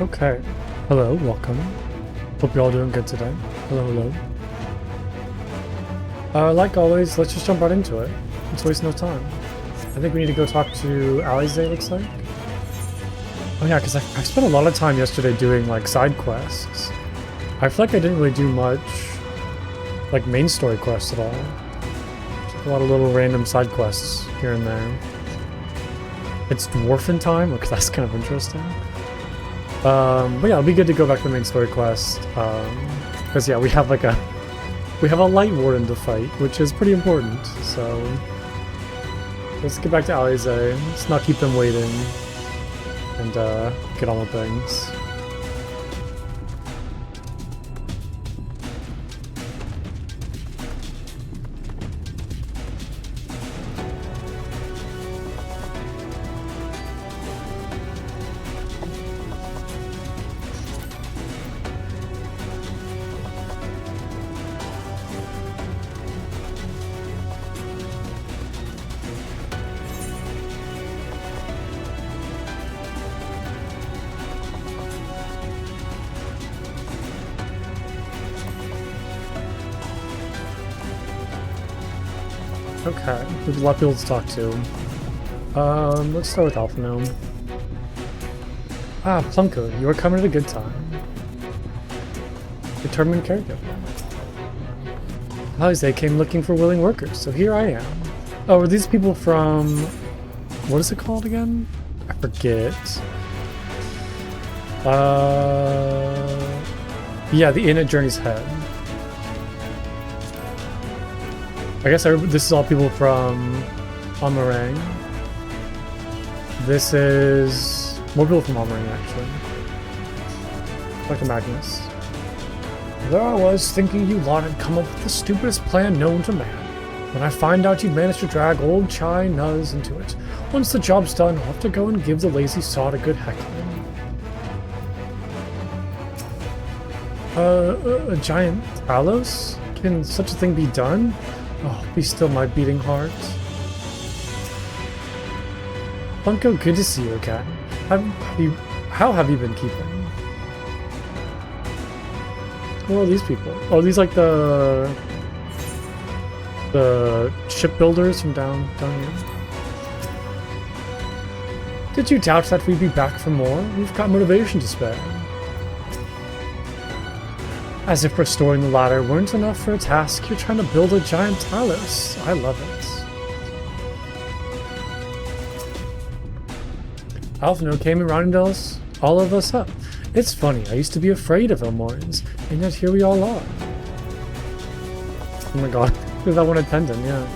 Okay. Hello, welcome. Hope you're all doing good today. Hello, hello. Like always, let's just jump right into it. Let's waste no time. I think we need to go talk to Alize, looks like. Oh yeah, because I spent a lot of time yesterday doing, like, side quests. I feel like I didn't really do much, like, main story quests at all. Just a lot of little random side quests here and there. It's dwarfen time, because that's kind of interesting. But yeah, it'll be good to go back to the main story quest. Because yeah, we have a light warden to fight, which is pretty important. So let's get back to Alize. Let's not keep them waiting, and get on with things. Okay, there's a lot of people to talk to. Let's start with Alpha Gnome. Ah, Plunko, you are coming at a good time. Determined caregiver. Alize came looking for willing workers, so here I am. Oh, are these people from... what is it called again? I forget. Yeah, the Inn at Journey's Head. I guess this is all people from Amarang. This is more people from Amarang, actually. Dr. Magnus. There I was, thinking you lot had come up with the stupidest plan known to man. When I find out you managed to drag old Chai Nuz into it. Once the job's done, I'll have to go and give the lazy sod a good heckling. A giant Talos? Can such a thing be done? Oh, be still my beating heart. Plunko, good to see you again. How have you been keeping? Who are these people? Oh, these like the shipbuilders from down here. Did you doubt that we'd be back for more? We've got motivation to spare. As if restoring the ladder weren't enough for a task, you're trying to build a giant Talos. I love it. Alphino came and rounded all of us up. It's funny, I used to be afraid of Elmorans, and yet here we all are. Oh my god, that one attendant, yeah.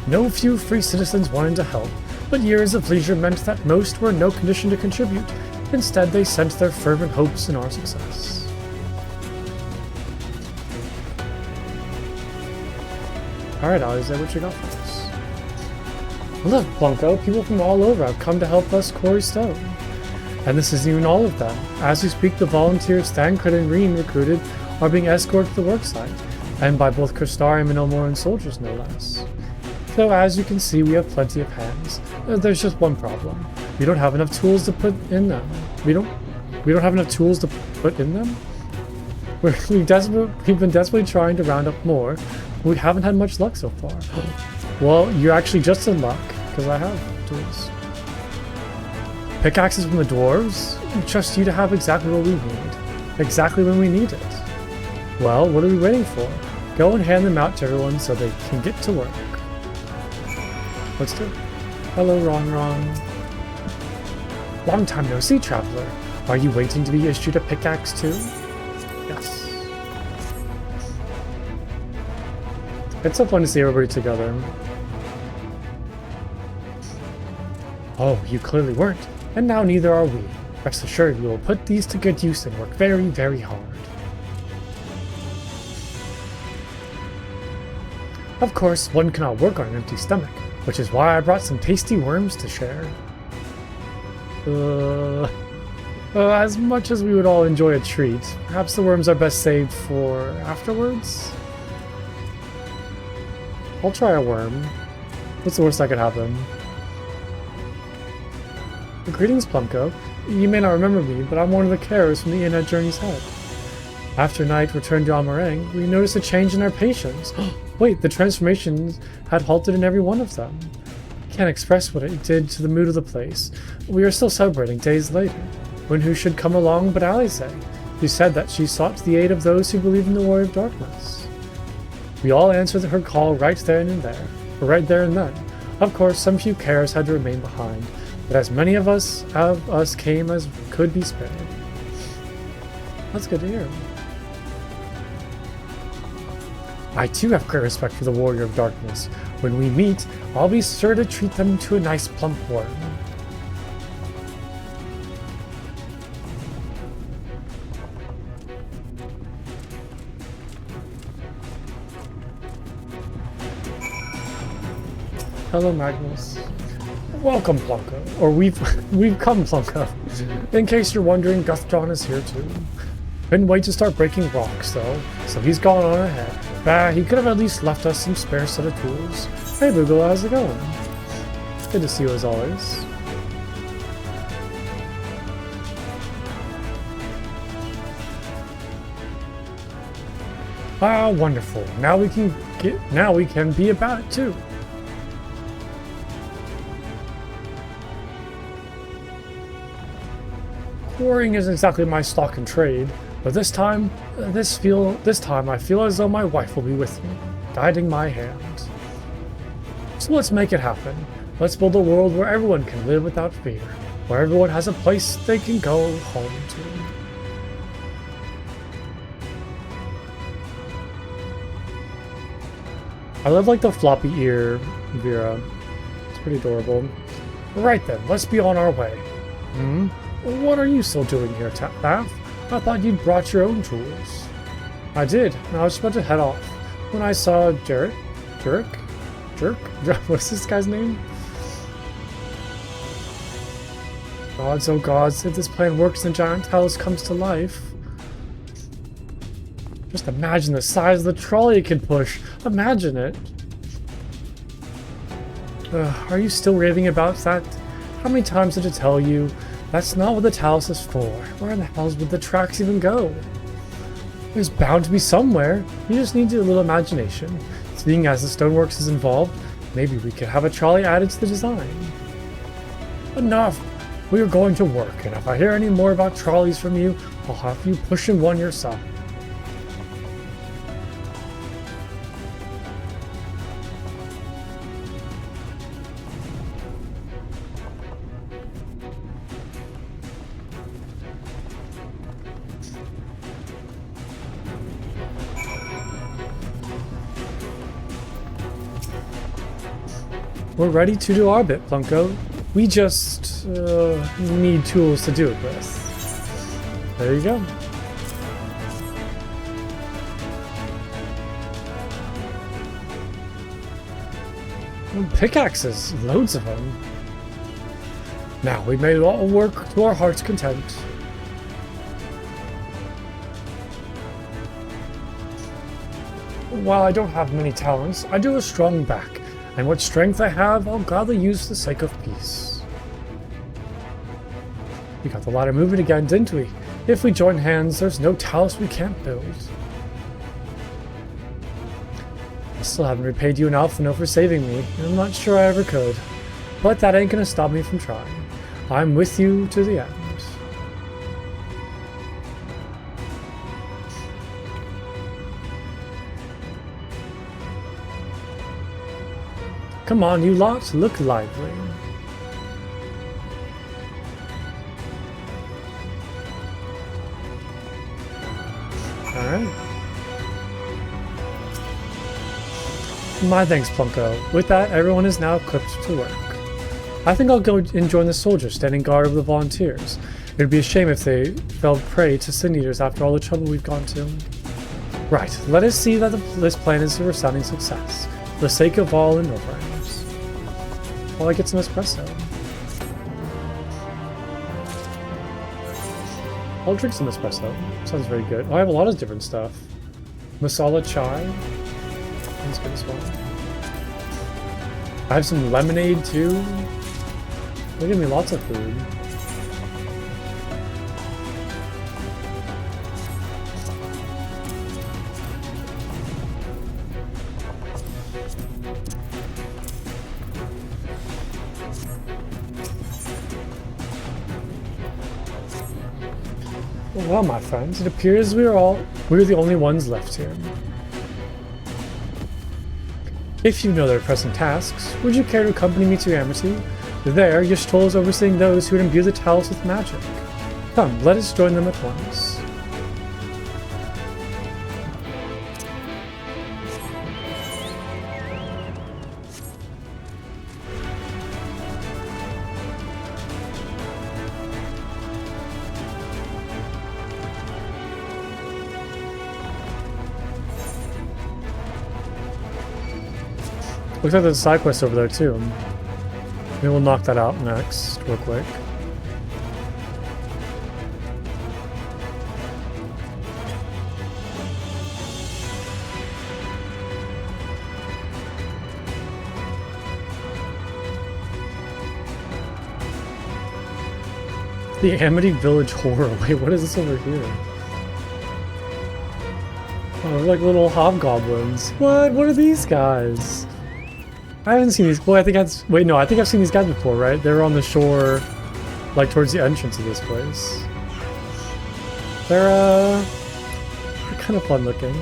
No few free citizens wanted to help, but years of leisure meant that most were in no condition to contribute. Instead, they sent their fervent hopes in our success. Alright, Alize, what you got for us? Look, Plunko, people from all over have come to help us quarry stone. And this isn't even all of them. As we speak, the volunteers Thancred and Reen recruited are being escorted to the worksite, and by both Crystarium and Elmoran soldiers, no less. So as you can see, we have plenty of hands. There's just one problem. We don't have enough tools to put in them. We don't have enough tools to put in them? We've been desperately trying to round up more. We haven't had much luck so far. Well, you're actually just in luck, because I have tools. Pickaxes from the dwarves? Trust you to have exactly what we need. Exactly when we need it. Well, what are we waiting for? Go and hand them out to everyone so they can get to work. Let's do it. Hello, Ron. Long time no see, traveler. Are you waiting to be issued a pickaxe too? Yes. It's so fun to see everybody together. Oh, you clearly weren't, and now neither are we. Rest assured we will put these to good use and work very, very hard. Of course, one cannot work on an empty stomach, which is why I brought some tasty worms to share. As much as we would all enjoy a treat, perhaps the worms are best saved for afterwards? I'll try a worm. What's the worst that could happen? Greetings, Plunko. You may not remember me, but I'm one of the carers from the inn at Journey's Head. After night returned to Almarang, we noticed a change in our patients. Wait, the transformations had halted in every one of them. Can't express what it did to the mood of the place. We are still celebrating days later, when who should come along but Alice, who said that she sought the aid of those who believe in the Warrior of Darkness. We all answered her call right there and then. Of course, some few carers had to remain behind, but as many of us came as could be spared. That's good to hear. I too have great respect for the Warrior of Darkness. When we meet, I'll be sure to treat them to a nice plump worm. Hello, Magnus. Welcome, Plunko. Or we've come, Plunko. In case you're wondering, Guthjohn is here too. Couldn't wait to start breaking rocks, though, so he's gone on ahead. He could have at least left us some spare set of tools. Hey, Boogle, how's it going? Good to see you as always. Ah, wonderful. Now we can be about it too. Quarrying isn't exactly my stock and trade, but this time I feel as though my wife will be with me, guiding my hand. So let's make it happen. Let's build a world where everyone can live without fear, where everyone has a place they can go home to. I love like the floppy ear Vera. It's pretty adorable. Right then, let's be on our way. What are you still doing here, Taff? I thought you'd brought your own tools. I did, and I was about to head off when I saw Jerk? What's this guy's name? Gods, oh gods, if this plan works and Giant Talus comes to life. Just imagine the size of the trolley it could push. Imagine it. Are you still raving about that? How many times did I tell you? That's not what the Talus is for. Where in the hell would the tracks even go? There's bound to be somewhere. You just need a little imagination. Seeing as the stoneworks is involved, maybe we could have a trolley added to the design. Enough! We are going to work, and if I hear any more about trolleys from you, I'll have you pushing one yourself. We're ready to do our bit, Plunko. We just need tools to do it with. There you go. Pickaxes, loads of them. Now we may all work to our heart's content. While I don't have many talents, I do have a strong back. And what strength I have, I'll gladly use for the sake of peace. We got the ladder moving again, didn't we? If we join hands, there's no Talus we can't build. I still haven't repaid you enough for saving me, and I'm not sure I ever could. But that ain't gonna stop me from trying. I'm with you to the end. Come on, you lot, look lively. Alright. My thanks, Plunko. With that, everyone is now equipped to work. I think I'll go and join the soldiers standing guard over the volunteers. It would be a shame if they fell prey to sin eaters after all the trouble we've gone to. Right, let us see that this plan is a resounding success, for the sake of all in Northrangers. While I get some espresso. I'll drink some espresso. Sounds very good. Oh, I have a lot of different stuff. Masala chai. That's good as well. I have some lemonade too. They give me lots of food. Well, my friends, it appears we're the only ones left here. If you know their pressing tasks, would you care to accompany me to Amity? There, Yashtoll is overseeing those who would imbue the towers with magic. Come, let us join them at once. Looks like there's a side quest over there too. Maybe we'll knock that out next, real quick. The Amity Village Horror. Wait, what is this over here? Oh, they're like little hobgoblins. What? What are these guys? I haven't seen these. Well, I think I think I've seen these guys before, right? They're on the shore, like towards the entrance of this place. They're kind of fun looking.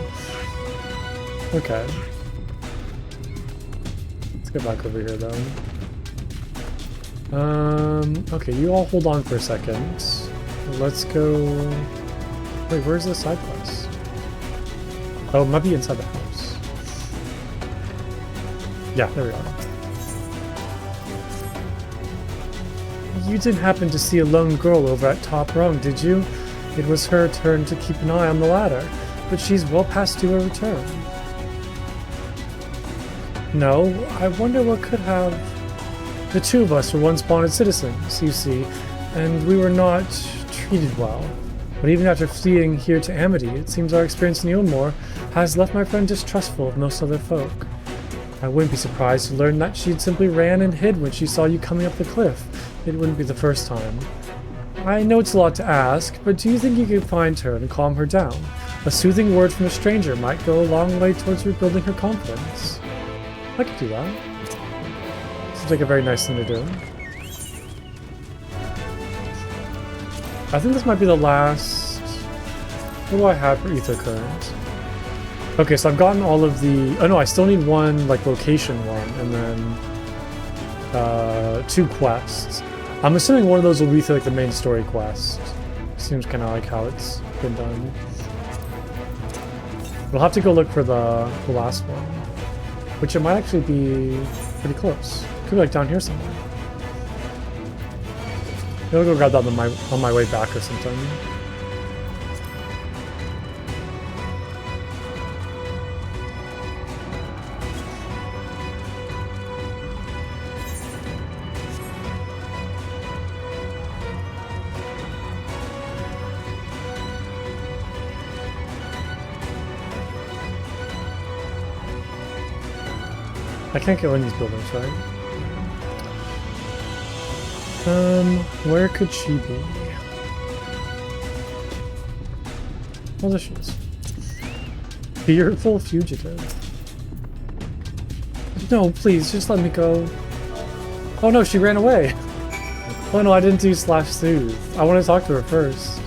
Okay. Let's get back over here though. Okay, you all hold on for a second. Let's go. Wait, where's the side quest? Oh, it might be inside the house. Yeah, there we are. You didn't happen to see a lone girl over at top rung, did you? It was her turn to keep an eye on the ladder, but she's well past due a return. No, I wonder what could have... The two of us were once bonded citizens, you see, and we were not treated well. But even after fleeing here to Amity, it seems our experience in Eilmore has left my friend distrustful of most other folk. I wouldn't be surprised to learn that she'd simply ran and hid when she saw you coming up the cliff. It wouldn't be the first time. I know it's a lot to ask, but do you think you could find her and calm her down? A soothing word from a stranger might go a long way towards rebuilding her confidence. I could do that. Seems like a very nice thing to do. I think this might be the last... What do I have for Ether Current? Okay, so I've gotten all of the... Oh no, I still need one, like, location one, and then 2 quests. I'm assuming one of those will be through, like, the main story quest. Seems kind of like how it's been done. We'll have to go look for the last one, which it might actually be pretty close. Could be, like, down here somewhere. Maybe I'll go grab that on my way back or something. I can't go in these buildings, right? Where could she be? Oh, there she is. Fearful fugitive. No, please, just let me go. Oh no, she ran away. Oh no, I didn't do /soothe. I want to talk to her first.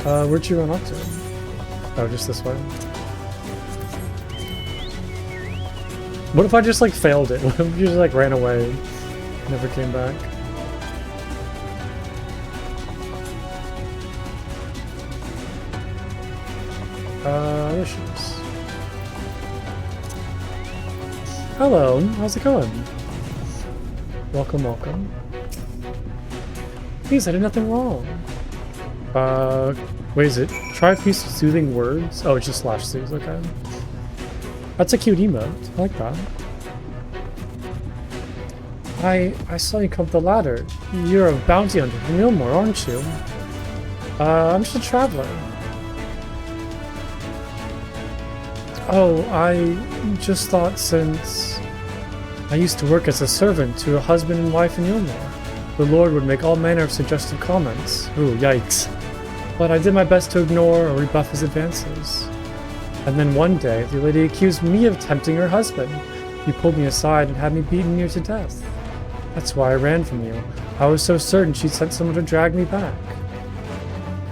Where'd she run up to? Oh, just this way. What if I just, like, failed it? What if you just, like, ran away? Never came back? There she is. Hello, how's it going? Welcome, welcome. Please, I did nothing wrong. Wait, is it? Try a piece of soothing words? Oh, it's just /soothe, okay. That's a cute emote. I like that. I saw you come up the ladder. You're a bounty hunter from Eilmore, aren't you? I'm just a traveler. Oh, I just thought since I used to work as a servant to a husband and wife in Eilmore, the Lord would make all manner of suggestive comments. Ooh, yikes. But I did my best to ignore or rebuff his advances. And then one day, the lady accused me of tempting her husband. He pulled me aside and had me beaten near to death. That's why I ran from you. I was so certain she'd sent someone to drag me back.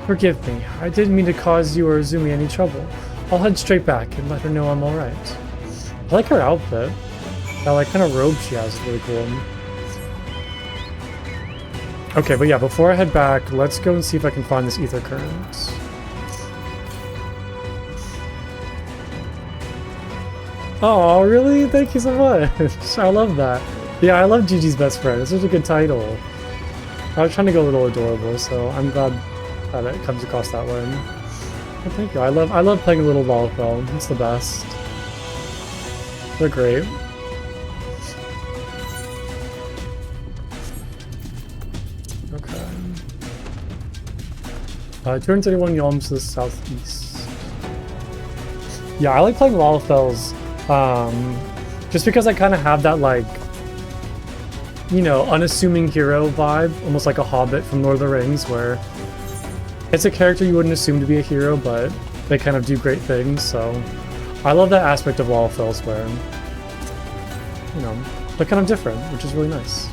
Forgive me. I didn't mean to cause you or Izumi any trouble. I'll head straight back and let her know I'm alright. I like her outfit. That like kind of robe she has is really cool. Okay, but yeah, before I head back, let's go and see if I can find this ether current. Oh, really? Thank you so much. I love that. Yeah, I love Gigi's best friend. It's such a good title. I was trying to go a little adorable, so I'm glad that it comes across that way. Well, thank you. I love playing a little Lalafell. It's the best. They're great. Okay. 231 yalms to the southeast. Yeah, I like playing Lalafells. Just because I kind of have that, like, you know, unassuming hero vibe, almost like a Hobbit from Lord of the Rings, where it's a character you wouldn't assume to be a hero, but they kind of do great things, so I love that aspect of Lalafells where, you know, they're kind of different, which is really nice.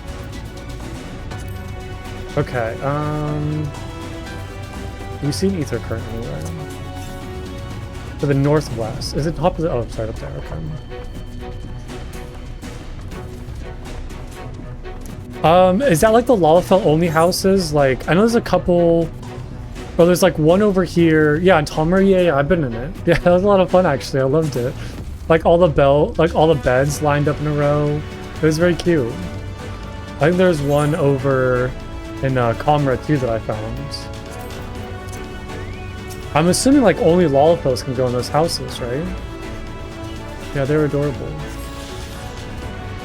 Okay, we see an ether current anywhere. To the northwest. Is it top of the... Oh, it's right up there. Okay. Is that like the Lalafell only houses? Like, I know there's a couple... Oh, there's like one over here. Yeah, in Tomra, yeah, I've been in it. Yeah, that was a lot of fun, actually. I loved it. Like, all the beds lined up in a row. It was very cute. I think there's one over in Comra, too, that I found. I'm assuming like only Lalafells can go in those houses, right? Yeah, they're adorable.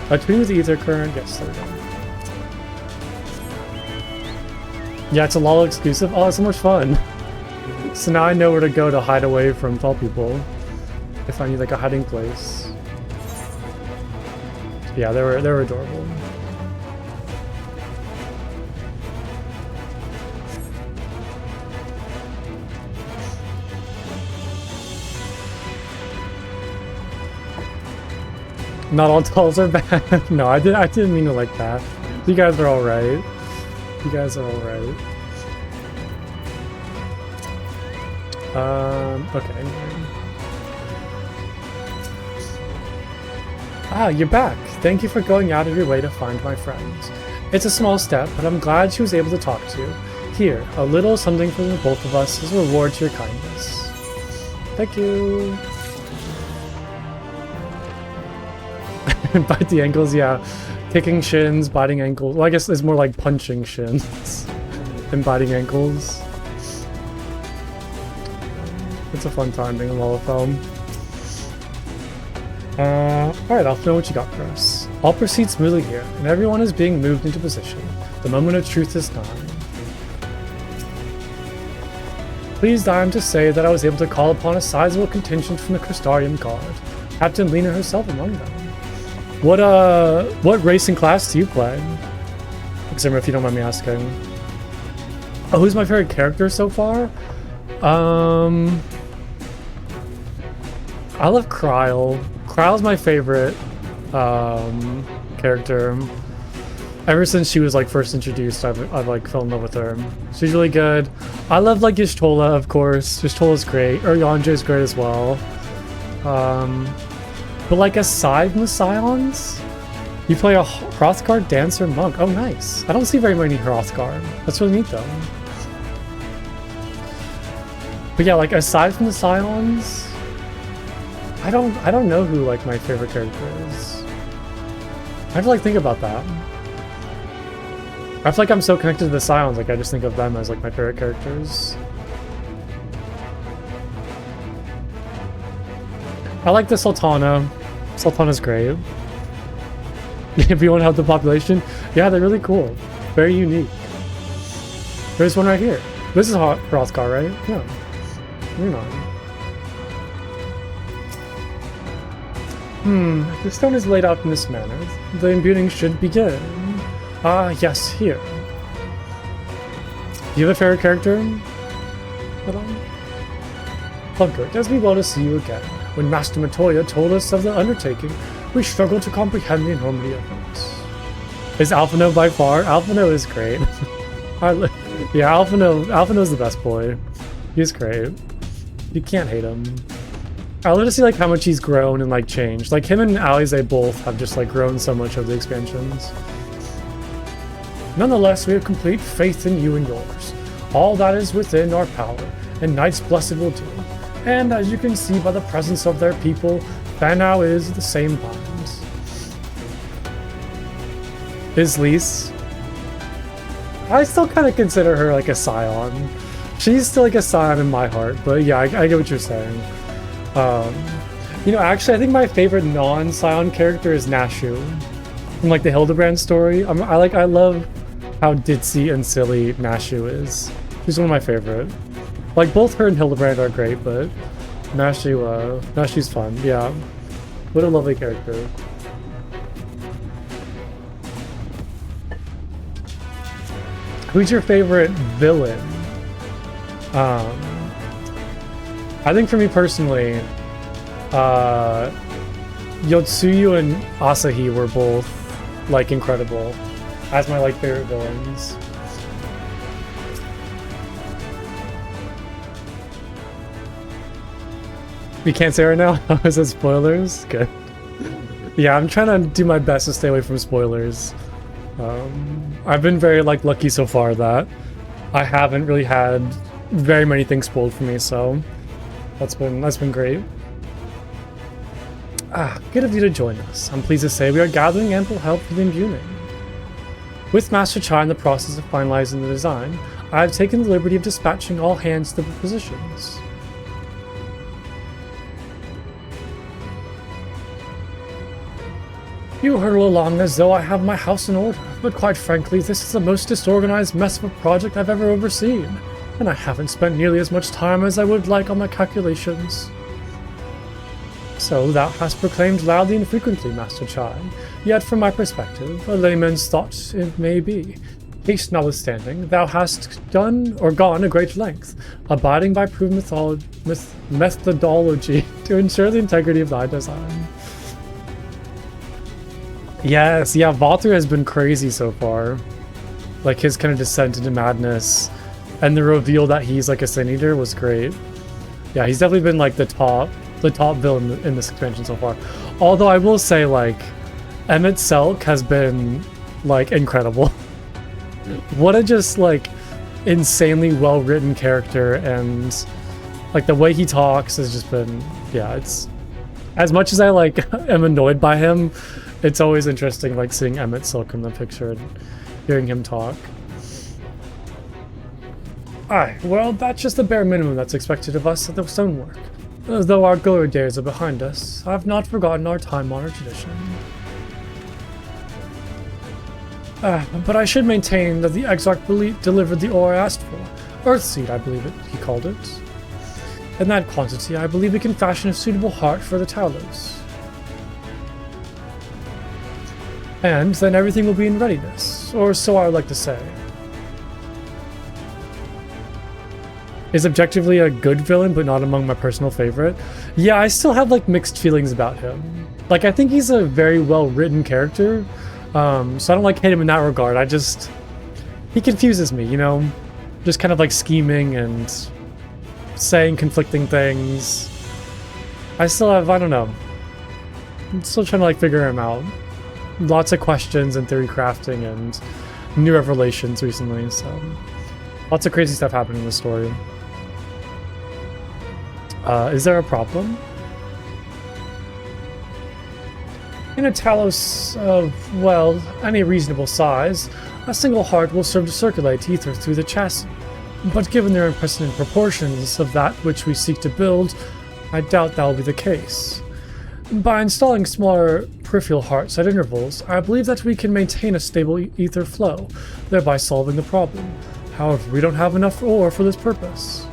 Tweeting with the ether current, yes, there we go. Yeah, it's a Lala exclusive. Oh, it's so much fun. So now I know where to go to hide away from tall people. If I need like a hiding place. Yeah, they were adorable. Not all dolls are bad. No, I didn't mean it like that. You guys are all right. You guys are all right. Okay. Ah, you're back. Thank you for going out of your way to find my friend. It's a small step, but I'm glad she was able to talk to you. Here, a little something for the both of us as a reward to your kindness. Thank you. Bite the ankles, yeah. Kicking shins, biting ankles. Well, I guess it's more like punching shins than biting ankles. It's a fun time being a Lalafell. Alright, I'll know what you got for us. All proceed smoothly here, and everyone is being moved into position. The moment of truth is nigh. Pleased I am to say that I was able to call upon a sizable contingent from the Crystarium Guard. Captain Lena herself among them. What race and class do you play? Except if you don't mind me asking. Oh, who's my favorite character so far? I love Kryle. Kryle's my favorite character. Ever since she was like first introduced, I've like fell in love with her. She's really good. I love like Y'shtola, of course. Y'shtola's great. Yonja's great as well. But like aside from the Scions, you play a Hrothgar Dancer Monk. Oh, nice. I don't see very many Hrothgar. That's really neat though. But yeah, like aside from the Scions, I don't know who like my favorite character is. I have to like think about that. I feel like I'm so connected to the Scions, like I just think of them as like my favorite characters. I like the Sultana. Sultana's great. If you want to help the population, yeah, they're really cool. Very unique. There's one right here. This is Hrothgar, right? Yeah. You're not. The stone is laid out in this manner. The imbuing should begin. Ah, yes, here. Do you have a favorite character? Oh, good. It does me well to see you again. When Master Matoya told us of the undertaking, we struggled to comprehend the enormity of it. Is Alphino by far? Alphino is great. Yeah, Alphino's the best boy. He's great. You can't hate him. I love to see like how much he's grown and like changed. Like him and Alize both have just like grown so much over the expansions. Nonetheless, we have complete faith in you and yours. All that is within our power, and Knight's Blessed will do. And as you can see by the presence of their people, Banao is the same binds. Islise. I still kind of consider her like a scion. She's still like a scion in my heart, but yeah, I get what you're saying. You know, actually, I think my favorite non-scion character is Nashu from like the Hildebrand story. I love how ditzy and silly Nashu is. She's one of my favorite. Like both her and Hildebrand are great, but Nashu's fun. Yeah, what a lovely character. Who's your favorite villain? I think for me personally, Yotsuyu and Asahi were both like incredible as my like favorite villains. We can't say right now? Is it spoilers? Good. Yeah, I'm trying to do my best to stay away from spoilers. I've been very like lucky so far that I haven't really had very many things spoiled for me, so that's been great. Good of you to join us. I'm pleased to say we are gathering ample help for the imbuing. With Master Chai in the process of finalizing the design, I have taken the liberty of dispatching all hands to the positions. You hurtle along as though I have my house in order, but quite frankly, this is the most disorganized mess of a project I've ever overseen, and I haven't spent nearly as much time as I would like on my calculations. So thou hast proclaimed loudly and frequently, Master Chai, yet from my perspective, a layman's thought it may be. Haste notwithstanding, thou hast done or gone a great length, abiding by proven methodology to ensure the integrity of thy design. Yes, yeah, Valter has been crazy so far. Like his kind of descent into madness and the reveal that he's like a Sin Eater was great. Yeah, he's definitely been like the top villain in this expansion so far. Although I will say like Emmett Selk has been like incredible. What a just like insanely well written character, and like the way he talks has just been, yeah, it's as much as I like am annoyed by him. It's always interesting, like, seeing Emmett Silk in the picture and hearing him talk. Aye, well, that's just the bare minimum that's expected of us at the stonework. Though our glory days are behind us, I've not forgotten our time-honored tradition. But I should maintain that the Exarch delivered the ore I asked for. Earthseed, I believe he called it. In that quantity, I believe we can fashion a suitable heart for the Talos. And then everything will be in readiness, or so I would like to say. Is objectively a good villain, but not among my personal favorite. Yeah, I still have like mixed feelings about him. Like, I think he's a very well-written character, so I don't like hate him in that regard. He confuses me, you know? Just kind of like scheming and saying conflicting things. I don't know. I'm still trying to like figure him out. Lots of questions and theory crafting and new revelations recently, so lots of crazy stuff happening in the story. Is there a problem? In a Talos of, well, any reasonable size, a single heart will serve to circulate ether through the chassis. But given their unprecedented proportions of that which we seek to build, I doubt that will be the case. By installing smaller peripheral hearts at intervals, I believe that we can maintain a stable ether flow, thereby solving the problem. However, we don't have enough ore for this purpose.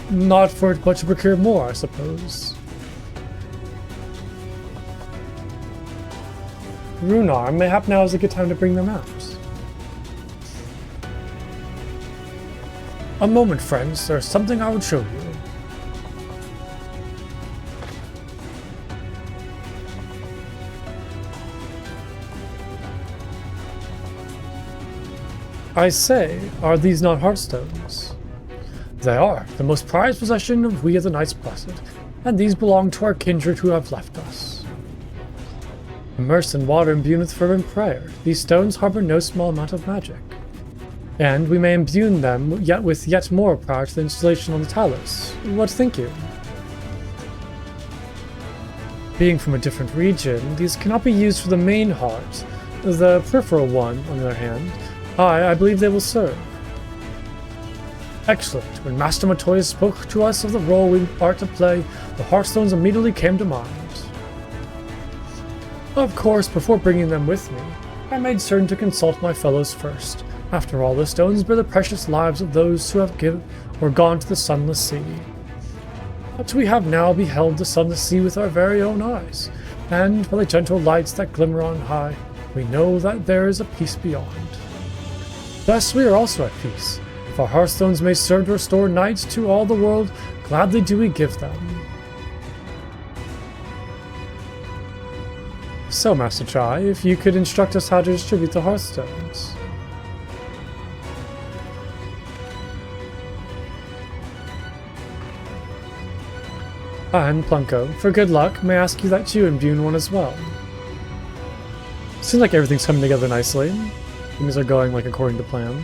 Not for it, but to procure more, I suppose. Runar, mayhap now is a good time to bring them out. A moment, friends, there's something I would show you. I say, are these not heartstones? They are, the most prized possession of we of the Knights Blessed, and these belong to our kindred who have left us. Immersed in water imbued with fervent prayer, these stones harbor no small amount of magic. And we may imbue them yet with yet more prior to the installation on the Talos. What think you? Being from a different region, these cannot be used for the main heart. The peripheral one, on the other hand, I believe they will serve. Excellent. When Master Matoya spoke to us of the role we are to play, the Heartstones immediately came to mind. Of course, before bringing them with me, I made certain to consult my fellows first. After all, the stones bear the precious lives of those who have given or gone to the Sunless Sea. But we have now beheld the Sunless Sea with our very own eyes, and by the gentle lights that glimmer on high, we know that there is a peace beyond. Thus we are also at peace. If our hearthstones may serve to restore knights to all the world, gladly do we give them. So, Master Chai, if you could instruct us how to distribute the hearthstones. And Plunko, for good luck, may I ask you that you imbue one as well. Seems like everything's coming together nicely. Things are going like according to plan.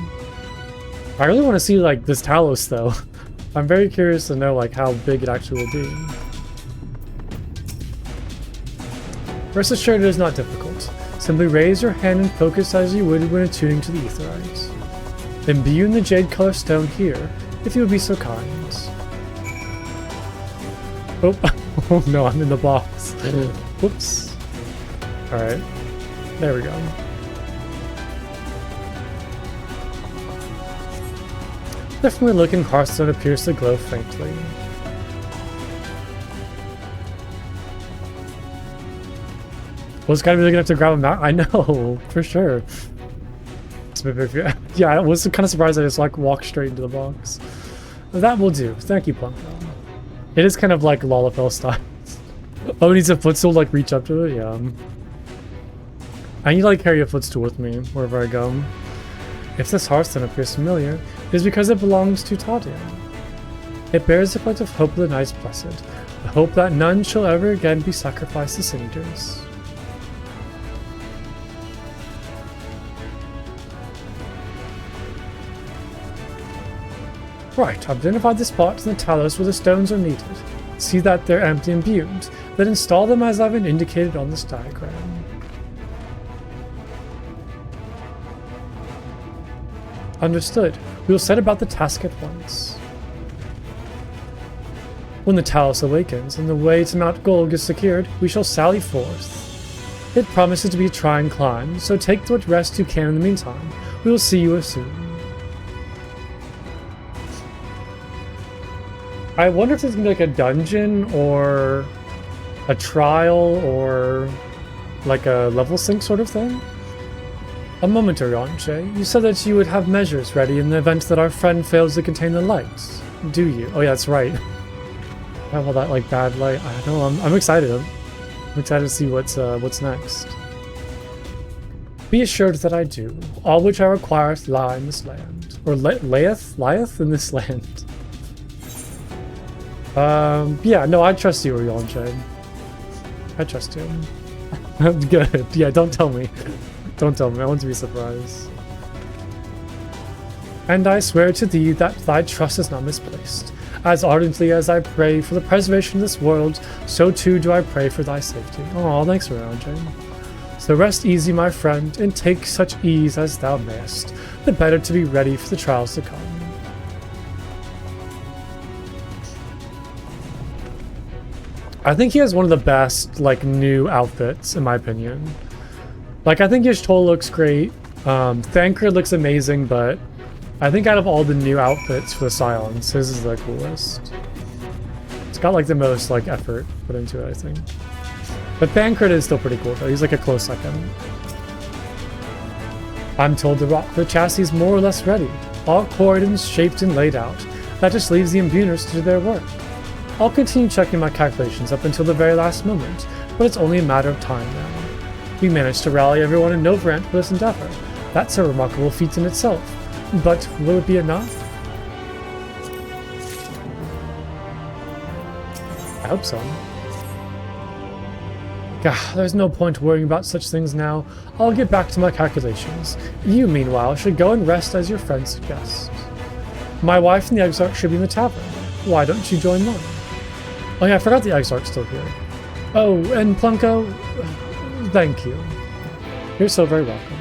I really want to see like this Talos though. I'm very curious to know like how big it actually will be. Rest assured it is not difficult. Simply raise your hand and focus as you would when attuning to the Aetherites. Imbue in the jade color stone here, if you would be so kind. Oh, oh no, I'm in the box. Whoops. Alright. There we go. Definitely looking Hearthstone appears to glow faintly. Well, it's gotta be looking up to grab him out. I know, for sure. Yeah, I was kind of surprised I just like walked straight into the box. That will do. Thank you, Plunko. It is kind of like Lalafell style. Oh, it needs a footstool like reach up to it? Yeah. I need to like carry a footstool with me wherever I go. If this Hearthstone appears familiar, it is because it belongs to Tadia. It bears the point of hope of the Knights Blessed, the hope that none shall ever again be sacrificed to Cinders. Right, I've identified the spots in the Talos where the stones are needed. See that they're empty and imbued, then install them as I've indicated on this diagram. Understood. We will set about the task at once. When the Talos awakens and the way to Mount Golg is secured, we shall sally forth. It promises to be a trying climb, so take what rest you can in the meantime. We will see you soon. I wonder if there's gonna be like a dungeon or a trial or like a level sync sort of thing. A moment, Orianche. You said that you would have measures ready in the event that our friend fails to contain the lights. Do you? Oh yeah, that's right. I have all that like bad light. I know. I'm excited. I'm excited to see what's next. Be assured that I do. All which I require lie in this land, or lieth in this land. Yeah, no, I trust you, Orianche. I trust you. Good. Yeah, don't tell me. Don't tell me. I want to be surprised. And I swear to thee that thy trust is not misplaced. As ardently as I pray for the preservation of this world, so too do I pray for thy safety. Oh, thanks, Orianche. So rest easy, my friend, and take such ease as thou mayest, the better to be ready for the trials to come. I think he has one of the best, like, new outfits, in my opinion. Like, I think Y'shtola looks great. Thancred looks amazing, but I think out of all the new outfits for the Scions, his is the coolest. It's got, like, the most, like, effort put into it, I think. But Thancred is still pretty cool, though. He's, like, a close second. I'm told the chassis is more or less ready. All cordons shaped and laid out. That just leaves the imbuers to do their work. I'll continue checking my calculations up until the very last moment, but it's only a matter of time now. We managed to rally everyone in Novrant for this endeavor. That's a remarkable feat in itself. But will it be enough? I hope so. Gah, there's no point worrying about such things now. I'll get back to my calculations. You, meanwhile, should go and rest as your friend suggests. My wife and the Exarch should be in the tavern. Why don't you join them? Oh yeah, I forgot the Exarch's still here. Oh, and Plunko, thank you. You're so very welcome.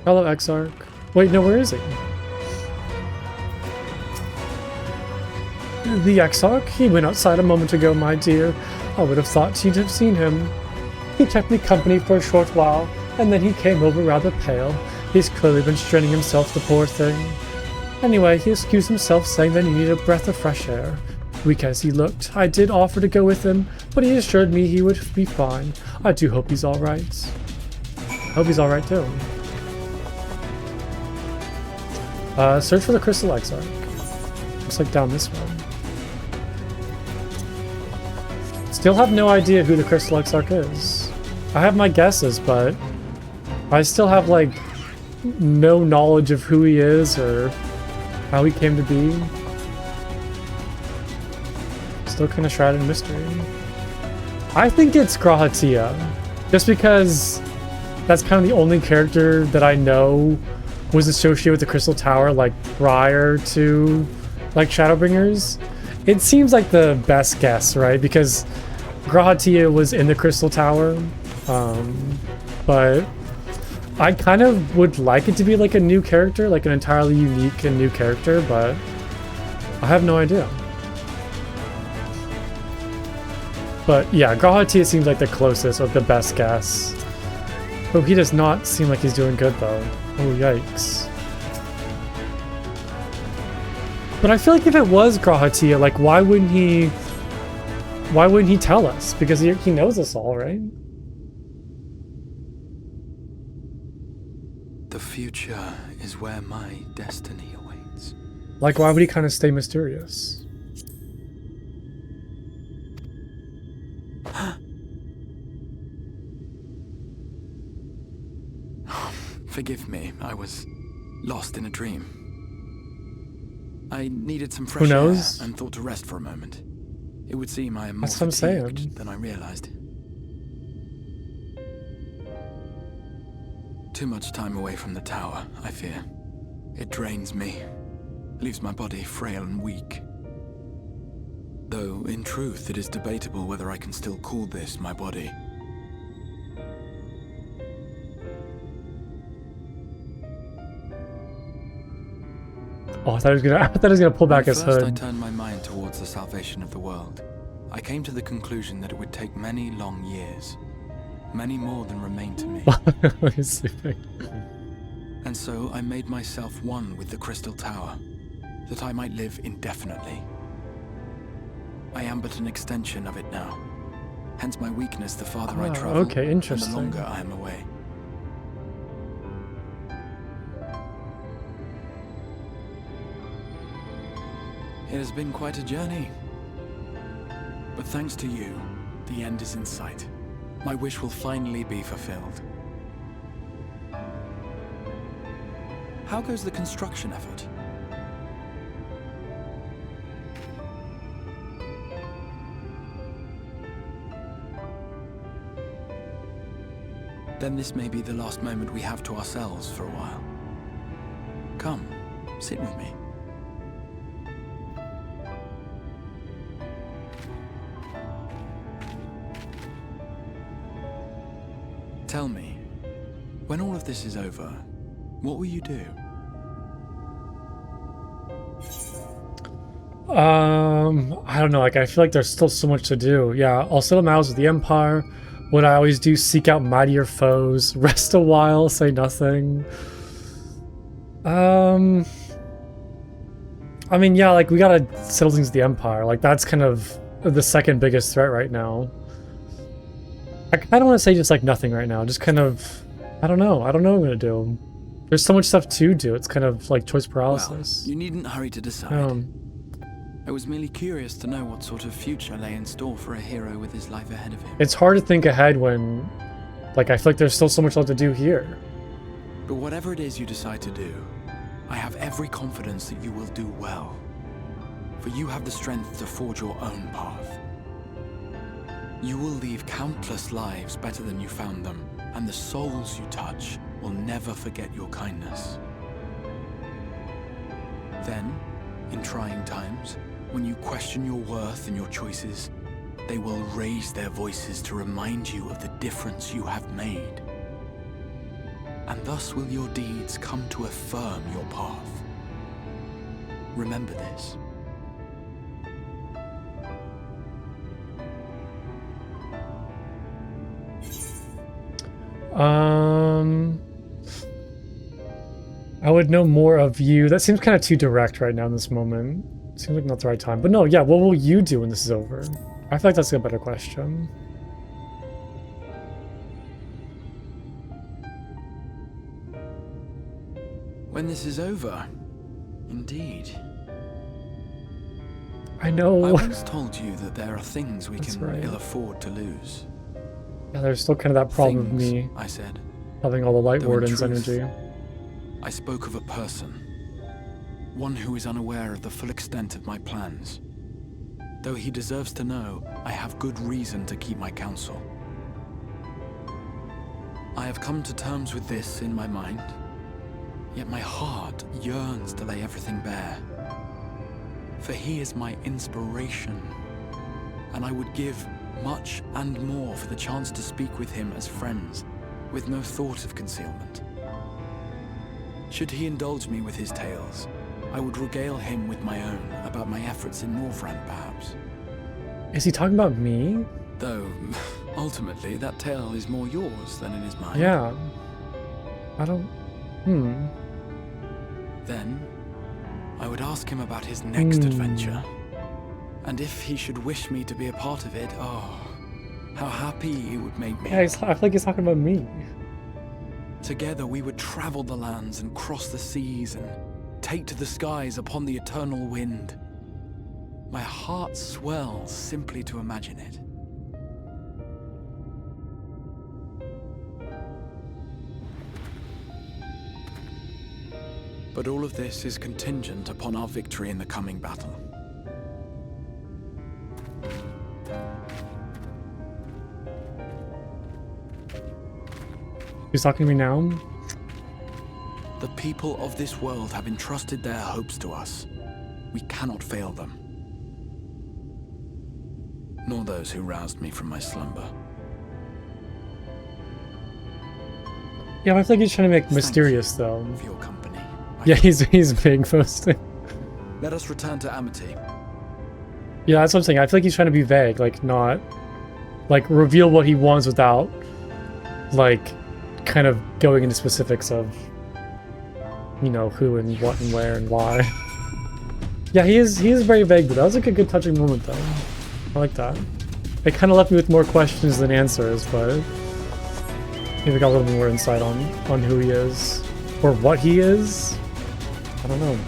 Hello, Exarch. Wait, no, where is he? The Exarch? He went outside a moment ago, my dear. I would have thought you'd have seen him. He kept me company for a short while, and then he came over rather pale. He's clearly been straining himself, the poor thing. Anyway, he excused himself, saying that he needed a breath of fresh air. Weak as he looked, I did offer to go with him, but he assured me he would be fine. I do hope he's alright. I hope he's alright too. Search for the Crystal Exarch. Looks like down this way. Still have no idea who the Crystal Exarch is. I have my guesses, but I still have, like, no knowledge of who he is or how he came to be. Still kind of shrouded in mystery. I think it's Grahatia, just because that's kind of the only character that I know was associated with the Crystal Tower, like, prior to, like, Shadowbringers. It seems like the best guess, right? Because Grahatia was in the Crystal Tower, but I kind of would like it to be like a new character, like an entirely unique and new character, but I have no idea. But yeah, Grahatia seems like the closest or the best guess. Oh, he does not seem like he's doing good though. Oh, yikes. But I feel like if it was Grahatia, like why wouldn't he tell us? Because he knows us all, right? The future is where my destiny awaits. Like, why would he kind of stay mysterious? Forgive me, I was lost in a dream. I needed some fresh air and thought to rest for a moment. It would seem I am more fatigued than I realized. Too much time away from the tower, I fear. It drains me, leaves my body frail and weak. Though, in truth, it is debatable whether I can still call this my body. Oh, I thought he was gonna pull back his hood. First, I turned my mind towards the salvation of the world. I came to the conclusion that it would take many long years, many more than remain to me. He's sleeping. And so I made myself one with the Crystal Tower, that I might live indefinitely. I am but an extension of it now. Hence my weakness the farther I travel, okay, interesting. and the longer I am away. It has been quite a journey. But thanks to you, the end is in sight. My wish will finally be fulfilled. How goes the construction effort? Then this may be the last moment we have to ourselves for a while. Come, sit with me. Tell me, when all of this is over, what will you do? I don't know, like, I feel like there's still so much to do. Yeah, I'll settle matters with the Empire. What I always do, seek out mightier foes, rest a while, say nothing. I mean, yeah, like, we gotta settle things with the Empire. Like, that's kind of the second biggest threat right now. I kind of want to say just, like, nothing right now. Just kind of, I don't know what I'm gonna do. There's so much stuff to do. It's kind of like choice paralysis. Well, you needn't hurry to decide. I was merely curious to know what sort of future lay in store for a hero with his life ahead of him. It's hard to think ahead when, like, I feel like there's still so much left to do here. But whatever it is you decide to do, I have every confidence that you will do well. For you have the strength to forge your own path. You will leave countless lives better than you found them, and the souls you touch will never forget your kindness. Then, in trying times, when you question your worth and your choices, they will raise their voices to remind you of the difference you have made. And thus will your deeds come to affirm your path. Remember this. I would know more of you. That seems kind of too direct right now in this moment. Seems like not the right time. But no, yeah, what will you do when this is over? I feel like that's a better question. When this is over, indeed. I know. I once told you that there are things we That's can right. ill afford to lose. Yeah, there's still kind of that problem of Things, me I said. having all the Light Though in Warden's truth, energy. I spoke of a person. One who is unaware of the full extent of my plans. Though he deserves to know, I have good reason to keep my counsel. I have come to terms with this in my mind, yet my heart yearns to lay everything bare. For he is my inspiration, and I would give much and more for the chance to speak with him as friends, with no thought of concealment. Should he indulge me with his tales, I would regale him with my own about my efforts in Northrend, perhaps. Is he talking about me? Though, ultimately, that tale is more yours than it is mine. Yeah. I don't... Then, I would ask him about his next adventure. And if he should wish me to be a part of it, oh, how happy it would make me. Yeah, I feel like he's talking about me. Together we would travel the lands and cross the seas and take to the skies upon the eternal wind. My heart swells simply to imagine it. But all of this is contingent upon our victory in the coming battle. He's talking to me now? The people of this world have entrusted their hopes to us. We cannot fail them. Nor those who roused me from my slumber. Yeah, I feel like he's trying to make Thank mysterious, you though. for your company. Yeah, he's being boasting. Let us return to Amity. Yeah, that's what I'm saying. I feel like he's trying to be vague, like not... Like, reveal what he wants without, like, kind of going into specifics of, you know, who and what and where and why. Yeah, he is very vague, but that was like a good touching moment, though. I like that. It kind of left me with more questions than answers, but maybe got a little more insight on who he is. Or what he is. I don't know.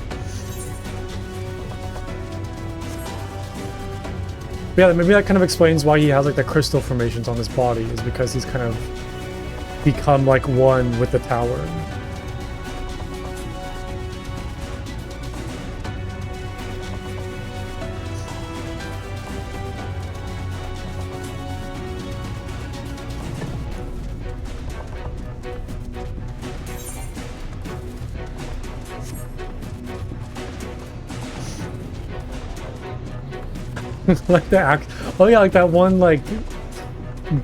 But yeah, maybe that kind of explains why he has like the crystal formations on his body, is because he's kind of become like one with the tower. Like the oh yeah, like that one like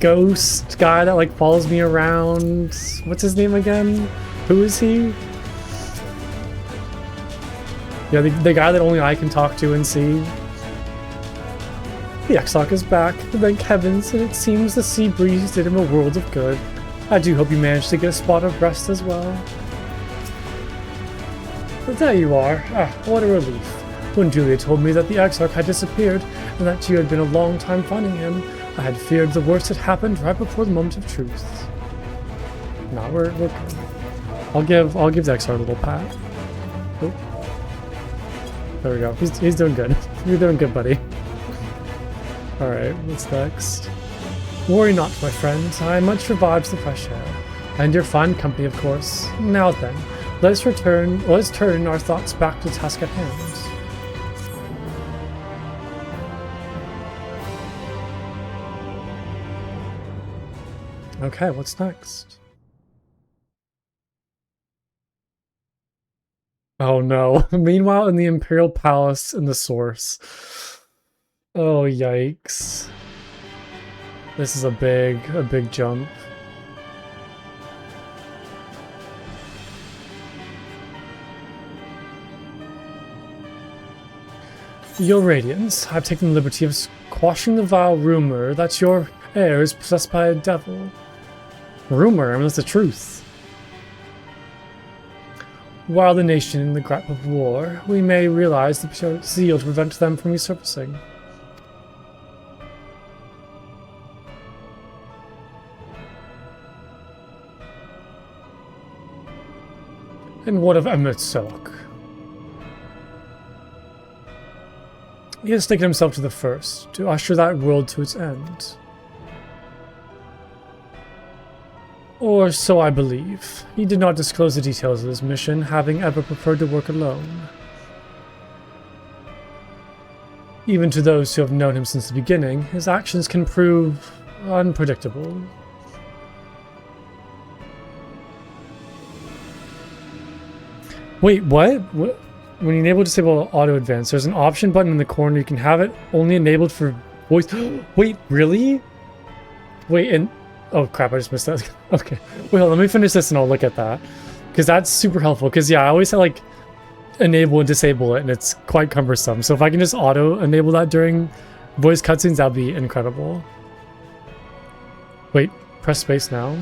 ghost guy that like follows me around. What's his name again? Who is he? Yeah, the guy that only I can talk to and see. The Exarch is back, thank heavens, and it seems the sea breeze did him a world of good. I do hope you managed to get a spot of rest as well. But there you are. Ah, what a relief. When Julia told me that the Exarch had disappeared, and that you had been a long time finding him, I had feared the worst had happened right before the moment of truth. Nah, we're good. I'll give the Exarch a little pat. Oh. There we go. He's doing good. You're doing good, buddy. Alright, what's next? Worry not, my friend. I much revives the fresh air. And your fine company, of course. Now then, let's turn our thoughts back to the task at hand. Okay, what's next? Oh no. Meanwhile, in the Imperial Palace in the Source. Oh, yikes. This is a big jump. Your Radiance, I've taken the liberty of quashing the vile rumor that your heir is possessed by a devil. Rumor? I mean, that's the truth. While the nation in the grip of war, we may realize the seal to prevent them from resurfacing. And what of Emertsilk? He has taken himself to the first, to usher that world to its end. Or so I believe. He did not disclose the details of his mission, having ever preferred to work alone. Even to those who have known him since the beginning, his actions can prove unpredictable. Wait, what? When you enable disable auto advance, there's an option button in the corner. You can have it only enabled for voice. Wait, really? Wait, and oh crap, I just missed that. Okay, well, let me finish this and I'll look at that, because that's super helpful. Because yeah, I always like enable and disable it, and it's quite cumbersome. So if I can just auto enable that during voice cutscenes, that'd be incredible. Wait, press space now.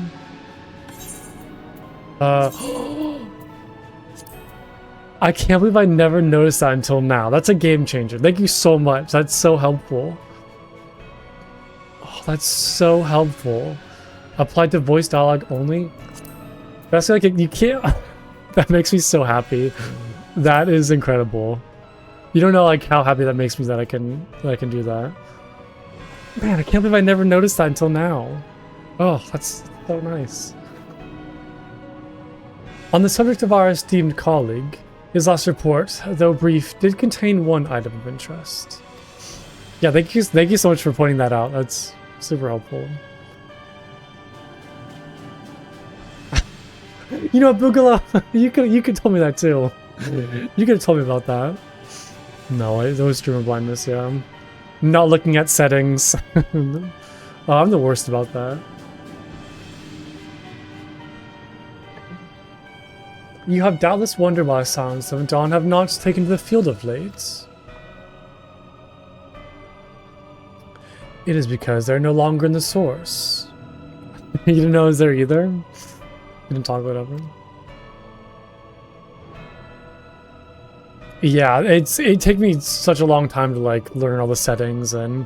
I can't believe I never noticed that until now. That's a game changer. Thank you so much. That's so helpful. Oh, that's so helpful. Applied to voice dialogue only. That's like you can't. That makes me so happy. That is incredible. You don't know like how happy that makes me that I can do that. Man, I can't believe I never noticed that until now. Oh, that's so nice. On the subject of our esteemed colleague, his last report, though brief, did contain one item of interest. Yeah, thank you so much for pointing that out. That's super helpful. You know, Bugala, you could tell me that too. You could have told me about that. No, it was streamer blindness. Yeah, not looking at settings. Oh, I'm the worst about that. You have doubtless wondered why Silence of Dawn have not taken to the field of late. It is because they're no longer in the Source. You didn't know I was there either? You didn't talk about it. Yeah, it took me such a long time to like learn all the settings, and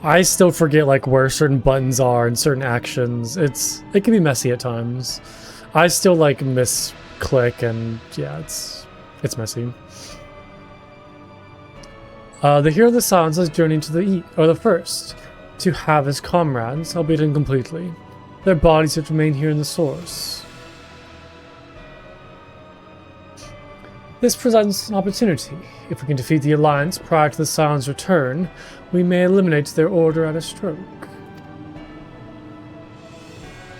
I still forget like where certain buttons are and certain actions. It can be messy at times. I still like misclick, and yeah, it's messy. The hero of the Silence is journeying to the first, to have his comrades, albeit incompletely. Their bodies have remained here in the Source. This presents an opportunity. If we can defeat the Alliance prior to the Silence's return, we may eliminate their order at a stroke.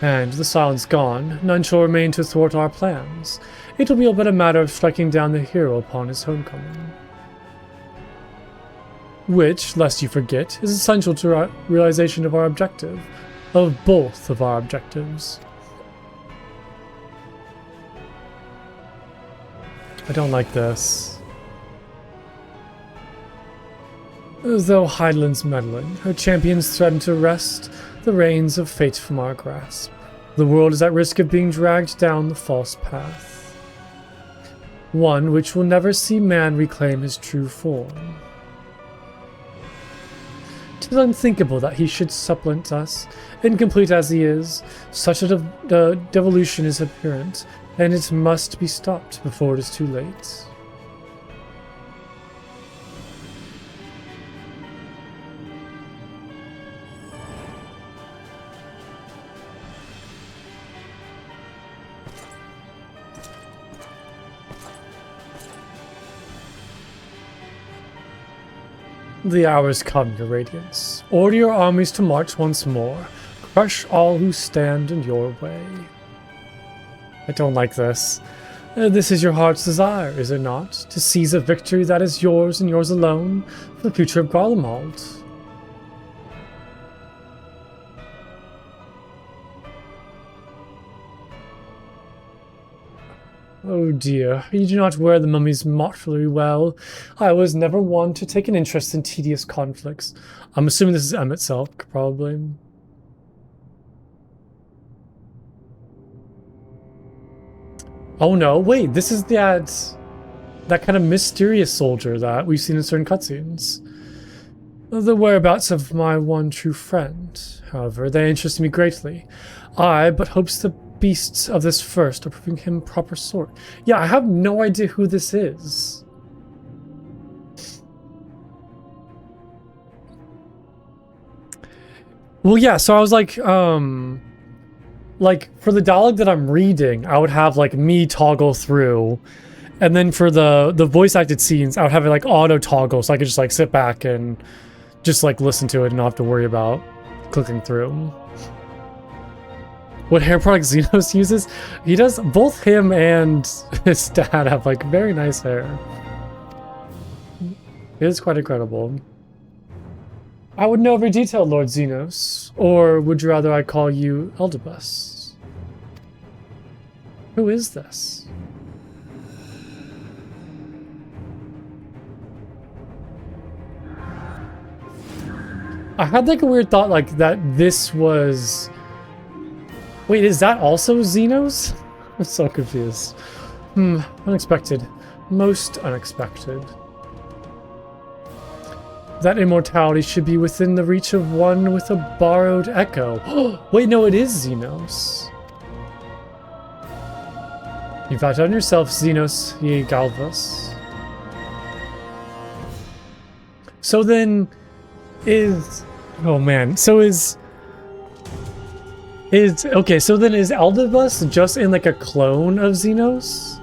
And the Silence gone, none shall remain to thwart our plans. It will be but a matter of striking down the hero upon his homecoming. Which, lest you forget, is essential to our realization of our objective. Of both of our objectives. I don't like this. As though Hydaelyn's meddling, her champions threaten to wrest the reins of fate from our grasp. The world is at risk of being dragged down the false path. One which will never see man reclaim his true form. 'Tis unthinkable that he should supplant us, incomplete as he is. Such a devolution is apparent, and it must be stopped before it is too late. The hours come, your radiance. Order your armies to march once more. Crush all who stand in your way. I don't like this. This is your heart's desire, is it not? To seize a victory that is yours and yours alone for the future of Garlemald. Oh dear, you do not wear the mummies mortally well. I was never one to take an interest in tedious conflicts. I'm assuming this is Emmett Selk, probably. Oh no, wait, this is that kind of mysterious soldier that we've seen in certain cutscenes. The whereabouts of my one true friend, however, they interest me greatly. I but hopes the beasts of this first are proving him proper sort. Yeah, I have no idea who this is. Well, yeah, so I was like for the dialogue that I'm reading, I would have like me toggle through, and then for the voice acted scenes, I would have it like auto toggle, so I could just like sit back and just like listen to it and not have to worry about clicking through. What hair product Xenos uses? He does. Both him and his dad have like very nice hair. It is quite incredible. I would know every detail, Lord Xenos. Or would you rather I call you Eldebus? Who is this? I had like a weird thought like that this was... Wait, is that also Xenos? I'm so confused. Unexpected. Most unexpected. That immortality should be within the reach of one with a borrowed echo. Wait, no, it is Xenos. You've outdone yourself, Xenos ye Galvas. So then is... Oh man, so is... Okay, so then is Eldebus just in like a clone of Xenos?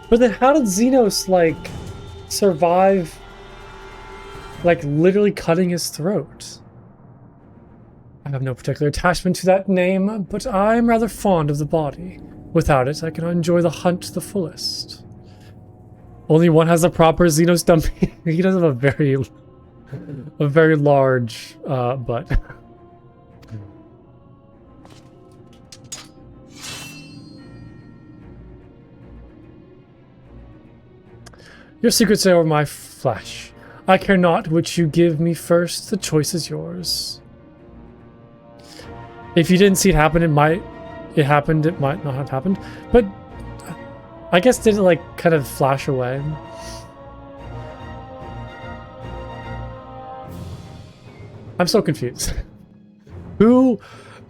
But then how did Xenos like survive like literally cutting his throat? I have no particular attachment to that name, but I'm rather fond of the body. Without it, I can enjoy the hunt to the fullest. Only one has a proper Xenos dummy. He does have a very large butt. Your secrets are my flesh. I care not which you give me first, the choice is yours. If you didn't see it happen, it might not have happened. But I guess did it like kind of flash away? I'm so confused. Who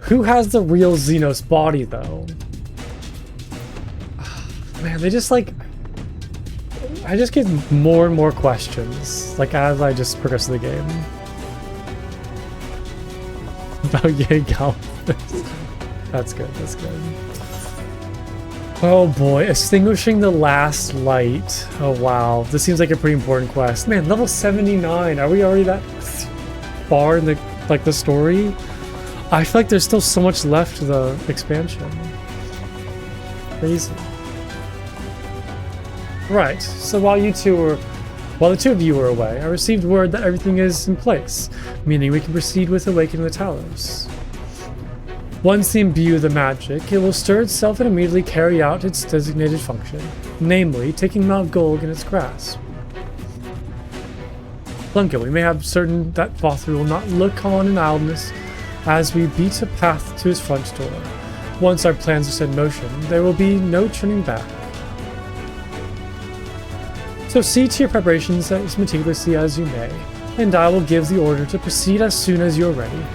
has the real Xenos body though? Man, they just like... I just get more and more questions, like as I just progress through the game. About Yay Galvas. That's good, that's good. Oh boy, extinguishing the last light. Oh wow, this seems like a pretty important quest. Man, level 79, are we already that far in the story? I feel like there's still so much left to the expansion. Crazy. Right, so while the two of you were away, I received word that everything is in place, meaning we can proceed with Awakening the Talos. Once you imbue the magic, it will stir itself and immediately carry out its designated function, namely, taking Mount Golg in its grasp. Plunkin, we may have certain that Vothru will not look on in idleness as we beat a path to his front door. Once our plans are set in motion, there will be no turning back. So see to your preparations as meticulously as you may, and I will give the order to proceed as soon as you're ready.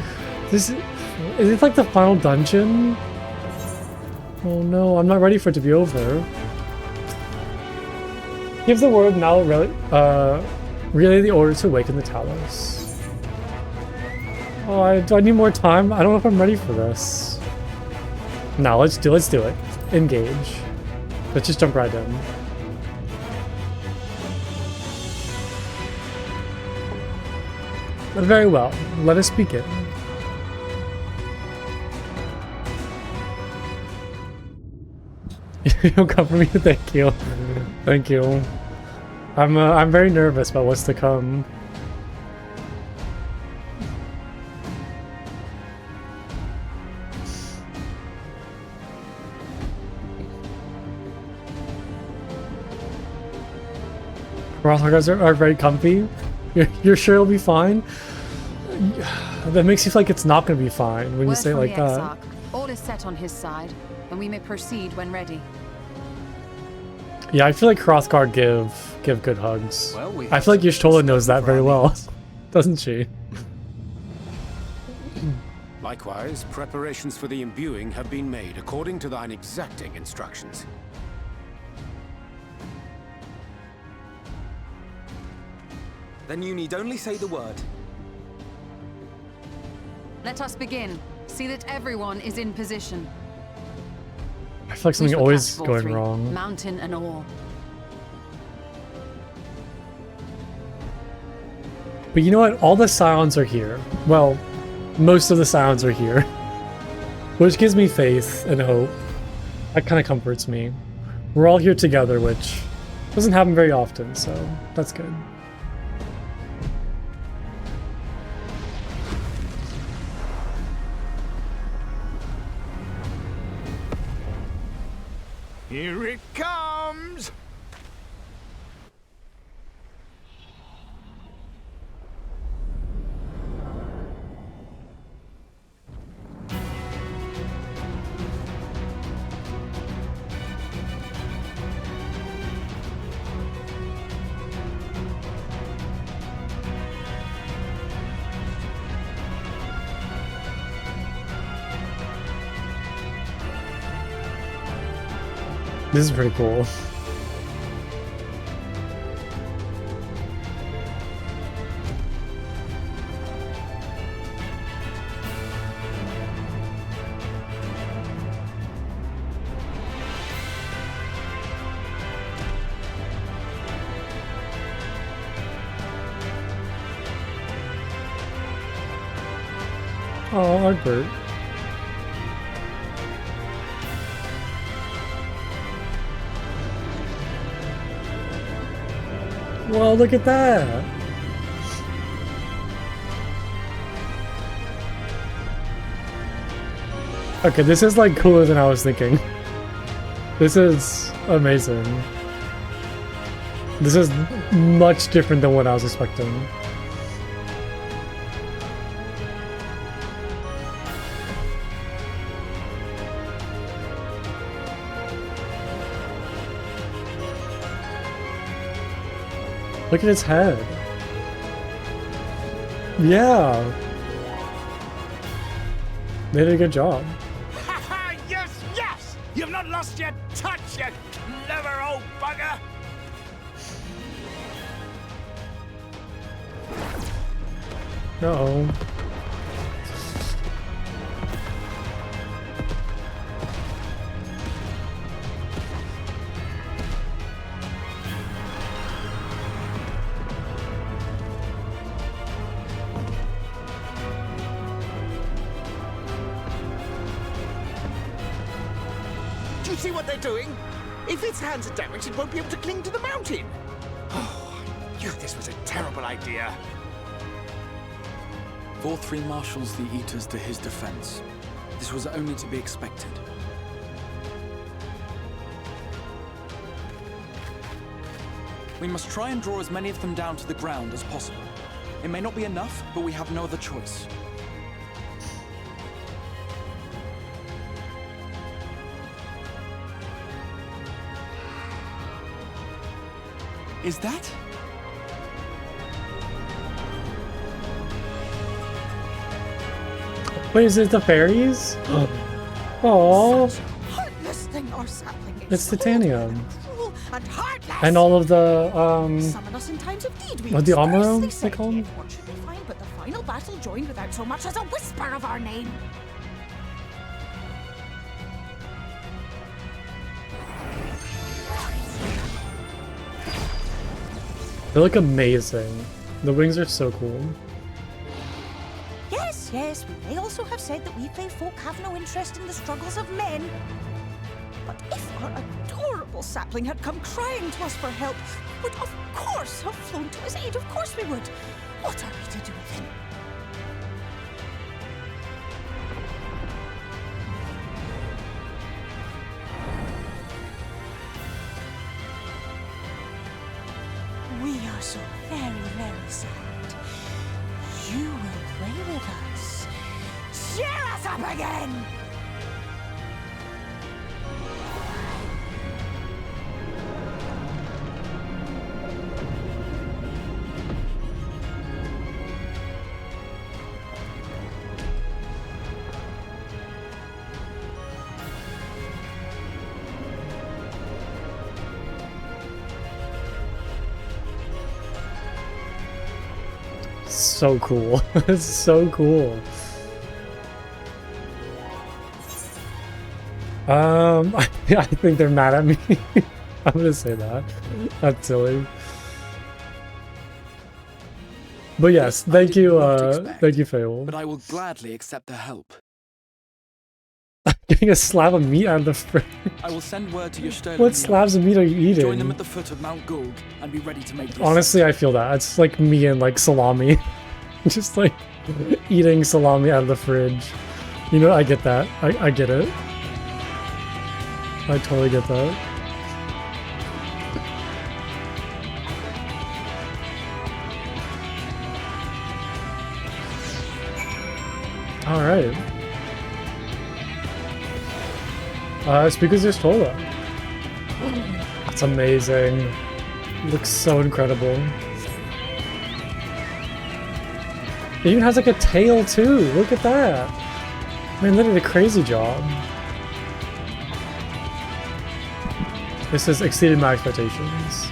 Is it like the final dungeon? Oh no, I'm not ready for it to be over. Give the word, now relay the order to awaken the Talos. Oh, do I need more time? I don't know if I'm ready for this. No, let's do it. Engage. Let's just jump right in. Very well. Let us begin. You'll cover me. Thank you. Thank you. I'm very nervous about what's to come. Rothgars are very comfy. You're sure it'll be fine? That makes you feel like it's not going to be fine when you say it like that. Exarch. All is set on his side, and we may proceed when ready. Yeah, I feel like Hrothgar give good hugs. Well, I feel like Y'shtola knows that very well, doesn't she? Likewise, preparations for the imbuing have been made according to thine exacting instructions. Then you need only say the word. Let us begin. See that everyone is in position. I feel like something always going wrong. Mountain and all. But you know what? All the Scions are here. Well, most of the Scions are here. Which gives me faith and hope. That kind of comforts me. We're all here together, which doesn't happen very often, so that's good. Here it comes! This is pretty cool. Oh, Egbert. Well, look at that! Okay, this is like cooler than I was thinking. This is amazing. This is much different than what I was expecting. Look at his head. Yeah. They did a good job. Yes, yes! You've not lost your touch, you clever old bugger! Uh-oh. Do you see what they're doing? If its hands are damaged, it won't be able to cling to the mountain. Oh, I knew this was a terrible idea. Vor3 marshals the Eaters to his defense. This was only to be expected. We must try and draw as many of them down to the ground as possible. It may not be enough, but we have no other choice. Is that? Wait, is it the fairies? Oh, Heartless thing or sapling. it's titanium. Cruel and heartless. And all of the Summon us in times of need. We what, the dispersely Amaro, they say. call them? What should we find but the final battle joined without so much as a whisper of our name? They look amazing. The wings are so cool. Yes, we may also have said that we play folk have no interest in the struggles of men. But if our adorable sapling had come crying to us for help, we would of course have flown to his aid. Of course we would. What are we to do with him? We are so very, very sad. You will play with us. Cheer us up again! So cool. It's so cool. I think they're mad at me. I'm gonna say that. That's silly. But yes, thank you, Fable. But I will gladly accept their help. Getting a slab of meat out of the fridge. I will send word to your Shadowbringers. What slabs of meat are you Join them eating? at the foot of Mount Gould and be ready to make this. Honestly, I feel that. It's like me and like salami. Just like eating salami out of the fridge. You know, I get that. I get it. I totally get that. Alright. Speakers just told her. That's amazing. It looks so incredible. It even has like a tail too. Look at that. Man, they did a crazy job. This has exceeded my expectations.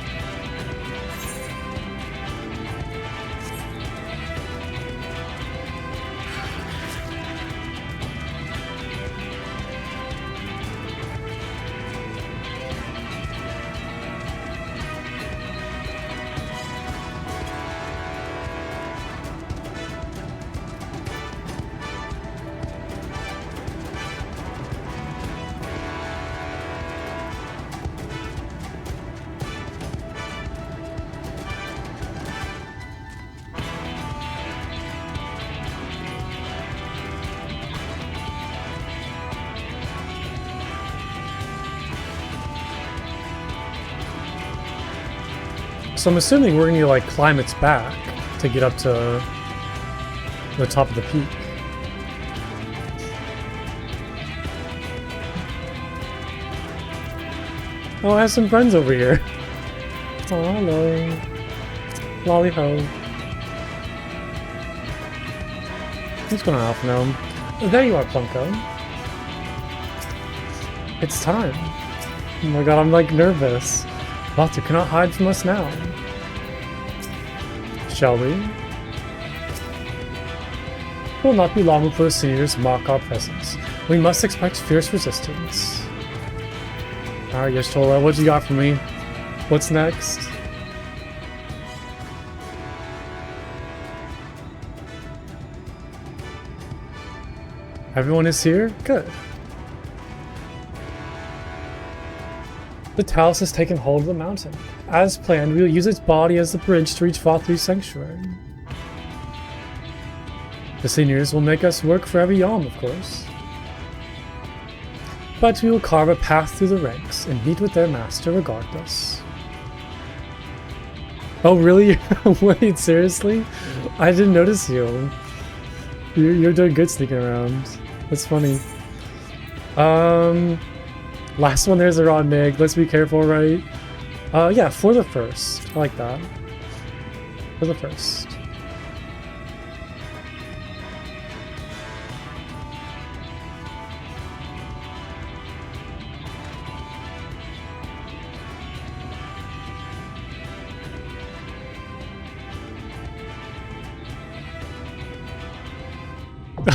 So I'm assuming we're gonna like climb its back to get up to the top of the peak. Oh, I have some friends over here. Oh, hello. Lolly ho. What's going on, Alpha Gnome? Oh, there you are, Plunko. It's time. Oh my god, I'm like nervous. Lots cannot hide from us now. Shall we? It will not be long before the seniors mock our presence. We must expect fierce resistance. Alright, Yashtola, what you got for me? What's next? Everyone is here? Good. The Talus has taken hold of the mountain. As planned, we will use its body as the bridge to reach Vathu's sanctuary. The seniors will make us work for every yalm, of course. But we will carve a path through the ranks and meet with their master regardless. Oh really? Wait, seriously? I didn't notice you. You're doing good sneaking around. That's funny. Last one there's a raw nig. Let's be careful, right? Yeah, for the first. I like that. For the first.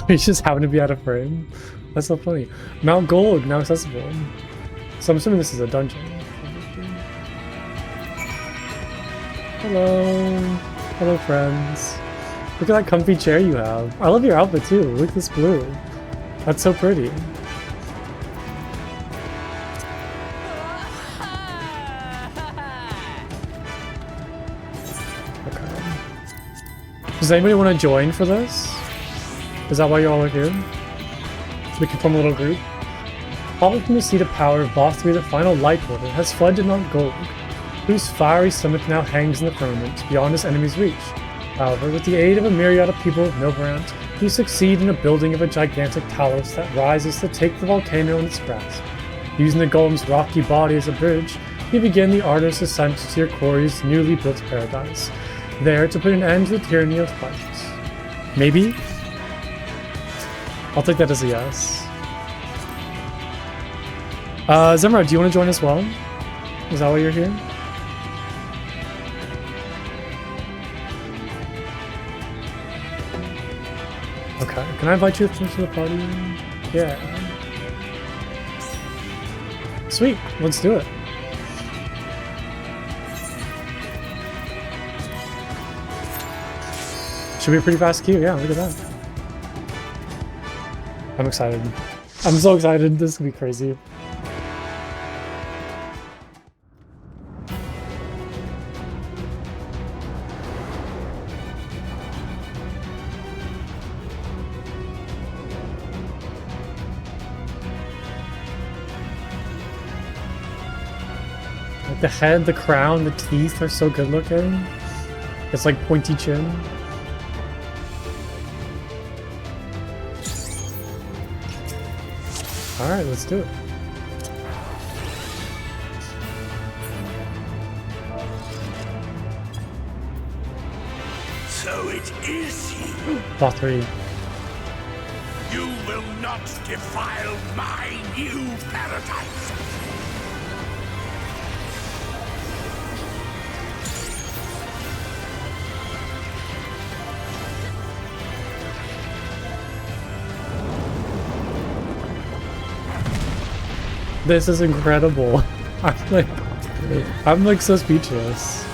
He's just happened to be out of frame. That's so funny. Mount Gold, now accessible. So I'm assuming this is a dungeon. Hello. Hello, friends. Look at that comfy chair you have. I love your outfit too. Look at this blue. That's so pretty. Okay. Does anybody want to join for this? Is that why you all are here? We can form a little group. Falling from the seat of power, Boss 3, the final light order, has fled to Mount Gold, whose fiery stomach now hangs in the firmament, beyond his enemy's reach. However, with the aid of a myriad of people with no brand, you succeed in the building of a gigantic talos that rises to take the volcano in its grasp. Using the golem's rocky body as a bridge, you begin the arduous ascent to your quarry's newly built paradise, there to put an end to the tyranny of fights. Maybe? I'll take that as a yes. Zemra, do you want to join as well? Is that why you're here? Okay, can I invite you to the party? Yeah. Sweet, let's do it. Should be a pretty fast queue, yeah, look at that. I'm excited. I'm so excited, this is gonna be crazy. Like the head, the crown, the teeth are so good looking. It's like pointy chin. Alright, let's do it. So it is you. Boss 3. You will not defile my new paradise. This is incredible. I'm like so speechless.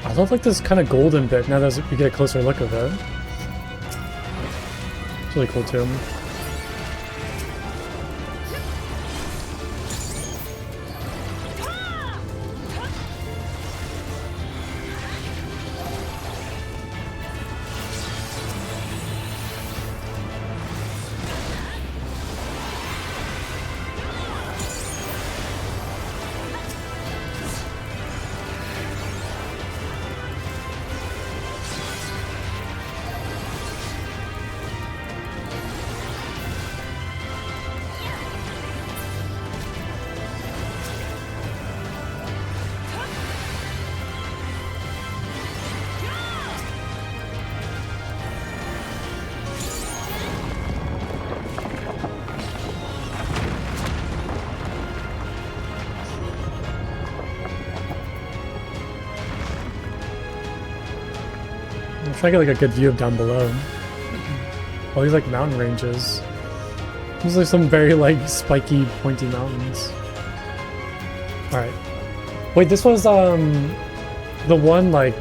I love like this kind of golden bit now that we get a closer look of it. It's really cool too. Try to get like a good view of down below. All these like mountain ranges. There's like some very like spiky, pointy mountains. Alright. Wait, this was the one like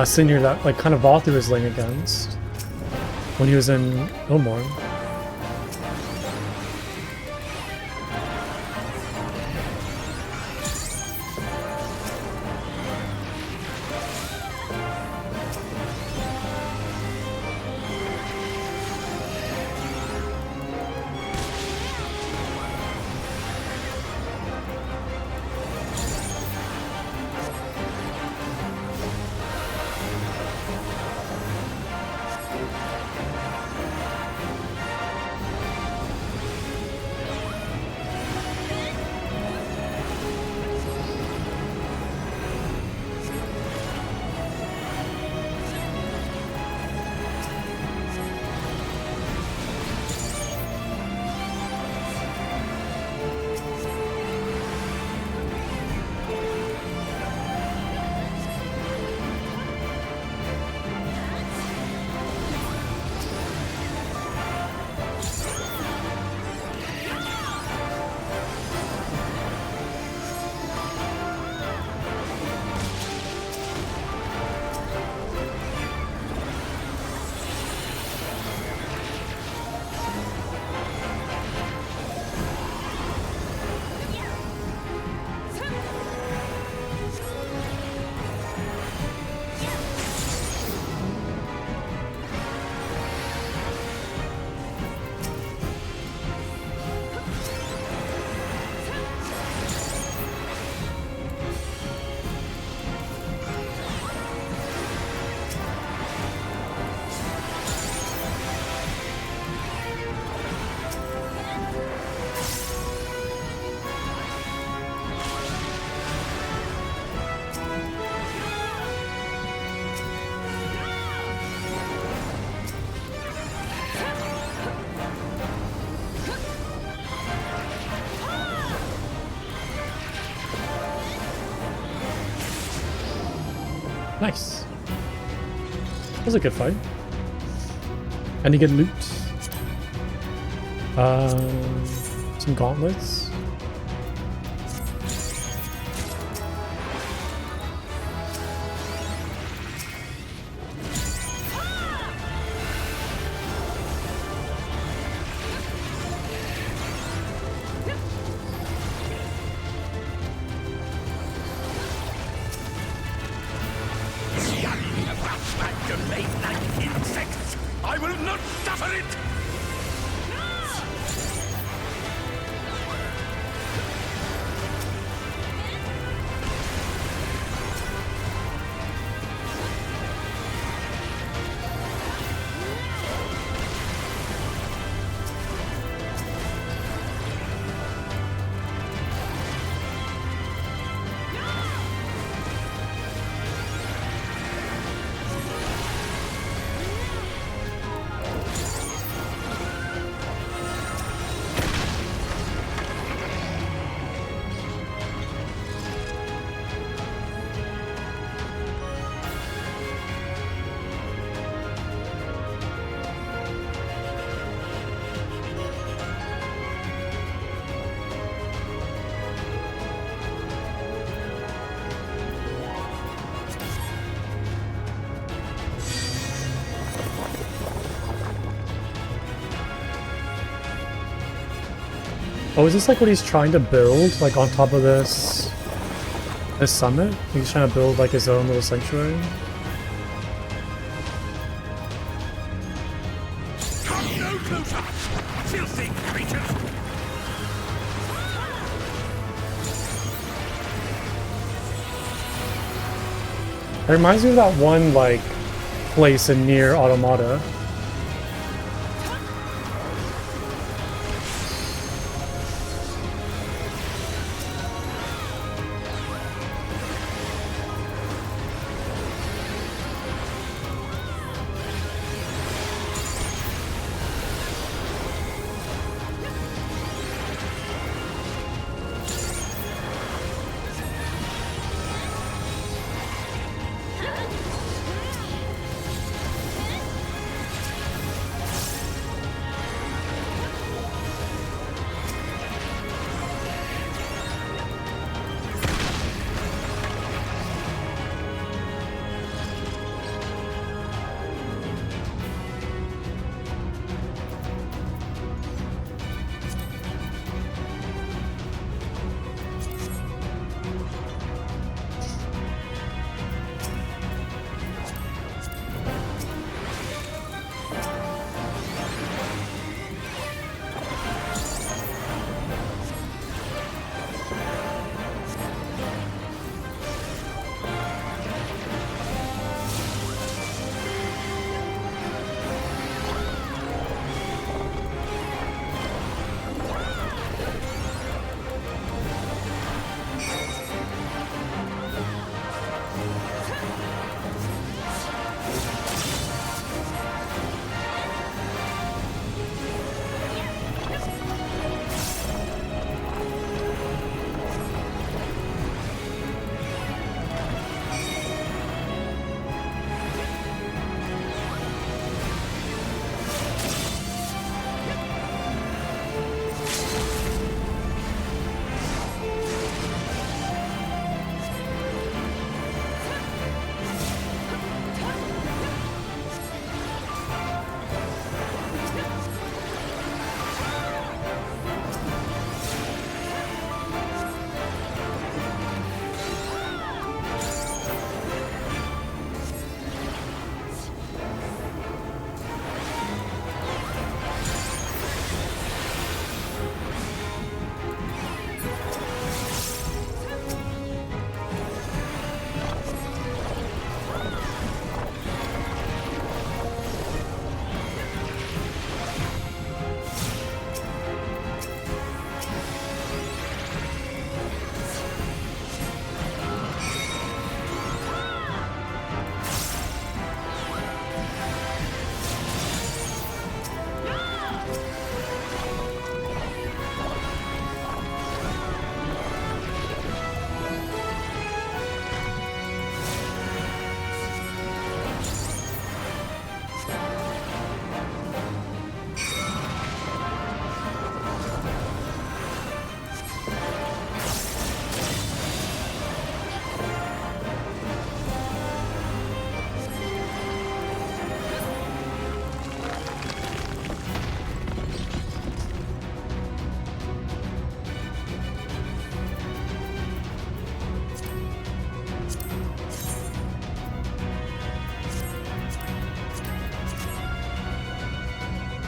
senior that like kind of Vathu was laying against when he was in Ilmorn. Nice. That was a good fight. And you get loot. Some gauntlets. I will not suffer it! Oh, is this like what he's trying to build, like on top of this summit? He's trying to build like his own little sanctuary? Come no closer! Filthy creatures! It reminds me of that one like place in near Automata.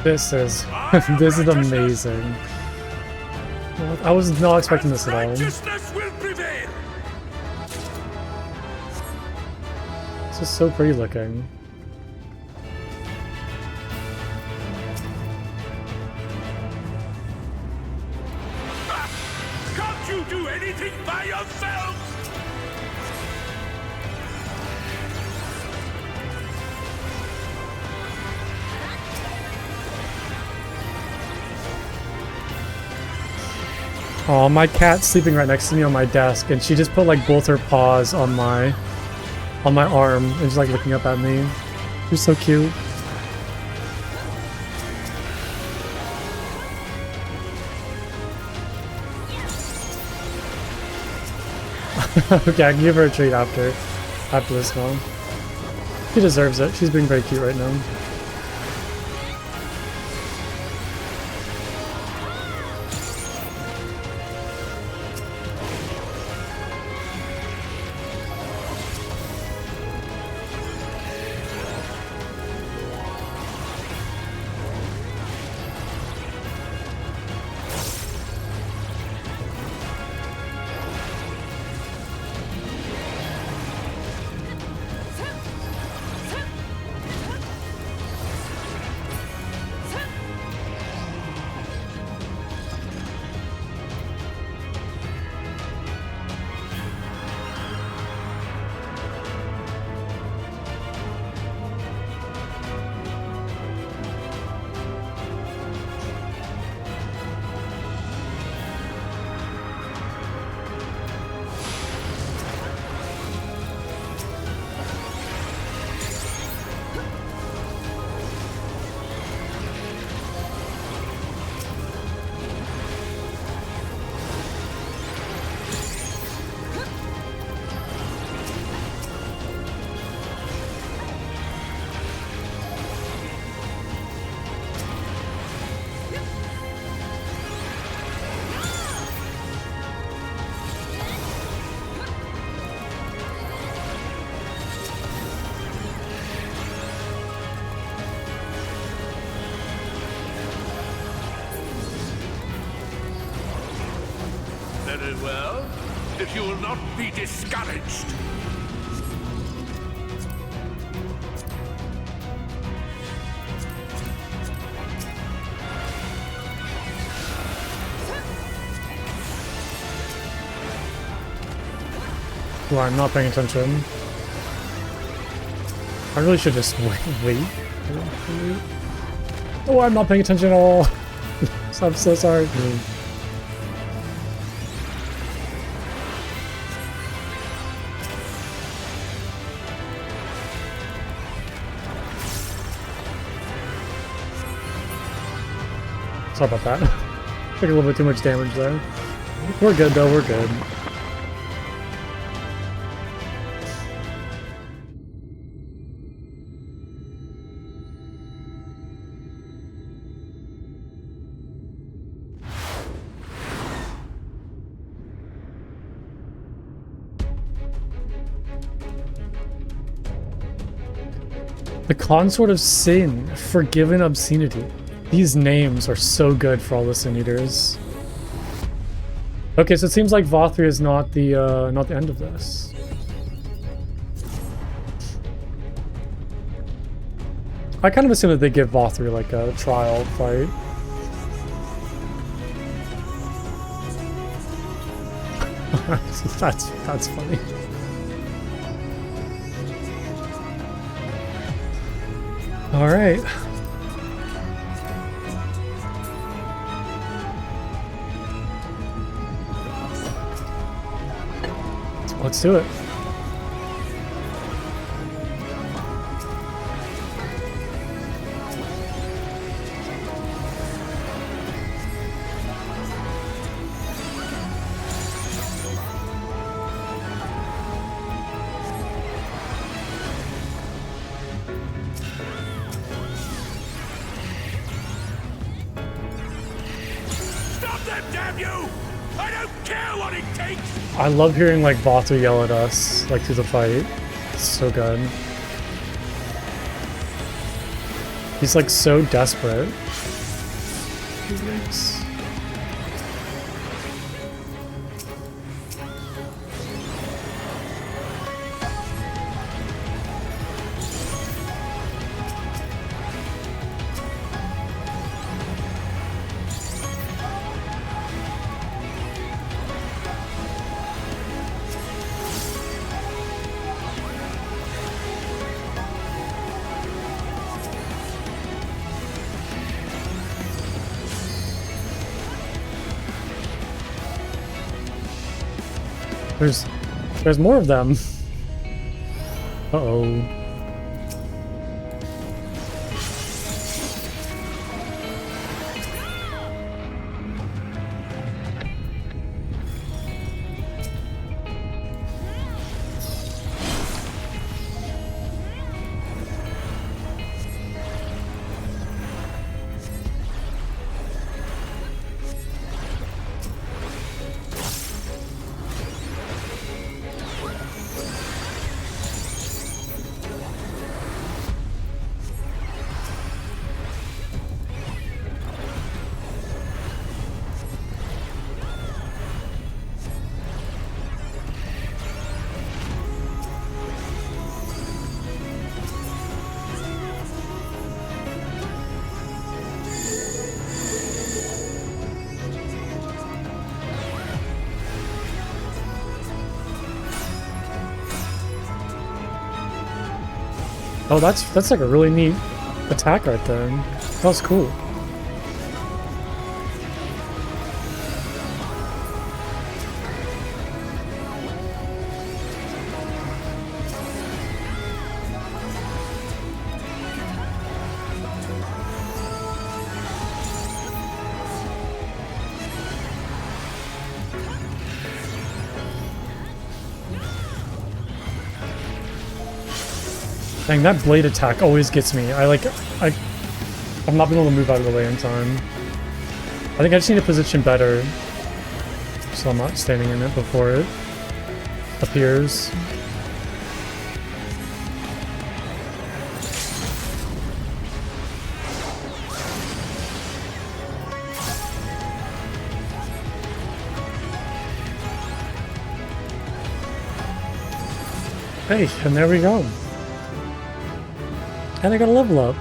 This is this is amazing. I was not expecting this at all. Righteousness will prevail. This is so pretty looking. Can't you do anything by yourself? Oh, my cat's sleeping right next to me on my desk, and she just put like both her paws on my arm and just like looking up at me. She's so cute. Okay, I can give her a treat after this one. She deserves it. She's being very cute right now. Very well. If you will not be discouraged. Well, I'm not paying attention. I really should just wait. Oh, I'm not paying attention at all. I'm so sorry. Sorry about that. Took a little bit too much damage there. We're good though, we're good. The Consort of Sin, Forgiven Obscenity. These names are so good for all the Sin Eaters. Okay, so it seems like Vothri is not the end of this. I kind of assume that they give Vothri like a trial fight. that's funny. All right. Let's do it. I love hearing like Vothri yell at us like through the fight. It's so good. He's like so desperate. Yikes. There's more of them. Uh-oh. Oh, that's like a really neat attack right there. That was cool. Dang, that blade attack always gets me. I've not been able to move out of the way in time. I think I just need to position better so I'm not standing in it before it appears. Hey, and there we go. And I got a level up.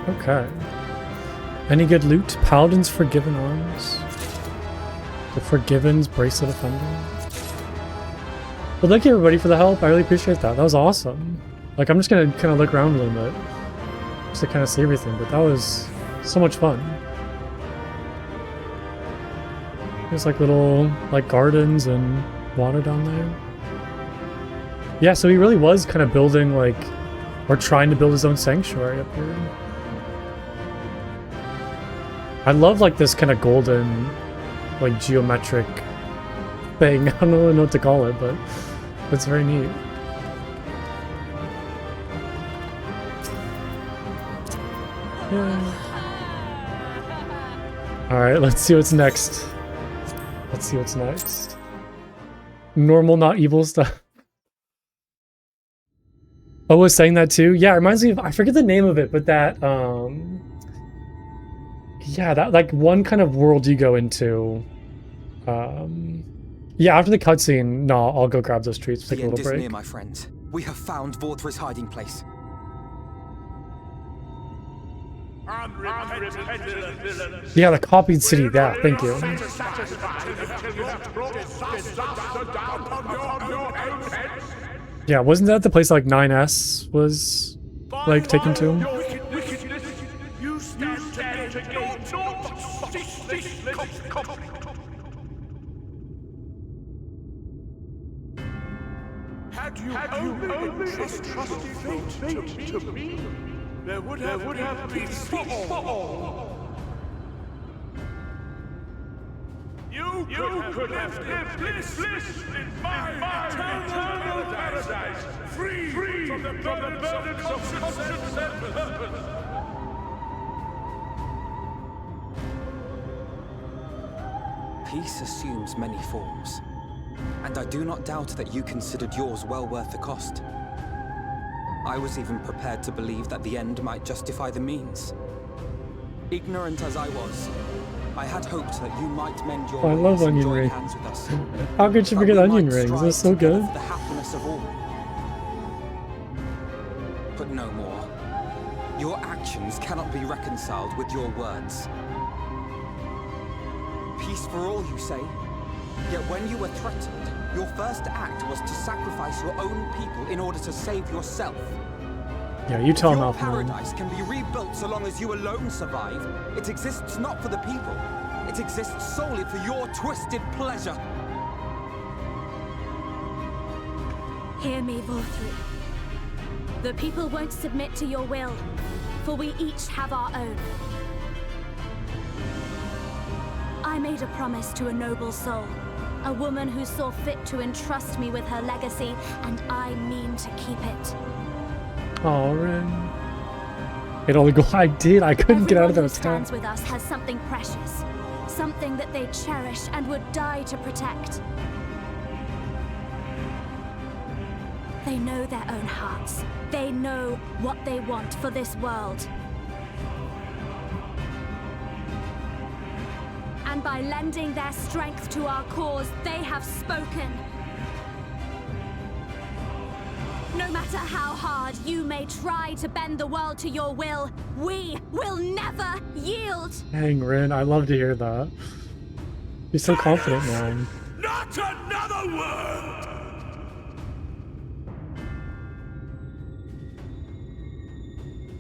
Okay. Any good loot? Paladin's Forgiven Arms. The Forgiven's Bracelet Offender. Well, thank you everybody for the help. I really appreciate that. That was awesome. Like, I'm just gonna kind of look around a little bit just to kind of see everything, but that was so much fun. There's like little like gardens and water down there. Yeah, so he really was kind of building like, or trying to build his own sanctuary up here. I love like this kind of golden, like geometric thing. I don't really know what to call it, but it's very neat. Yeah. Alright, let's see what's next. Let's see what's next. Normal, not evil stuff. Oh, was saying that too? Yeah, it reminds me of, I forget the name of it, but that, yeah, that like one kind of world you go into. Yeah, after the cutscene, no, I'll go grab those treats, take a little break. Near, my friends. We have found Vorthra's hiding place. Yeah, the copied city. Yeah, thank you. Yeah, wasn't that the place like 9S was like taken to? Had you only entrusted fate to me, there would have been peace for all. You could have lived bliss in my eternal paradise, free from the burdens of conscience and purpose. Peace assumes many forms, and I do not doubt that you considered yours well worth the cost. I was even prepared to believe that the end might justify the means. Ignorant as I was, I had hoped that you might mend your I love ways and onion join rings. hands with us. How could you That forget we onion might rings? strive They're so together good. for the happiness of all. But no more. Your actions cannot be reconciled with your words. Peace for all, you say? Yet when you were threatened, your first act was to sacrifice your own people in order to save yourself. Yeah, you tell Your Malcolm. paradise can be rebuilt so long as you alone survive. It exists not for the people. It exists solely for your twisted pleasure. Hear me, Vorthri. The people won't submit to your will, for we each have our own. I made a promise to a noble soul, a woman who saw fit to entrust me with her legacy, and I mean to keep it. Oh, Ren. It only go. I did. I couldn't get out of Everyone that who town. stands with us has something precious, something that they cherish and would die to protect. They know their own hearts. They know what they want for this world. And by lending their strength to our cause, they have spoken. No matter how hard you may try to bend the world to your will, we will never yield. Dang, Ren. I love to hear that. You're so confident now. Not another word!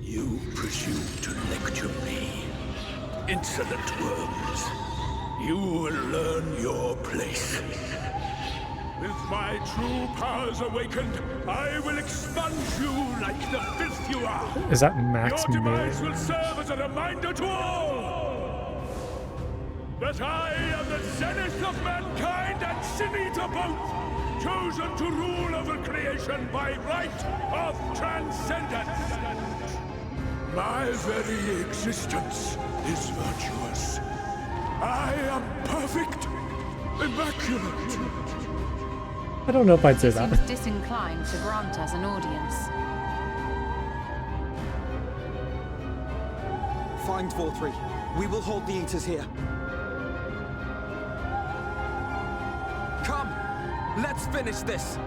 You presume to lecture me. Insolent worms. You will learn your place. With my true powers awakened, I will expunge you like the filth you are. Is that Max Your demise May? will serve as a reminder to all that I am the zenith of mankind and Sinita both, chosen to rule over creation by right of transcendence. My very existence is virtuous. I am perfect, immaculate. I don't know if I'd say Seems that. disinclined to grant us an audience. Find Vorthri. We will hold the Eaters here. Come! Let's finish this!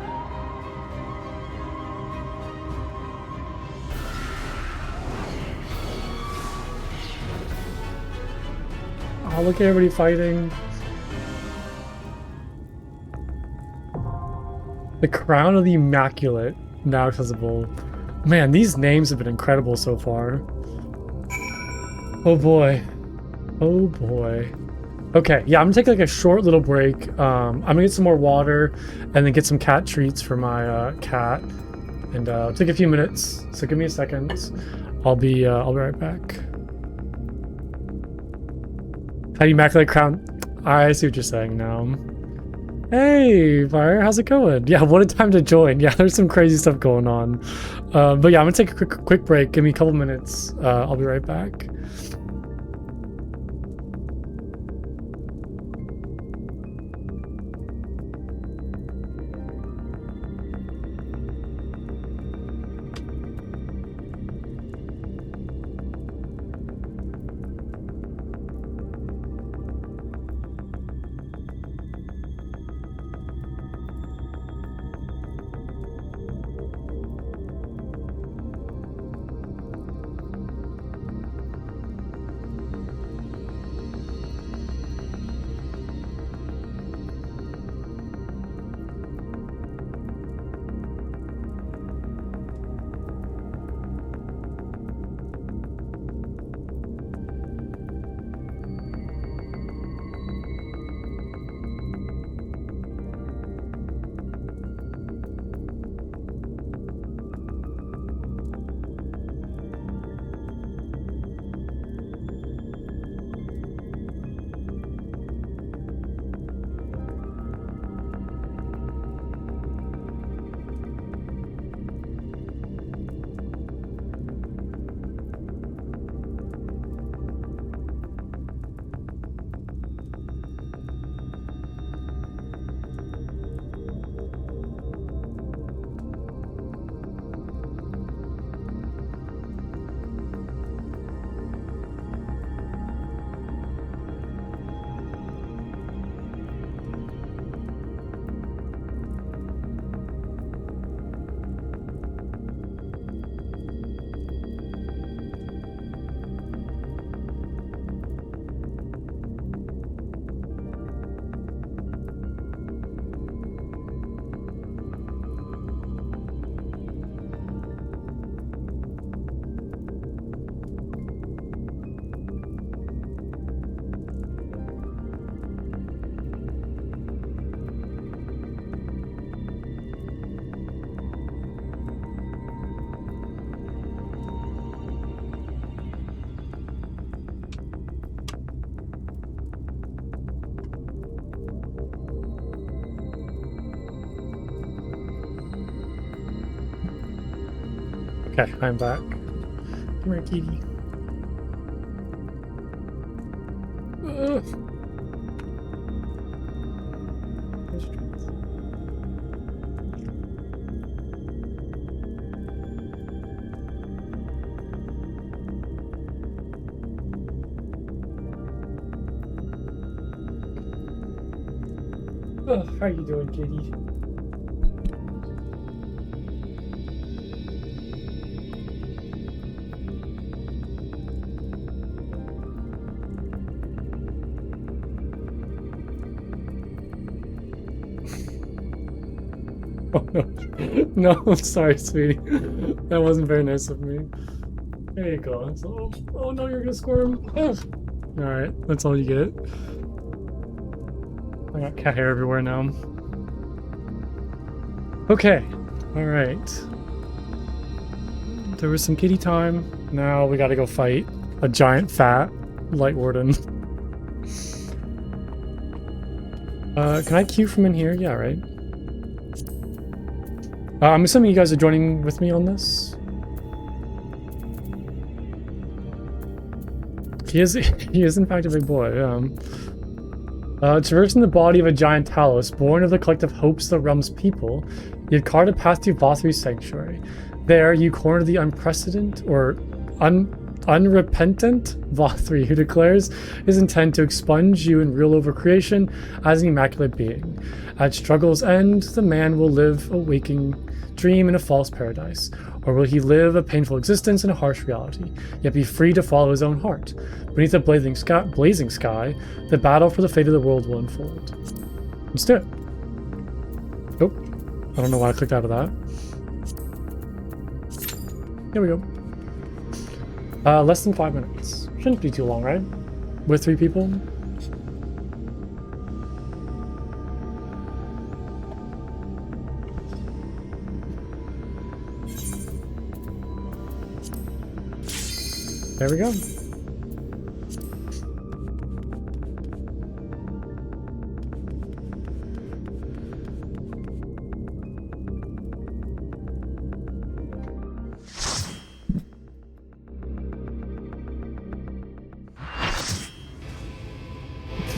Oh, look at everybody fighting. The Crown of the Immaculate, now accessible. Man, these names have been incredible so far. Oh boy. Oh boy. Okay, yeah, I'm gonna take like a short little break. I'm gonna get some more water and then get some cat treats for my cat. And it'll take a few minutes, so give me a second. I'll be right back. How do you Immaculate Crown? I see what you're saying now. Hey, Fire, how's it going? Yeah, what a time to join. Yeah, there's some crazy stuff going on. But yeah, I'm gonna take a quick break. Give me a couple minutes. I'll be right back. Okay, I'm back. Come here, kitty. Oh, how are you doing, kitty? Oh no. No, I'm sorry, sweetie. That wasn't very nice of me. There you go. So, oh no, you're gonna squirm. Alright, that's all you get. I got cat hair everywhere now. Okay, alright. There was some kitty time. Now we gotta go fight a giant fat light warden. Can I queue from in here? Yeah, right. I'm assuming you guys are joining with me on this. He is in fact a big boy, traversing the body of a giant Talos, born of the collective hopes of the realm's people, you have carved a path to Vothri's sanctuary. There, you corner the unrepentant Vothri, who declares his intent to expunge you and rule over creation as an immaculate being. At struggle's end, the man will live a waking dream in a false paradise, or will he live a painful existence in a harsh reality, yet be free to follow his own heart? Beneath the blazing sky, the battle for the fate of the world will unfold. Let's do it. Oh, I don't know why I clicked out of that. Here we go. Less than 5 minutes. Shouldn't be too long, right? With 3 people? There we go.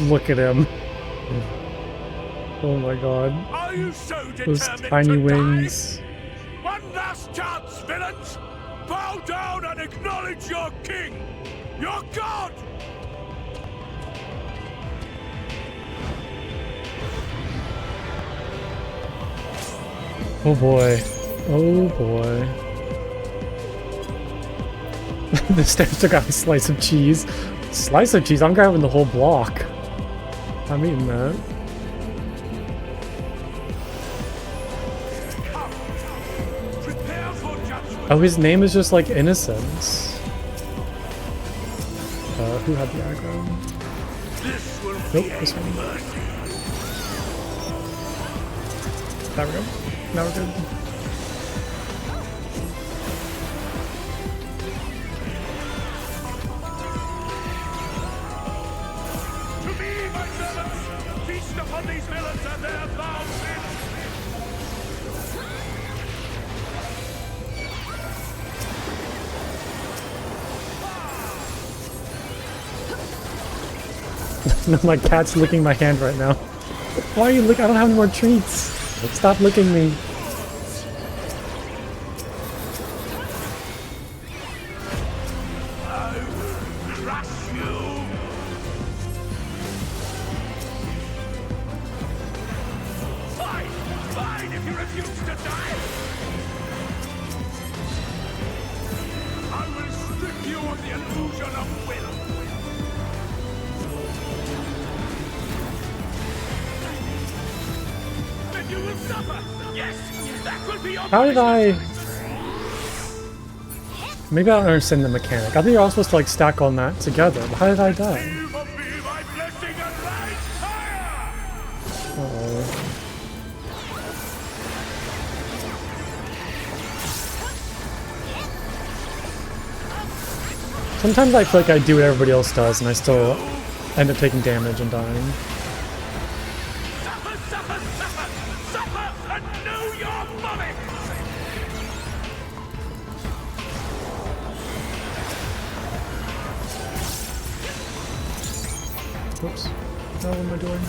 Look at him. Oh my god. Are you so Those determined tiny to wings. die? One last chance, villains! Bow down and acknowledge your king! Your god! Oh boy. Oh boy. The stairs took out a slice of cheese. Slice of cheese? I'm grabbing the whole block. I'm eating that. Oh, his name is just like Innocence. Who had the aggro? Nope, this one. There we go. Now we're good. To me, my servants! Feast upon these villains and their foul sins! No, my cat's licking my hand right now. Why are you licking? I don't have any more treats. Stop licking me. I will crush you! Fine! Fine if you refuse to die! I will strip you of the illusion of will! You will suffer! Yes! That will be your How did punishment. Maybe I don't understand the mechanic. I think you're all supposed to like stack on that together. But how did I die? You will be my blessing and rise higher! Uh-oh. Sometimes I feel like I do what everybody else does and I still end up taking damage and dying. Suffer, suffer, suffer! Suffer and know your vomit! Oops. No, what am I doing?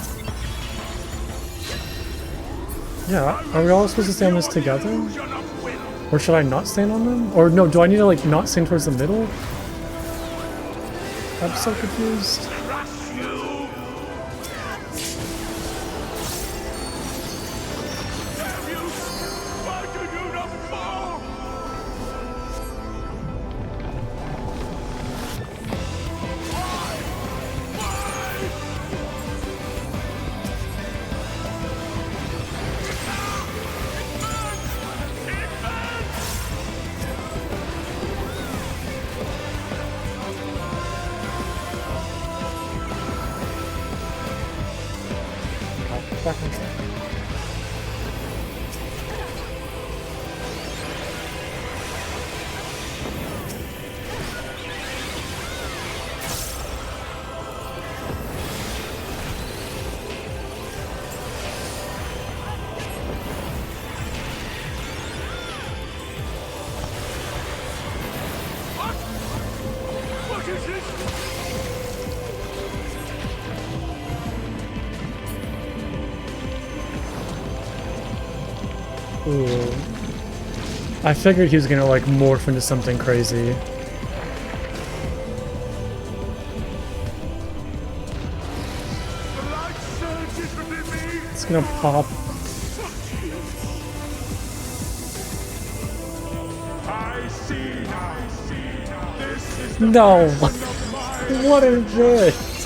Yeah, are we all supposed to stay on this together? Or should I not stand on them? Or no, do I need to like not stand towards the middle? I'm so confused. Back on track. What is this? Ooh. I figured he was gonna like morph into something crazy. It's gonna pop. I see now. This is No! What is this?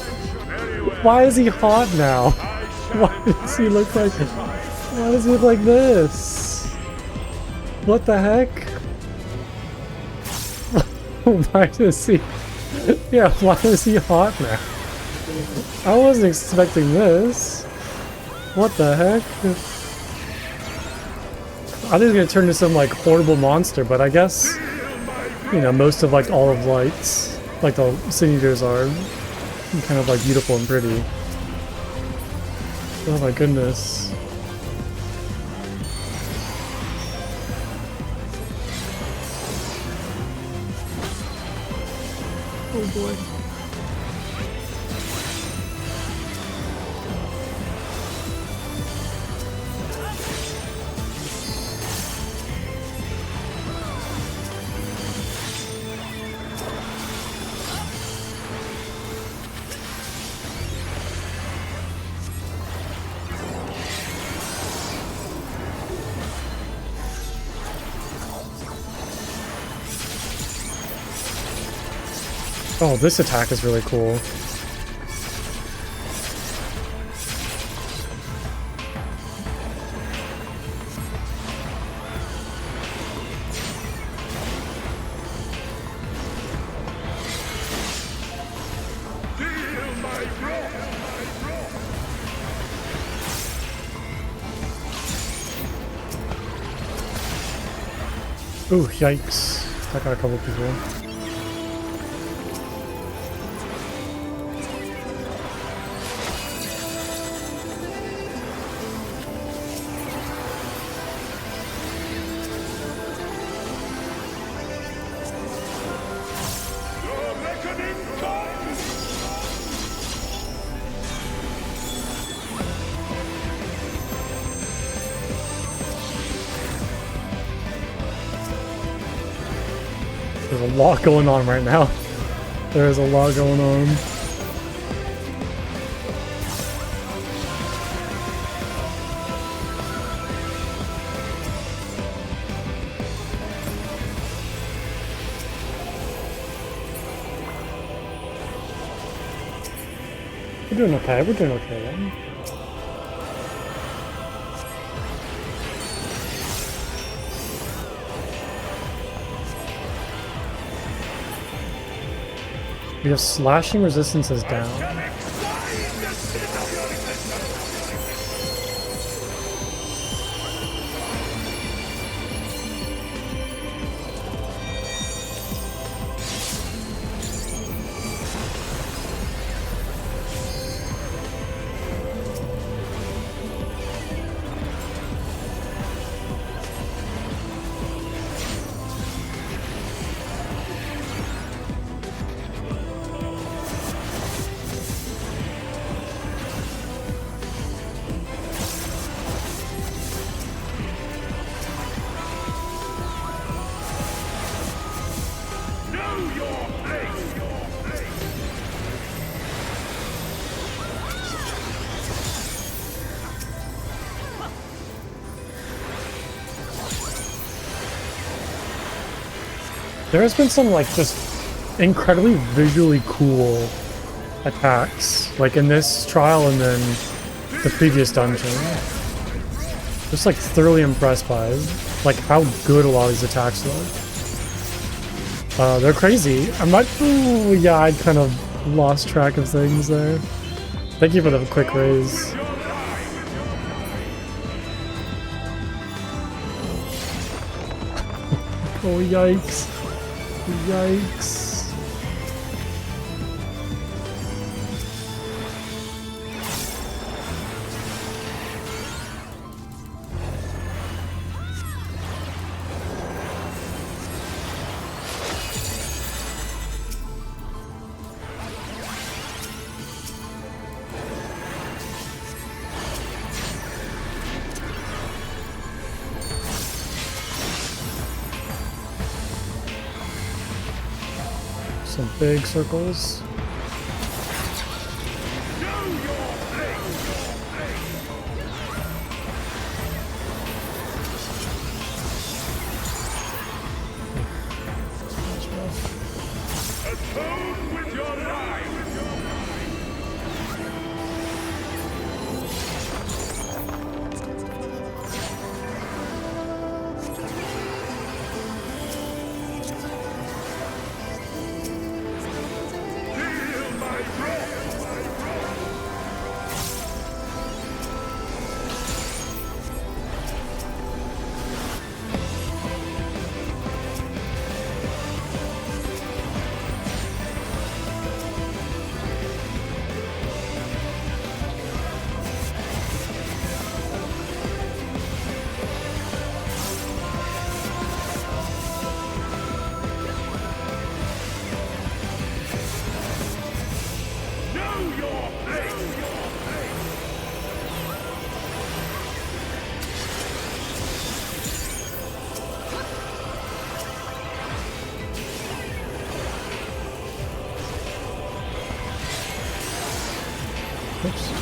Why is he hot now? Why does he look like... Why does he look like this? What the heck? Why does he... Yeah, why is he hot now? I wasn't expecting this. What the heck? I think he's gonna turn into some like horrible monster, but I guess, you know, most of like all of Light's, like the Sin Eaters are kind of like beautiful and pretty. Oh my goodness. Oh boy. Oh, this attack is really cool. Ooh, yikes. That got a couple people. There's a lot going on right now. There is a lot going on. We're doing okay, we're doing okay, right? We have slashing resistance is down. There has been some, like, just incredibly visually cool attacks, like in this trial and then the previous dungeon. Just, like, thoroughly impressed by, like, how good a lot of these attacks look. They're crazy. I'm not... Ooh, yeah, I kind of lost track of things there. Thank you for the quick raise. Oh, yikes. Yikes. Some big circles. Atone with your life! Oops.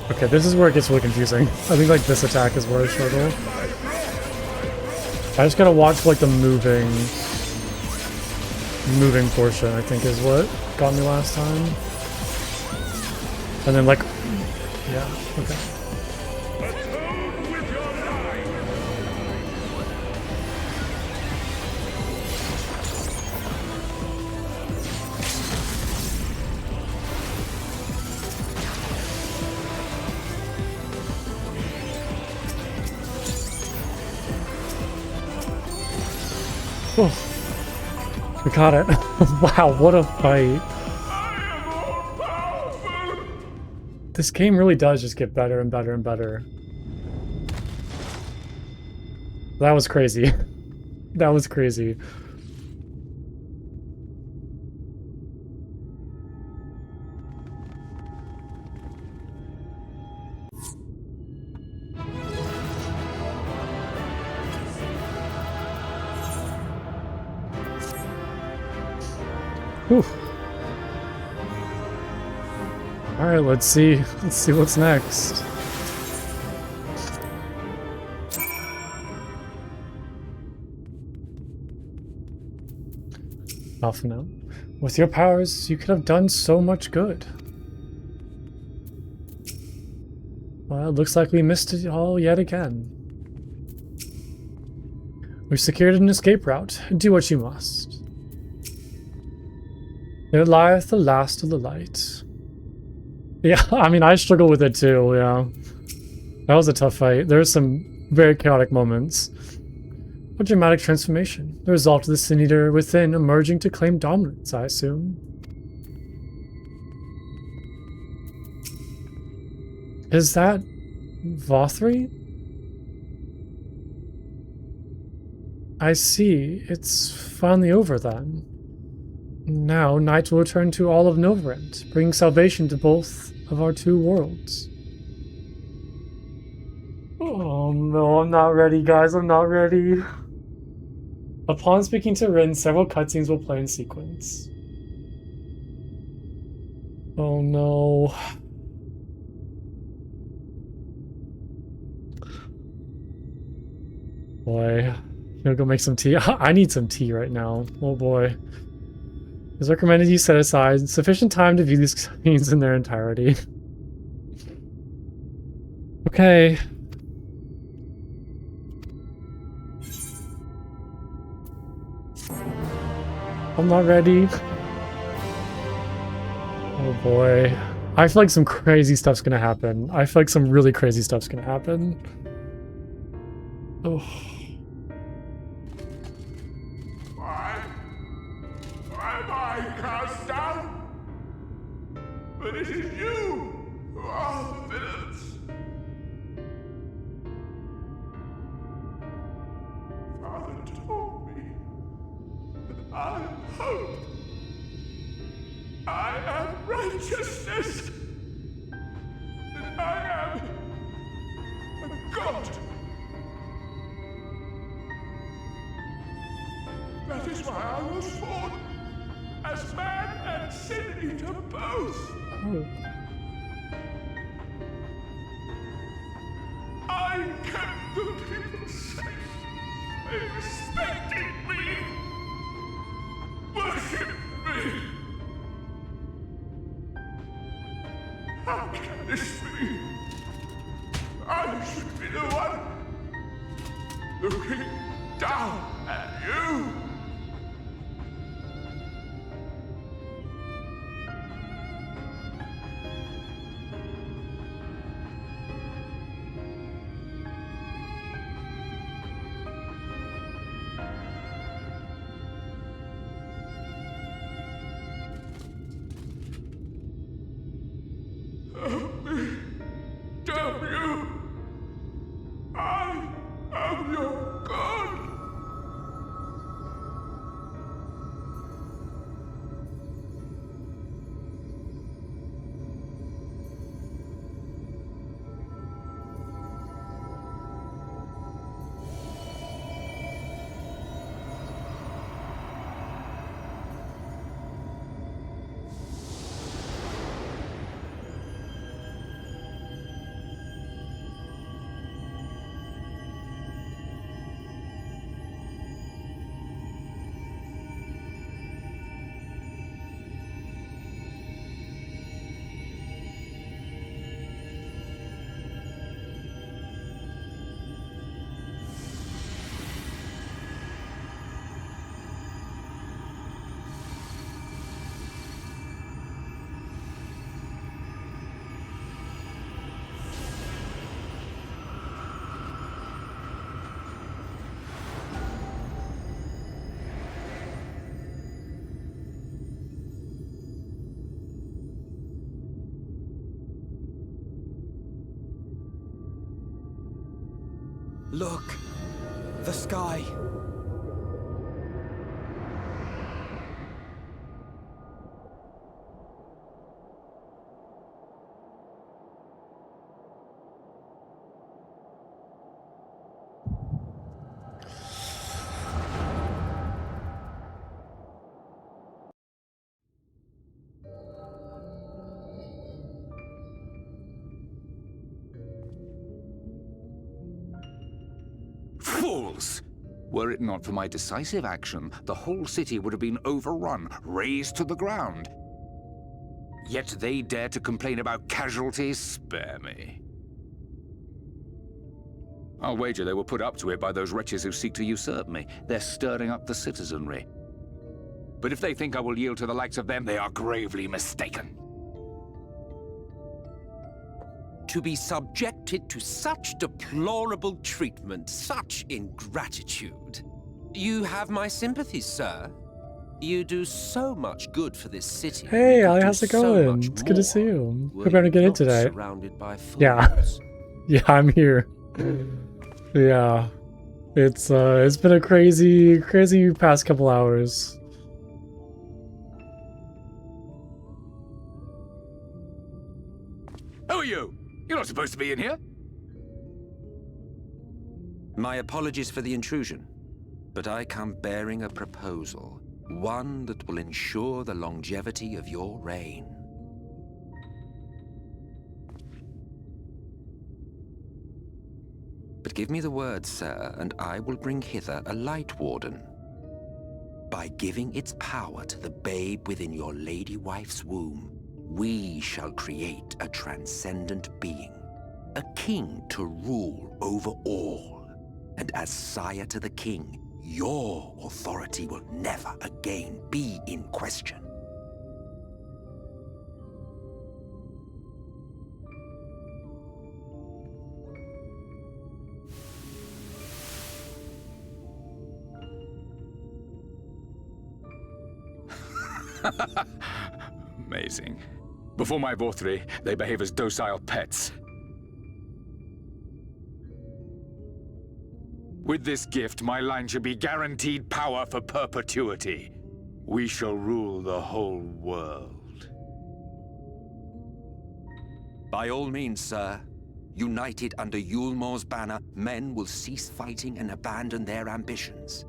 Okay, this is where it gets really confusing. I think like this attack is where I struggle. I just gotta watch like the moving portion, I think is what got me last time. And then like, yeah, okay. Oh, we got it. Wow, what a fight. This game really does just get better and better and better. That was crazy. That was crazy. Whew. All right, let's see what's next. Alpha note. With your powers, you could have done so much good. Well, it looks like we missed it all yet again. We've secured an escape route. Do what you must. There lieth the last of the light. Yeah, I mean, I struggle with it too, yeah. That was a tough fight. There's some very chaotic moments. A dramatic transformation. The result of the Sin Eater within emerging to claim dominance, I assume. Is that Vothri? I see. It's finally over then. Now, night will return to all of Novrent, bringing salvation to both of our two worlds. Oh no, I'm not ready, guys. I'm not ready. Upon speaking to Rin, several cutscenes will play in sequence. Oh no. Boy. Gonna go make some tea. I need some tea right now. Oh boy. It's recommended you set aside sufficient time to view these scenes in their entirety. Okay. I'm not ready. Oh boy. I feel like some crazy stuff's gonna happen. I feel like some really crazy stuff's gonna happen. Oh. Why am I cast down? But it is you who are the villains. Father told me that I am hope. I am righteousness. That I am a god. That is why I was born, as man and sin eater both. Oh. I kept the people safe. They respected me, worshipped me. How can this be? I should be the one looking down at you. Help me, damn you! I am your god! Look! The sky! Fools! Were it not for my decisive action, the whole city would have been overrun, razed to the ground. Yet they dare to complain about casualties? Spare me. I'll wager they were put up to it by those wretches who seek to usurp me. They're stirring up the citizenry. But if they think I will yield to the likes of them, they are gravely mistaken. To be subjected to such deplorable treatment, such ingratitude. You have my sympathies, sir. You do so much good for this city. Hey, Ali, how's it going? It's good to see you. Hope you're getting in today. Surrounded by fools. Yeah. Yeah, I'm here. Yeah. It's been a crazy past couple hours. Who are you? You're not supposed to be in here. My apologies for the intrusion, but I come bearing a proposal. One that will ensure the longevity of your reign. But Give me the word, sir, and I will bring hither a light warden. By giving its power to the babe within your lady wife's womb, we shall create a transcendent being, a king to rule over all. And as sire to the king, your authority will never again be in question. Amazing. Before my Vorthri, they behave as docile pets. With this gift, my line shall be guaranteed power for perpetuity. We shall rule the whole world. By all means, sir. United under Yulmor's banner, men will cease fighting and abandon their ambitions.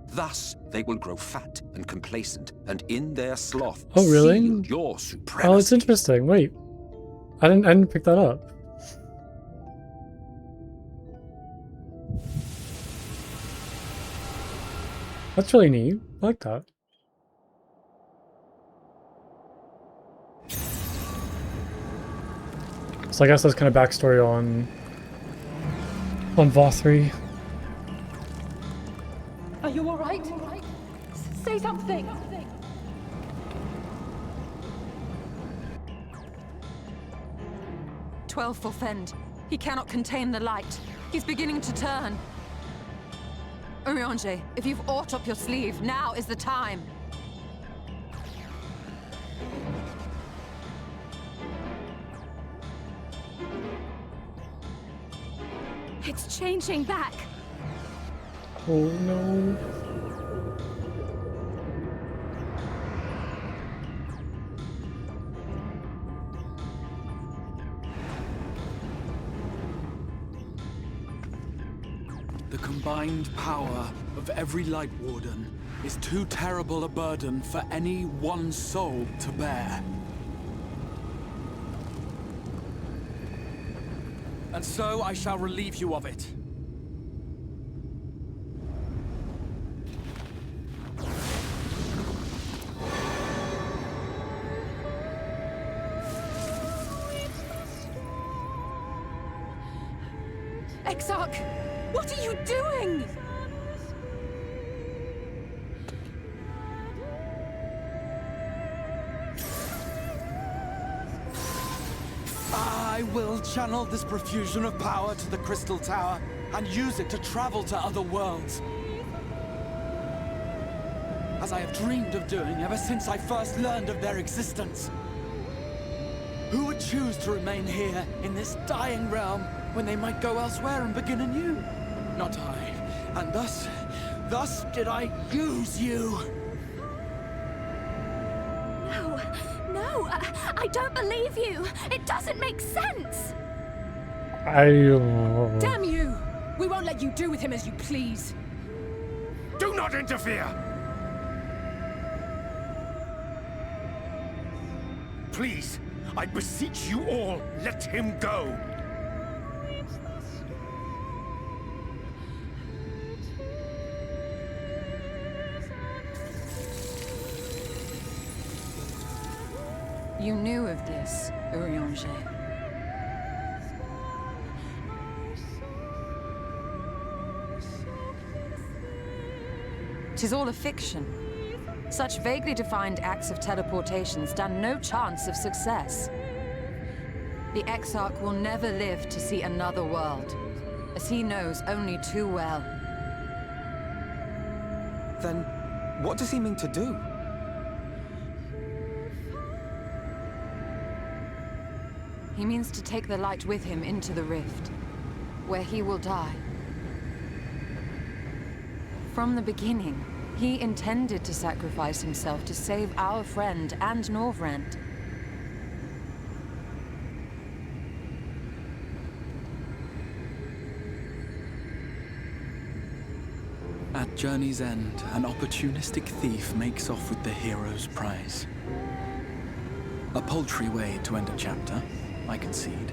Thus, they will grow fat and complacent, and in their sloth, oh, really? seal your supremacy. Oh, it's interesting. Wait, I didn't pick that up. That's really neat. I like that. So I guess that's kind of backstory on Vorthri. Are you all right? Say something. 12 for Fend. He cannot contain the light. He's beginning to turn. Urianger, if you've aught up your sleeve, now is the time. It's changing back. Oh no. The combined power of every Light Warden is too terrible a burden for any one soul to bear. And so I shall relieve you of it. Exarch, what are you doing? I will channel this profusion of power to the Crystal Tower and use it to travel to other worlds. As I have dreamed of doing ever since I first learned of their existence. Who would choose to remain here in this dying realm when they might go elsewhere and begin anew? Not I. And thus did I use you. No, I don't believe you. It doesn't make sense. Damn you! We won't let you do with him as you please. Do not interfere! Please, I beseech you all, let him go! You knew of this, Urianger. Tis all a fiction. Such vaguely defined acts of teleportation stand no chance of success. The Exarch will never live to see another world, as he knows only too well. Then, what does he mean to do? He means to take the light with him into the rift, where he will die. From the beginning, he intended to sacrifice himself to save our friend and Norvrend. At journey's end, an opportunistic thief makes off with the hero's prize. A paltry way to end a chapter, I concede.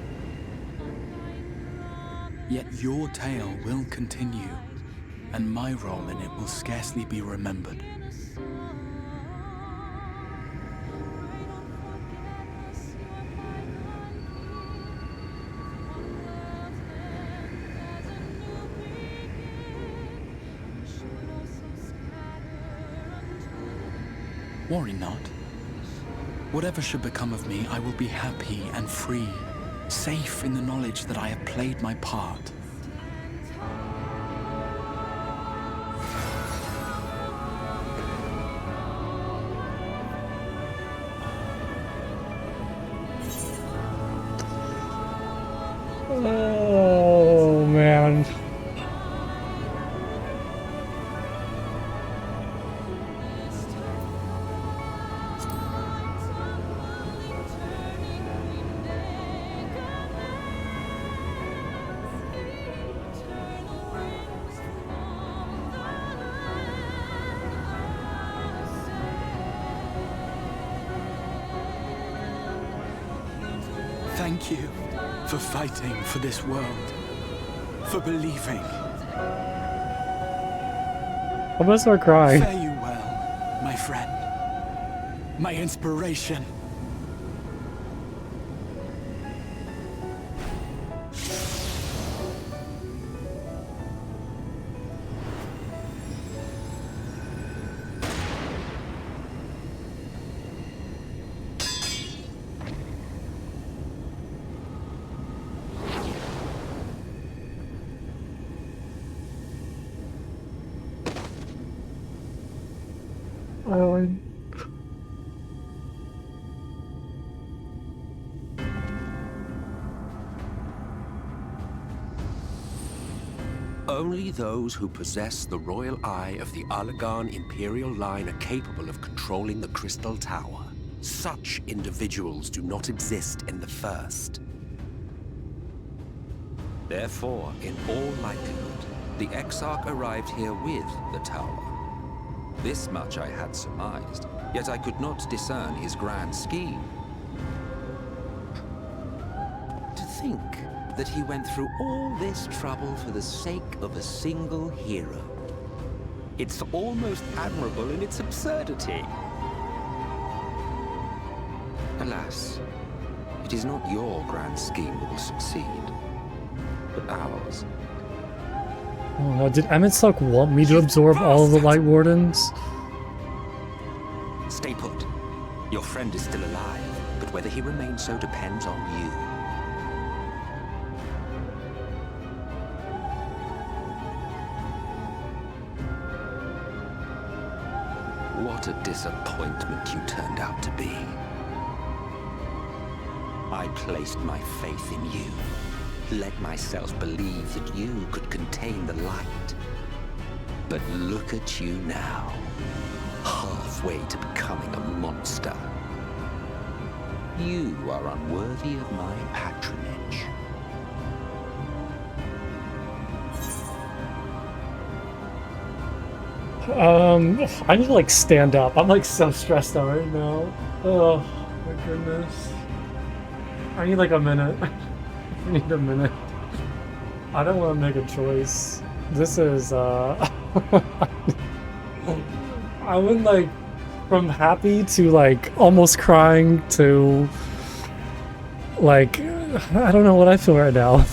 Yet your tale will continue, and my role in it will scarcely be remembered. Worry not. Whatever should become of me, I will be happy and free, safe in the knowledge that I have played my part. Oh, man. Thank you for fighting for this world, for believing. I'm gonna start crying. Fare you well, my friend, my inspiration. Only those who possess the royal eye of the Allagan Imperial line are capable of controlling the Crystal Tower. Such individuals do not exist in the First. Therefore, in all likelihood, the Exarch arrived here with the tower. This much I had surmised, yet I could not discern his grand scheme. To think that he went through all this trouble for the sake of a single hero. It's almost admirable in its absurdity. Alas, it is not your grand scheme that will succeed, but ours. Oh, no. Did Emet-Suck want me to absorb all of the Light Wardens? Stay put. Your friend is still alive, but whether he remains so depends on you. What a disappointment you turned out to be. I placed my faith in you, let myself believe that you could contain the light. But look at you now, halfway to becoming a monster. You are unworthy of my patronage. I need to like stand up. I'm like so stressed out right now. Oh my goodness. I need like a minute. I need a minute. I don't want to make a choice. This is I went like from happy to like almost crying to like I don't know what I feel right now.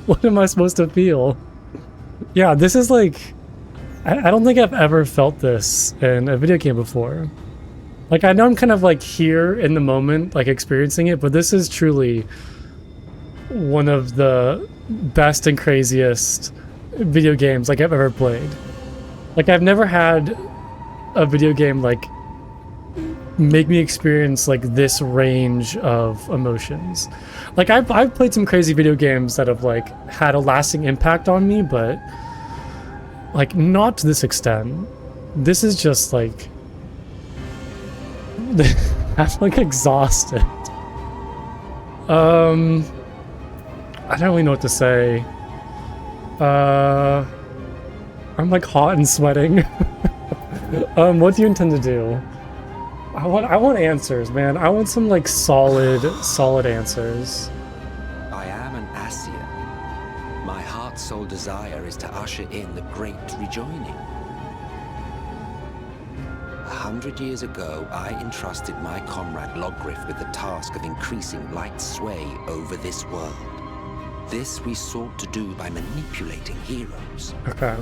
What am I supposed to feel? Yeah, this is like I don't think I've ever felt this in a video game before. Like, I know I'm kind of like here in the moment, like experiencing it, but this is truly one of the best and craziest video games like I've ever played. Like, I've never had a video game like make me experience like this range of emotions. Like, I've played some crazy video games that have like had a lasting impact on me, but like not to this extent. This is just like I'm like exhausted. I don't really know what to say. I'm like hot and sweating. What do you intend to do? I want answers, man. I want some like solid answers. I am an Ascian. sole desire is to usher in the Great Rejoining. 100 years ago, I entrusted my comrade Logriff with the task of increasing light's sway over this world. This we sought to do by manipulating heroes. Okay.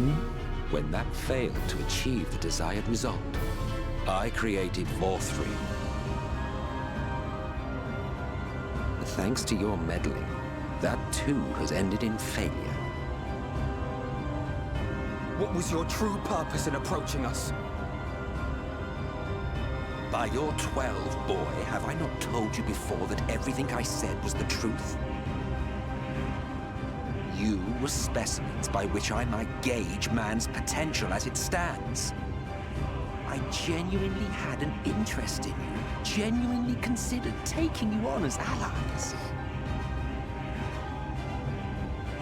When that failed to achieve the desired result, I created Vorthri. Thanks to your meddling, that too has ended in failure. What was your true purpose in approaching us? By your 12, boy, have I not told you before that everything I said was the truth? You were specimens by which I might gauge man's potential as it stands. I genuinely had an interest in you, genuinely considered taking you on as allies.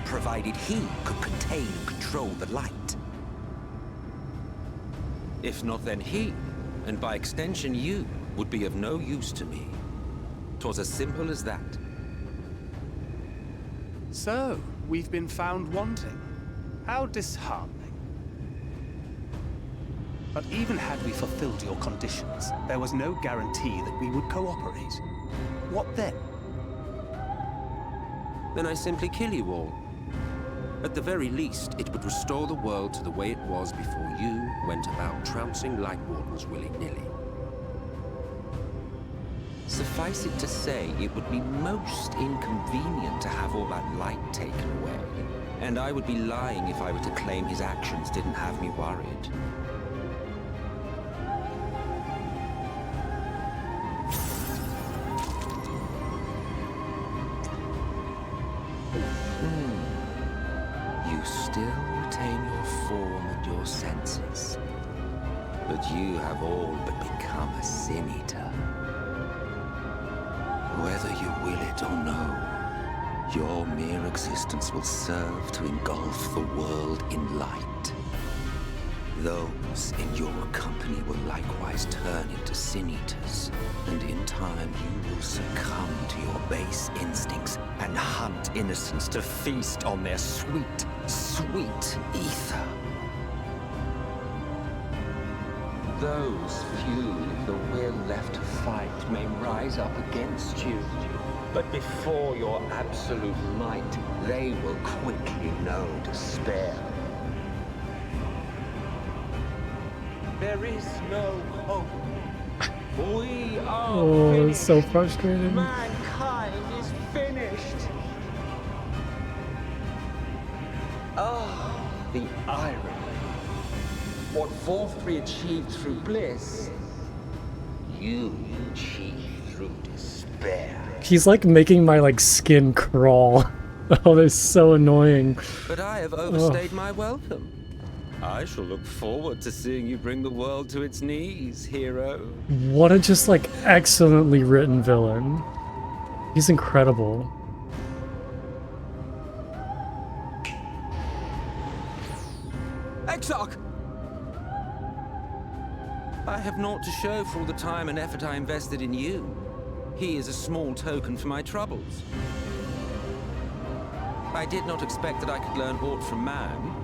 Provided he could contain and control the light. If not, then he, and by extension you, would be of no use to me. 'Twas as simple as that. So, we've been found wanting. How disheartening. But even had we fulfilled your conditions, there was no guarantee that we would cooperate. What then? Then I simply kill you all. At the very least, it would restore the world to the way it was before you went about trouncing Light Wardens willy-nilly. Suffice it to say, it would be most inconvenient to have all that light taken away. And I would be lying if I were to claim his actions didn't have me worried. You still retain your form and your senses. But you have all but become a Sin Eater. Whether you will it or no, your mere existence will serve to engulf the world in light. Those in your company will likewise turn into Sin Eaters, and in time you will succumb to your base instincts and hunt innocents to feast on their sweet, sweet ether. Those few with the will left to fight may rise up against you, but before your absolute might, they will quickly know despair. There is no hope. We are Oh, finished. it's so frustrating. Mankind is finished. Ah, the irony. What Vorthri achieved through bliss, you achieved through despair. He's like making my like skin crawl. Oh, that's so annoying. But I have overstayed my welcome. I shall look forward to seeing you bring the world to its knees, hero. What a just like excellently written villain. He's incredible. Exarch! I have naught to show for all the time and effort I invested in you. He is a small token for my troubles. I did not expect that I could learn aught from man,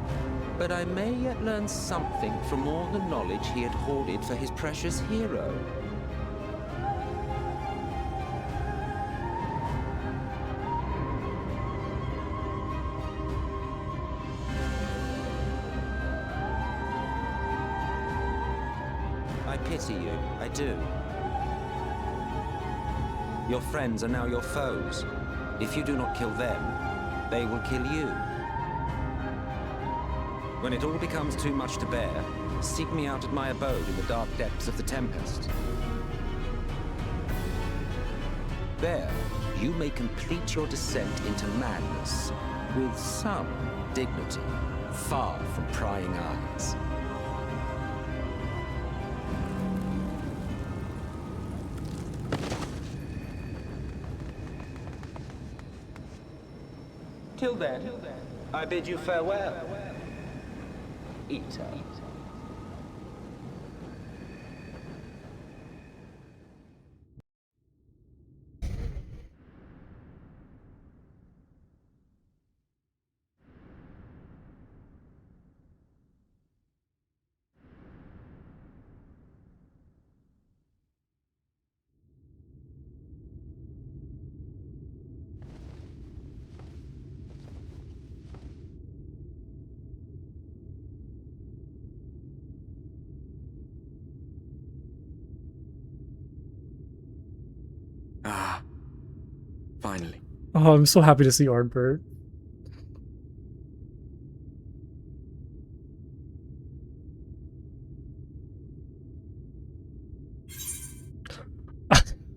but I may yet learn something from all the knowledge he had hoarded for his precious hero. I pity you, I do. Your friends are now your foes. If you do not kill them, they will kill you. When it all becomes too much to bear, seek me out at my abode in the dark depths of the Tempest. There, you may complete your descent into madness with some dignity, far from prying eyes. Till then, I bid you farewell, Eater. Finally. Oh, I'm so happy to see Artbert.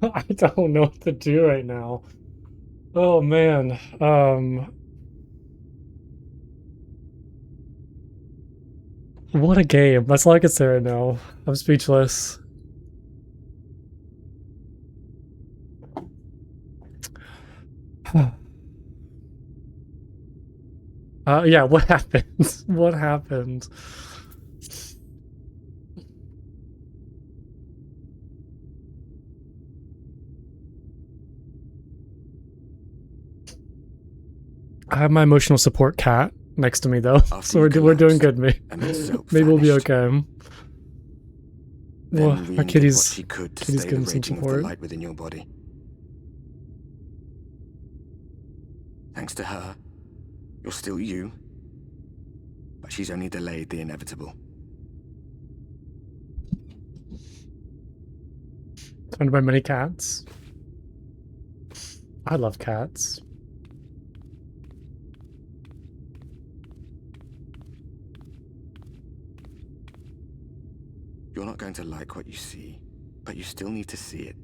I don't know what to do right now. Oh man. What a game. That's all I can say right now. I'm speechless. Yeah, what happened? What happened? I have my emotional support cat next to me though, so we're doing good. Maybe we'll be okay. Well, our kitty's getting some support. Light within your body. Thanks to her, you're still you, but she's only delayed the inevitable. Surrounded by many cats. I love cats. You're not going to like what you see, but you still need to see it.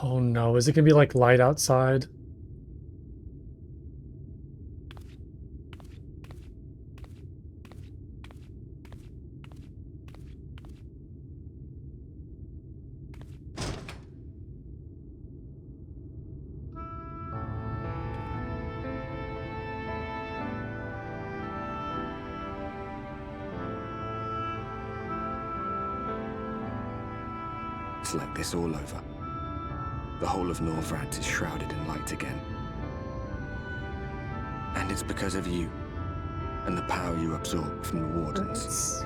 Oh no, is it gonna be like light outside? It's like this all over. The whole of Norvrad is shrouded in light again. And it's because of you, and the power you absorb from the Wardens.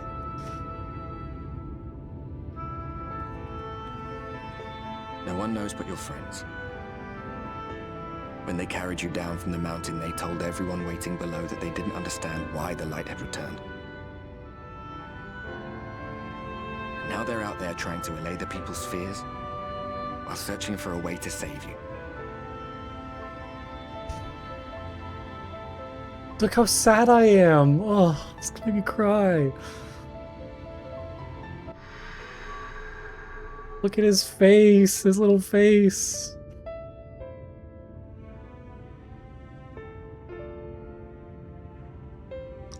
No one knows but your friends. When they carried you down from the mountain, they told everyone waiting below that they didn't understand why the light had returned. Now they're out there trying to allay the people's fears, while searching for a way to save you. Look how sad I am. Oh, it's gonna make me cry. Look at his face, his little face.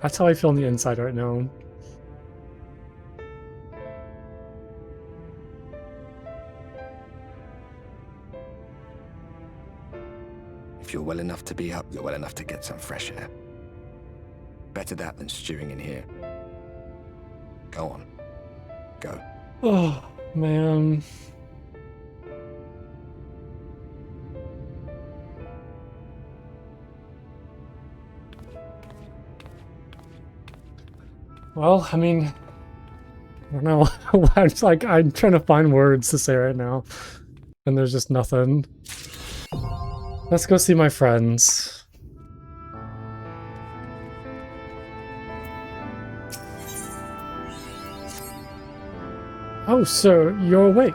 That's how I feel on the inside right now. If you're well enough to be up, you're well enough to get some fresh air. Better that than stewing in here. Go on. Go. Oh, man. Well, I mean, I don't know. I'm trying to find words to say right now, and there's just nothing. Let's go see my friends. Oh, sir, you're awake.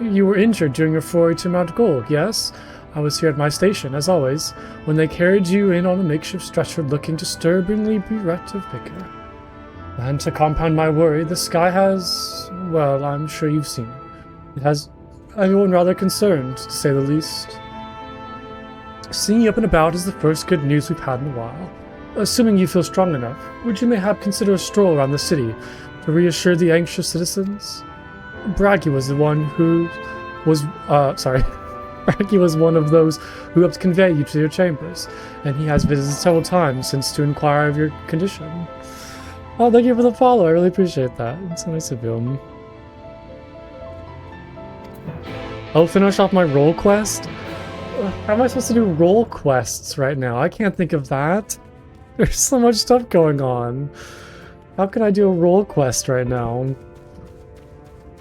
You were injured during your foray to Mount Gold, yes? I was here at my station, as always, when they carried you in on a makeshift stretcher looking disturbingly bereft of vigor. And to compound my worry, the sky has... well, I'm sure you've seen it. It has everyone rather concerned, to say the least. Seeing you up and about is the first good news we've had in a while. Assuming you feel strong enough, would you mayhap consider a stroll around the city to reassure the anxious citizens? Braggy was the one who was, Braggy was one of those who helped convey you to your chambers, and he has visited several times since to inquire of your condition. Oh, thank you for the follow, I really appreciate that. It's so nice of you. I'll finish off my role quest? How am I supposed to do role quests right now? I can't think of that. There's so much stuff going on. How can I do a role quest right now?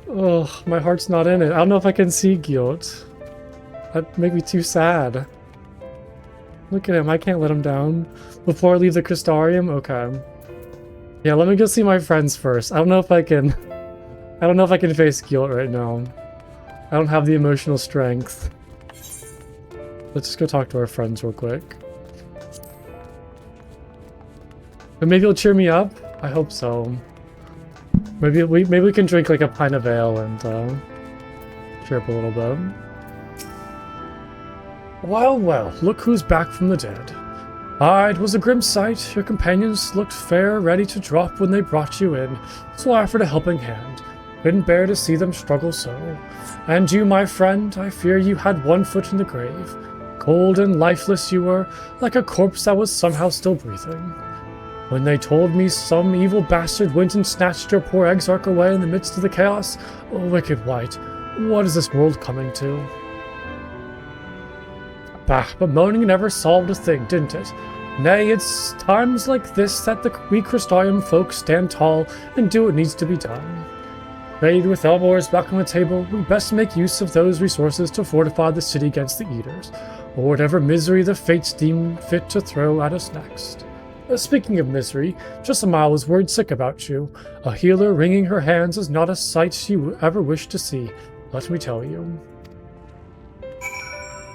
Ugh, my heart's not in it. I don't know if I can see Guilt. That'd make me too sad. Look at him, I can't let him down. Before I leave the Crystarium? Okay. Yeah, let me go see my friends first. I don't know if I can face Guilt right now. I don't have the emotional strength. Let's just go talk to our friends real quick. But maybe it'll cheer me up? I hope so. Maybe we can drink like a pint of ale and cheer up a little bit. Well, well, look who's back from the dead. It was a grim sight. Your companions looked fair ready to drop when they brought you in, so I offered a helping hand. Couldn't bear to see them struggle so. And you, my friend, I fear you had one foot in the grave. Cold and lifeless you were, like a corpse that was somehow still breathing. When they told me some evil bastard went and snatched your poor Exarch away in the midst of the chaos, oh, wicked wight, what is this world coming to? Bah, but moaning never solved a thing, didn't it? Nay, it's times like this that we Crystarium folk stand tall and do what needs to be done. Made with elbows back on the table, we best make use of those resources to fortify the city against the Eaters, or whatever misery the fates deem fit to throw at us next. Speaking of misery, Jessamine was worried sick about you. A healer wringing her hands is not a sight you ever wish to see, let me tell you.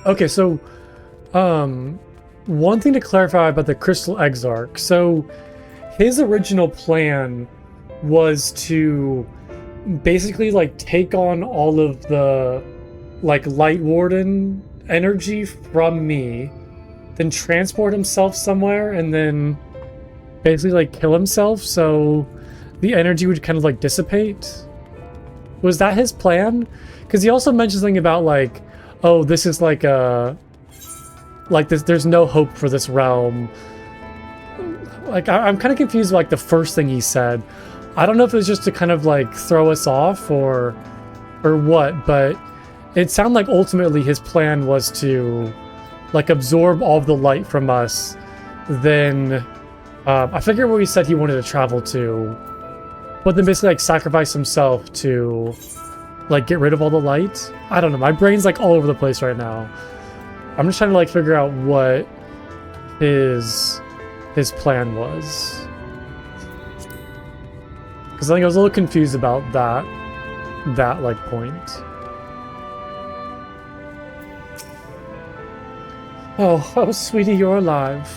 Okay, so, one thing to clarify about the Crystal Exarch. So, his original plan was to basically, like, take on all of the, like, Light Warden energy from me, then transport himself somewhere, and then basically, like, kill himself, so the energy would kind of, like, dissipate. Was that his plan? Because he also mentioned something about, like, oh, this is, like, there's no hope for this realm. Like, I'm kind of confused, like, the first thing he said. I don't know if it was just to kind of, like, throw us off or what, but it sounded like ultimately his plan was to, like, absorb all of the light from us. Then, I forget where he said he wanted to travel to, but then basically, like, sacrifice himself to, like, get rid of all the light. I don't know, my brain's, like, all over the place right now. I'm just trying to, like, figure out what his plan was. Because I think I was a little confused about that, like, point. Oh, sweetie, you're alive.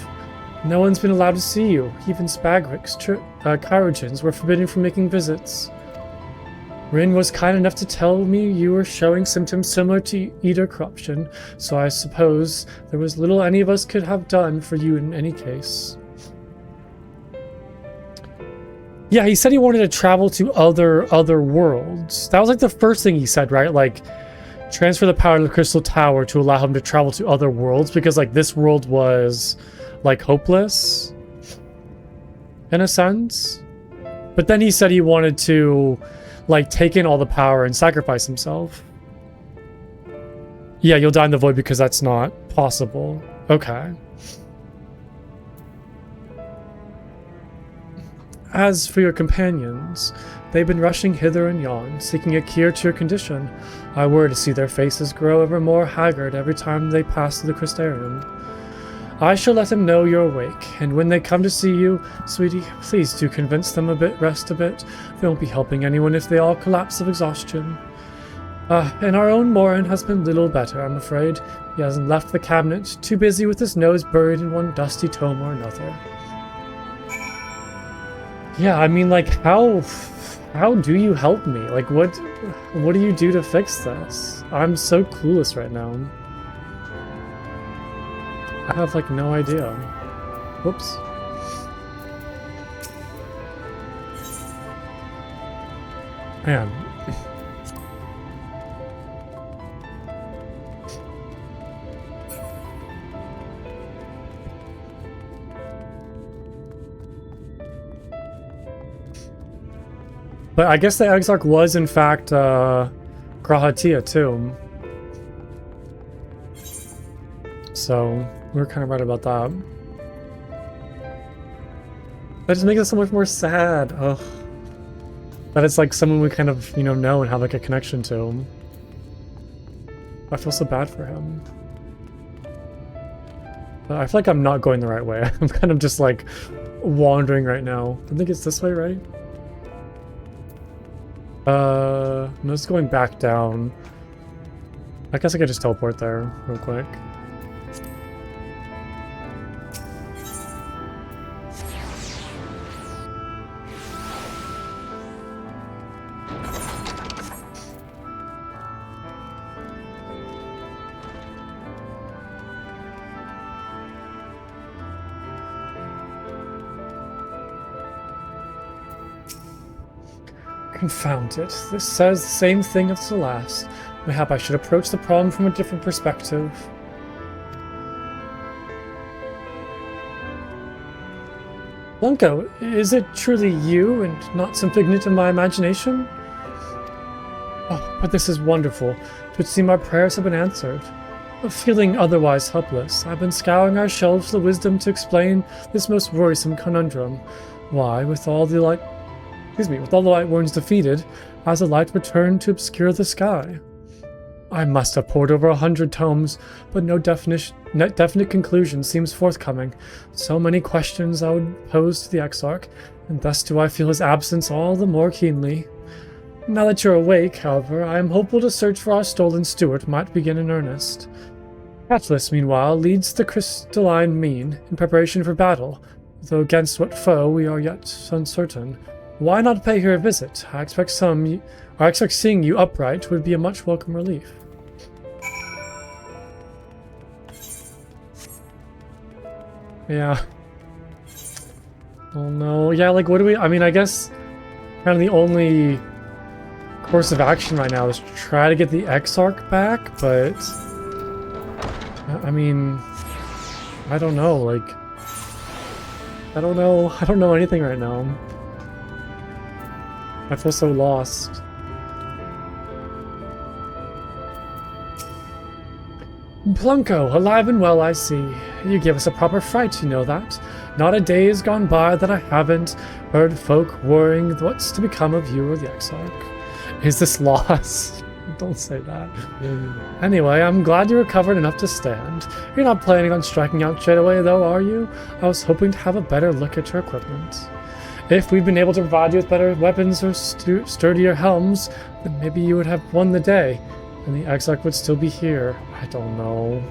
No one's been allowed to see you. Even Spagrics, Chirurgeons were forbidden from making visits. Rin was kind enough to tell me you were showing symptoms similar to Eater corruption, so I suppose there was little any of us could have done for you in any case. Yeah, he said he wanted to travel to other worlds. That was like the first thing he said, right? Like, transfer the power to the Crystal Tower to allow him to travel to other worlds, because, like, this world was, like, hopeless in a sense. But then he said he wanted to, like, take in all the power and sacrifice himself. Yeah, you'll die in the void because that's not possible. Okay. As for your companions, they've been rushing hither and yon, seeking a cure to your condition. I were to see their faces grow ever more haggard every time they pass through the Crystarium. I shall let them know you're awake, and when they come to see you, sweetie, please do convince them rest a bit. They won't be helping anyone if they all collapse of exhaustion. And our own Morin has been little better, I'm afraid. He hasn't left the cabinet, too busy with his nose buried in one dusty tome or another. Yeah, I mean, like, how do you help me? Like, what do you do to fix this? I'm so clueless right now. I have, like, no idea. Whoops. Man. But I guess the Exarch was, in fact, Grahatia, too. So, we were kind of right about that. That just makes it so much more sad. Ugh. That it's, like, someone we kind of, you know and have, like, a connection to. I feel so bad for him. But I feel like I'm not going the right way. I'm kind of just, like, wandering right now. I think it's this way, right? No, it's going back down. I guess I could just teleport there real quick. Confound it. This says the same thing as the last. Mayhap I should approach the problem from a different perspective. Blanco, is it truly you and not some figment of my imagination? Oh, but this is wonderful. It would seem my prayers have been answered. Feeling otherwise helpless, I've been scouring our shelves for the wisdom to explain this most worrisome conundrum. Why, with all the light worms defeated, has the light returned to obscure the sky? I must have pored over 100 tomes, but no definite conclusion seems forthcoming. So many questions I would pose to the Exarch, and thus do I feel his absence all the more keenly. Now that you're awake, however, I am hopeful the search for our stolen steward might begin in earnest. Catalyst, meanwhile, leads the crystalline mean in preparation for battle, though against what foe we are yet uncertain. Why not pay her a visit? I expect seeing you upright would be a much welcome relief. Yeah. Oh no. Yeah, like what do we... I mean, I guess kind of the only course of action right now is try to get the Exarch back, but... I mean... I don't know, like... I don't know anything right now. I feel so lost. Plunko, alive and well, I see. You give us a proper fright, you know that. Not a day has gone by that I haven't heard folk worrying what's to become of you or the Exarch. Is this lost? Don't say that. Anyway, I'm glad you recovered enough to stand. You're not planning on striking out straight away, though, are you? I was hoping to have a better look at your equipment. If we'd been able to provide you with better weapons or sturdier helms, then maybe you would have won the day, and the Exarch would still be here. I don't know.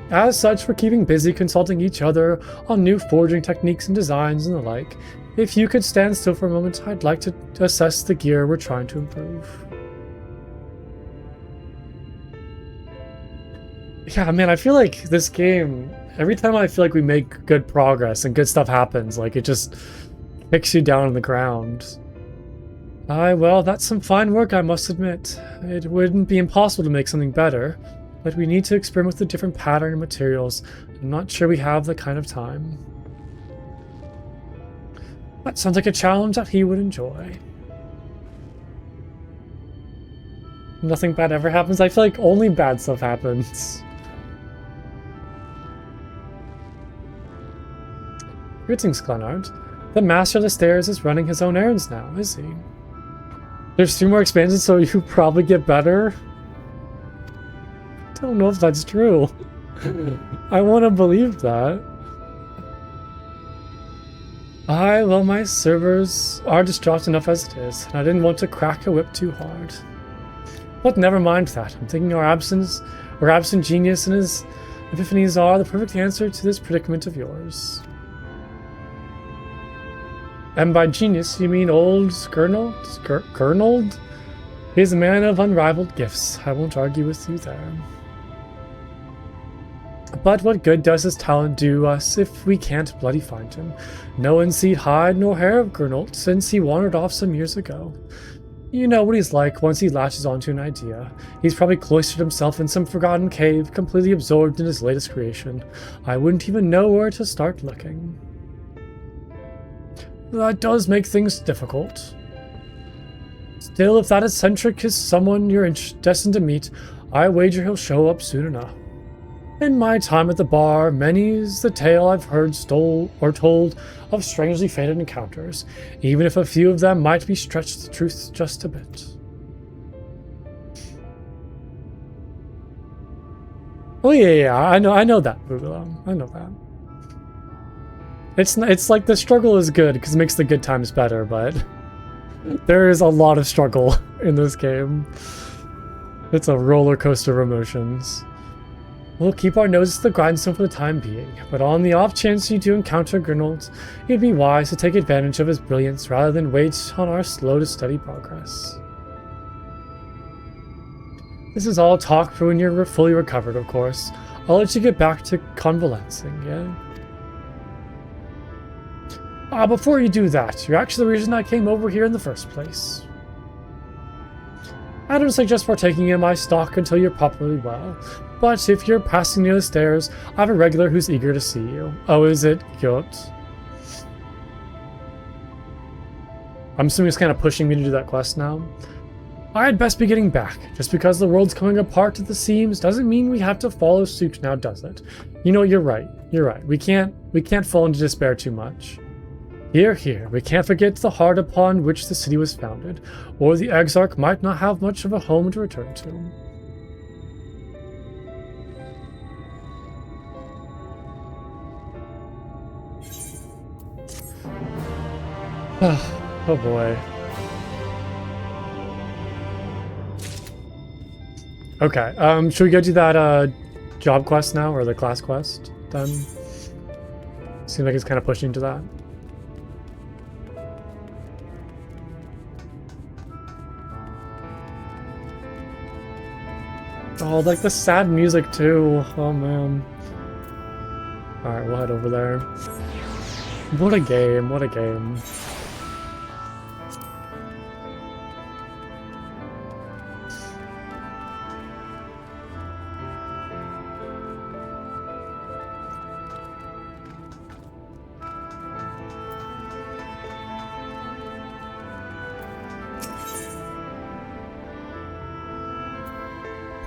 As such, we're keeping busy consulting each other on new forging techniques and designs and the like. If you could stand still for a moment, I'd like to assess the gear we're trying to improve. Yeah, man, I feel like this game, every time I feel like we make good progress and good stuff happens, like it just kicks you down on the ground. Well, that's some fine work, I must admit. It wouldn't be impossible to make something better, but we need to experiment with a different pattern and materials. I'm not sure we have the kind of time. That sounds like a challenge that he would enjoy. Nothing bad ever happens. I feel like only bad stuff happens. Greetings, Glenard. The Master of the Stairs is running his own errands now, is he? There's 3 more expansions, so you probably get better? I don't know if that's true. I want to believe that. Well, my servers are distraught enough as it is, and I didn't want to crack a whip too hard. But never mind that. I'm thinking our absent genius and his epiphanies are the perfect answer to this predicament of yours. And by genius, you mean old Gurnold? He's a man of unrivaled gifts. I won't argue with you there. But what good does his talent do us if we can't bloody find him? No one's seen hide nor hair of Gurnold since he wandered off some years ago. You know what he's like once he latches onto an idea. He's probably cloistered himself in some forgotten cave, completely absorbed in his latest creation. I wouldn't even know where to start looking. That does make things difficult. Still, if that eccentric is someone you're destined to meet, I wager he'll show up soon enough. In my time at the bar, many's the tale I've heard told of strangely fated encounters, even if a few of them might be stretched the truth just a bit. Oh yeah, I know that, Boogaloo. I know that. It's like the struggle is good because it makes the good times better, but there is a lot of struggle in this game. It's a roller coaster of emotions. We'll keep our noses to the grindstone for the time being, but on the off chance you do encounter Grinald, it'd be wise to take advantage of his brilliance rather than wait on our slow to steady progress. This is all talk for when you're fully recovered, of course. I'll let you get back to convalescing, yeah? Before you do that, you're actually the reason I came over here in the first place. I don't suggest partaking in my stock until you're properly well, but if you're passing near the stairs, I have a regular who's eager to see you. Oh, is it Gyot? I'm assuming it's kind of pushing me to do that quest now. I'd best be getting back. Just because the world's coming apart at the seams doesn't mean we have to follow suit now, does it? You know, you're right. You're right. We can't fall into despair too much. Here, here, we can't forget the heart upon which the city was founded, or the Exarch might not have much of a home to return to. Oh boy. Okay, should we go do that job quest now, or the class quest then? Seems like it's kind of pushing to that. Oh, like the sad music too. Oh man. Alright, we'll head over there. What a game, what a game.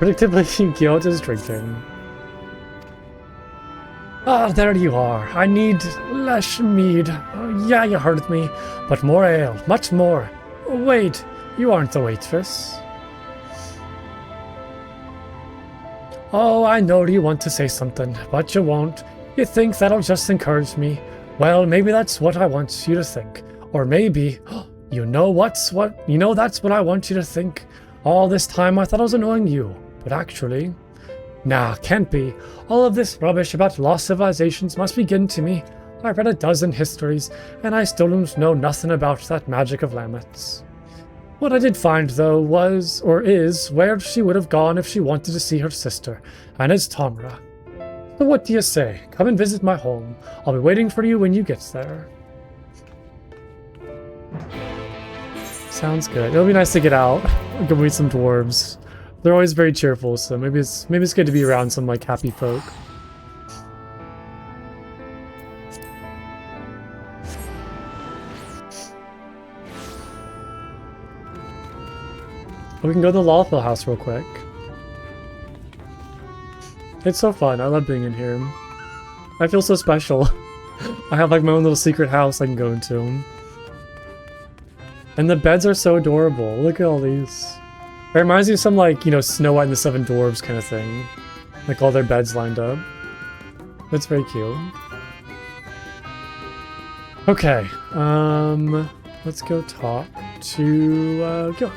Predictably, Gyot is drinking. Ah, there you are. I need less mead. Yeah, you heard me, but more ale, much more. Wait, you aren't the waitress. Oh, I know you want to say something, but you won't. You think that'll just encourage me. Well, maybe that's what I want you to think. Or maybe, that's what I want you to think. All this time I thought I was annoying you. But actually, nah, can't be. All of this rubbish about lost civilizations must be getting to me. I read a dozen histories, and I still don't know nothing about that magic of Lamets. What I did find, though, is, where she would have gone if she wanted to see her sister, and it's Tamra. So what do you say? Come and visit my home. I'll be waiting for you when you get there. Sounds good. It'll be nice to get out. Go meet some dwarves. They're always very cheerful, so maybe it's good to be around some like happy folk. We can go to the Lawful House real quick. It's so fun. I love being in here. I feel so special. I have like my own little secret house I can go into. And the beds are so adorable. Look at all these. It reminds me of some, like, Snow White and the Seven Dwarves kind of thing. Like, all their beds lined up. That's very cute. Okay, let's go talk to, Gyot.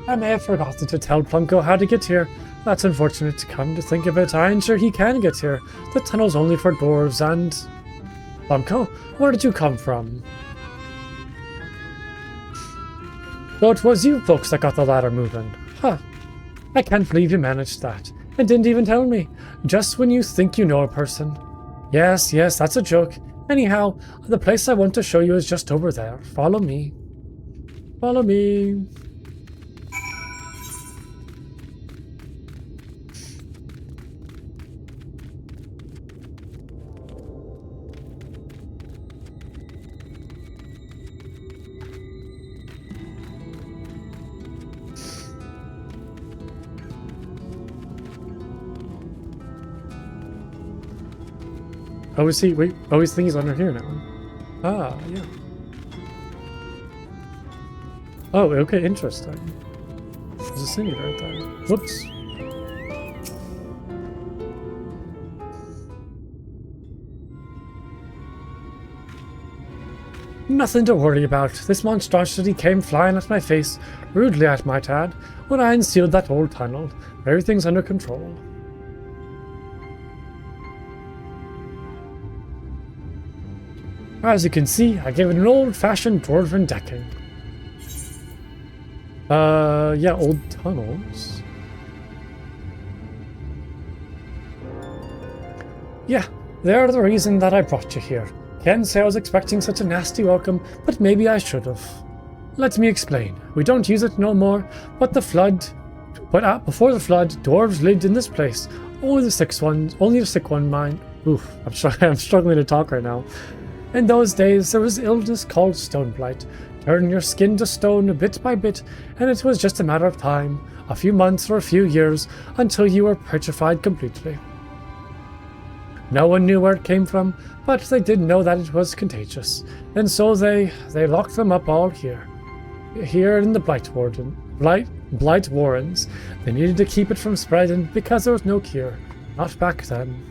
I may have forgotten to tell Plunko how to get here. That's unfortunate. Come to think of it, I ain't sure he can get here. The tunnel's only for dwarves and... Plunko, where did you come from? So it was you folks that got the ladder moving. Huh. I can't believe you managed that. And didn't even tell me. Just when you think you know a person. Yes, that's a joke. Anyhow, the place I want to show you is just over there. Follow me. Follow me. Oh, is he? Wait. Oh, he's thinking he's under here now. Ah, yeah. Oh, okay, interesting. There's a city right there. Whoops. Nothing to worry about. This monstrosity came flying at my face, rudely I might add, when I unsealed that old tunnel. Everything's under control. As you can see, I gave it an old-fashioned dwarven decking. Yeah, old tunnels. Yeah, they're the reason that I brought you here. Can't say I was expecting such a nasty welcome, but maybe I should have. Let me explain. We don't use it no more, but before the flood, dwarves lived in this place. Only the sick one mind. Oof, I'm struggling to talk right now. In those days, there was illness called stone blight. Turn your skin to stone bit by bit, and it was just a matter of time, a few months or a few years, until you were petrified completely. No one knew where it came from, but they did know that it was contagious, and so they locked them up all here in the Blight Warrens. They needed to keep it from spreading because there was no cure, not back then.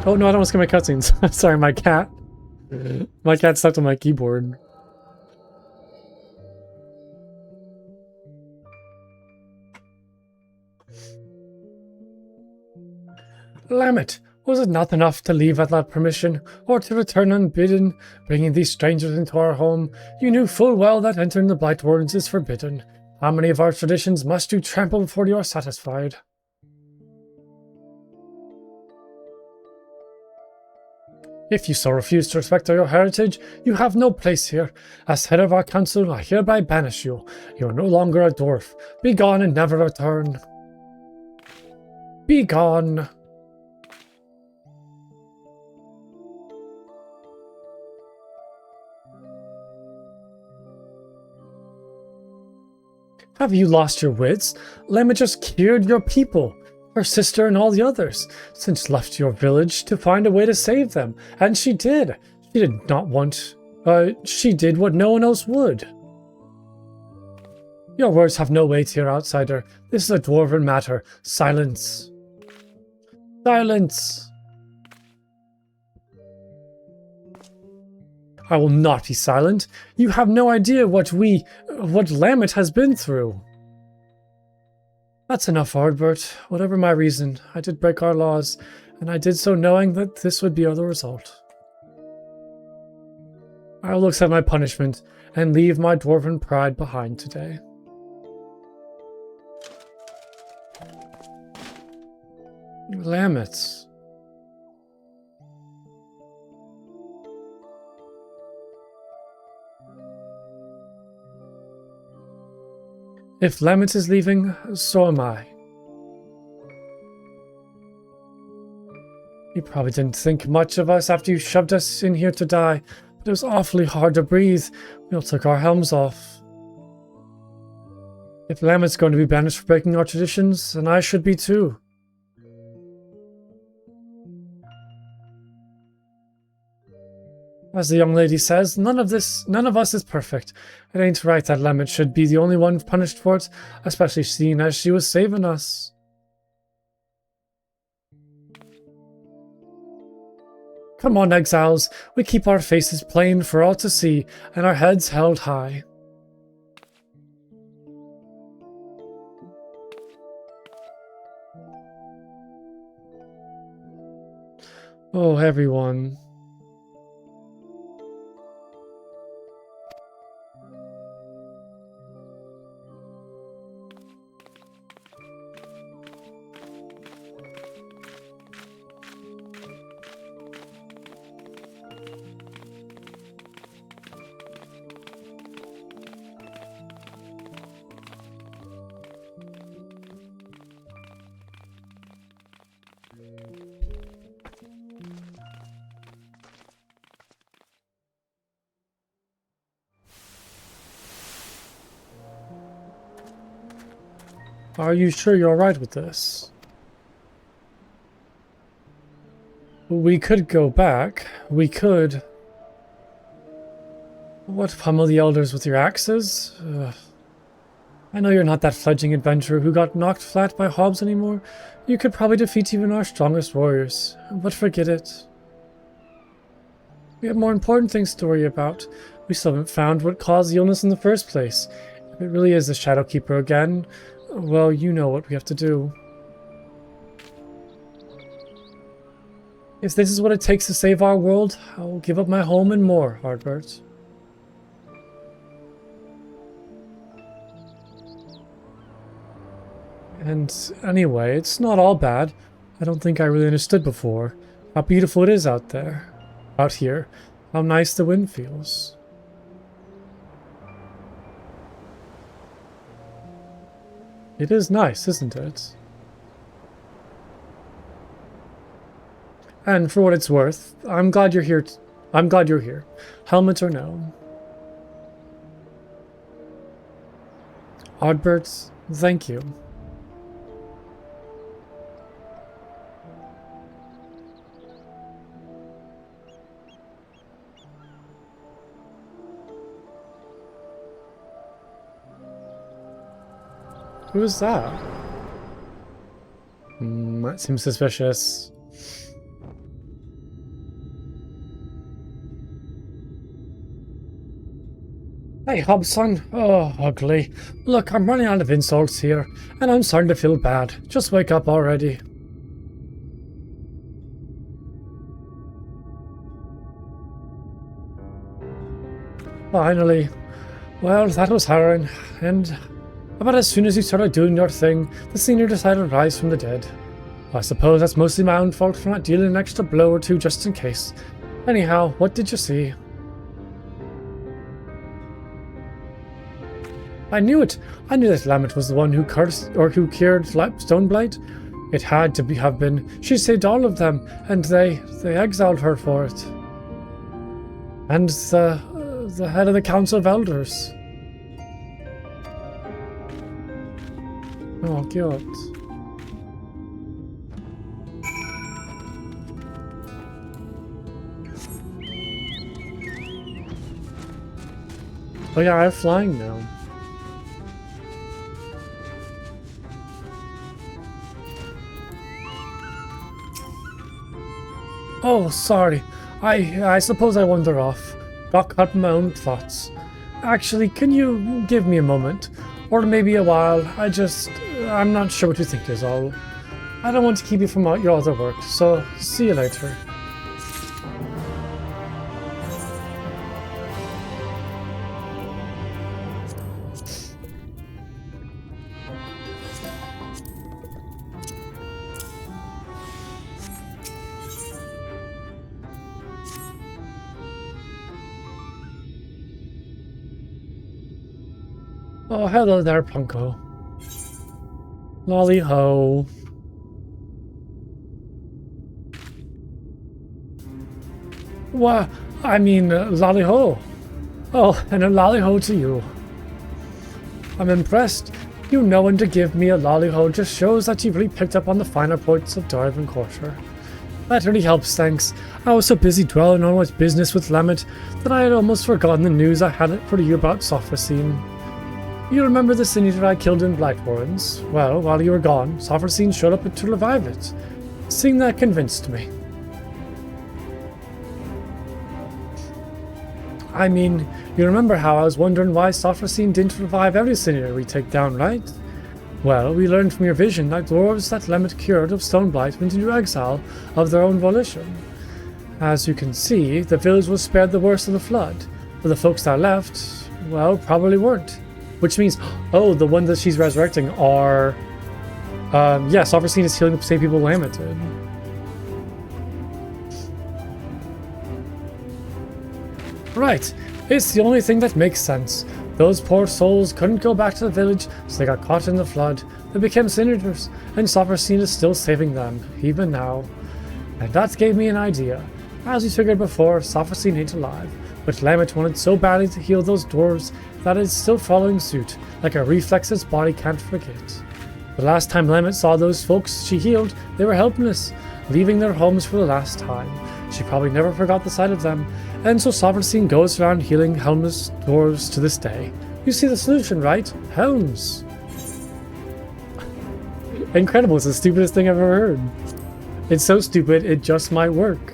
Oh no, I don't want to skip my cutscenes. Sorry, my cat. My cat stuck on my keyboard. Lamet, was it not enough to leave without permission, or to return unbidden, bringing these strangers into our home? You knew full well that entering the Blight Wardens is forbidden. How many of our traditions must you trample before you are satisfied? If you so refuse to respect your heritage, you have no place here. As head of our council, I hereby banish you. You are no longer a dwarf. Be gone and never return. Be gone. Have you lost your wits? Lemma just cured your people. Her sister and all the others, since left your village to find a way to save them, and she did. She did not want... she did what no one else would. Your words have no weight here, outsider. This is a dwarven matter. Silence. Silence. I will not be silent. You have no idea what Lamet has been through. That's enough, Ardbert. Whatever my reason, I did break our laws, and I did so knowing that this would be the result. I will accept my punishment and leave my dwarven pride behind today. Lamets. If Lamet is leaving, so am I. You probably didn't think much of us after you shoved us in here to die, but it was awfully hard to breathe. We all took our helms off. If Lamet's going to be banished for breaking our traditions, then I should be too. As the young lady says, none of us is perfect. It ain't right that Lamet should be the only one punished for it, especially seeing as she was saving us. Come on, exiles. We keep our faces plain for all to see, and our heads held high. Oh, everyone. Are you sure you're alright with this? We could go back. We could... What, pummel the elders with your axes? I know you're not that fledgling adventurer who got knocked flat by hobs anymore. You could probably defeat even our strongest warriors, but forget it. We have more important things to worry about. We still haven't found what caused the illness in the first place. If it really is the Shadowkeeper again, well, you know what we have to do. If this is what it takes to save our world, I will give up my home and more, Hardbert. And anyway, it's not all bad. I don't think I really understood before how beautiful it is out there. Out here. How nice the wind feels. It is nice, isn't it? And for what it's worth, I'm glad you're here. I'm glad you're here. Helmet or no. Oddbirds, thank you. Who is that? That seems suspicious. Hey, Hobson. Oh, ugly. Look, I'm running out of insults here, and I'm starting to feel bad. Just wake up already. Finally. Well, that was harrowing, and about as soon as you started doing your thing, the senior decided to rise from the dead. I suppose that's mostly my own fault for not dealing an extra blow or two just in case. Anyhow, what did you see? I knew it! I knew that Lamet was the one who cursed, or who cured Stoneblight. It had to have been. She saved all of them, and they exiled her for it. And the head of the Council of Elders. Oh, God. Oh yeah, I'm flying now. Oh, sorry. I suppose I wander off. Got caught in my own thoughts. Actually, can you give me a moment? Or maybe a while. I'm not sure what you think is all. I don't want to keep you from your other work, so see you later. Oh, hello there, Punko. Lolly ho. What? I mean, lolly ho. Oh, and a lolly ho to you. I'm impressed. You know when to give me a lolly ho just shows that you've really picked up on the finer points of Darwin culture. That really helps, thanks. I was so busy dwelling on what's business with Lamet that I had almost forgotten the news I had for you about Sophrosine. You remember the senator I killed in Blightwarrens? Well, while you were gone, Sophrosine showed up to revive it. Seeing that convinced me. I mean, you remember how I was wondering why Sophrosine didn't revive every senator we take down, right? Well, we learned from your vision that dwarves that Lamet cured of Stoneblight went into exile of their own volition. As you can see, the village was spared the worst of the flood, but the folks that left, well, probably weren't. Which means, oh, the ones that she's resurrecting are... yeah, Sophrosine is healing the same people Lamet did. Right, it's the only thing that makes sense. Those poor souls couldn't go back to the village, so they got caught in the flood. They became senators, and Sophrosine is still saving them, even now. And that gave me an idea. As we figured before, Sophrosine ain't alive, but Lamet wanted so badly to heal those dwarves that it's still following suit, like a reflex its body can't forget. The last time Lamet saw those folks she healed, they were helpless, leaving their homes for the last time. She probably never forgot the sight of them, and so Sovereign goes around healing helmless dwarves to this day. You see the solution, right? Helms! Incredible, it's the stupidest thing I've ever heard. It's so stupid, it just might work.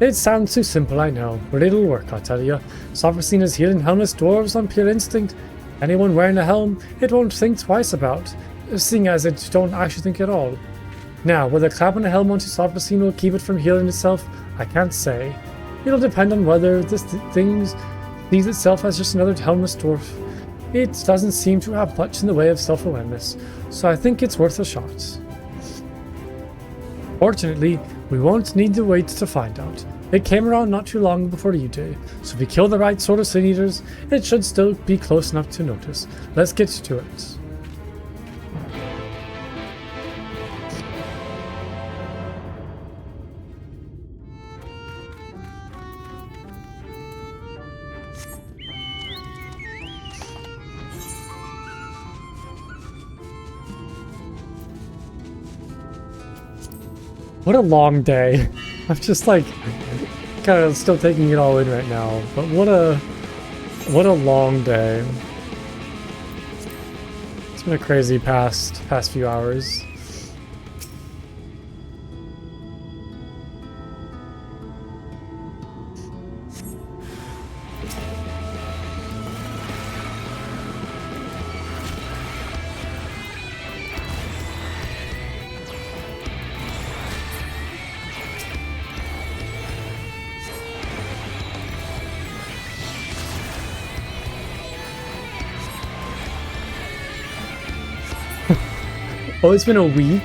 It sounds too simple, I know, but it'll work, I'll tell you. Sovereign is healing helmless dwarves on pure instinct. Anyone wearing a helm, it won't think twice about, seeing as it don't actually think at all. Now, whether clapping a helm onto Sovereign will keep it from healing itself, I can't say. It'll depend on whether this thing sees itself as just another helmless dwarf. It doesn't seem to have much in the way of self-awareness, so I think it's worth a shot. Fortunately, we won't need to wait to find out. It came around not too long before you did, so if we kill the right sort of sin eaters, it should still be close enough to notice. Let's get to it. What a long day. I'm just like kind of still taking it all in right now, but what a long day. It's been a crazy past few hours. Oh, it's been a week?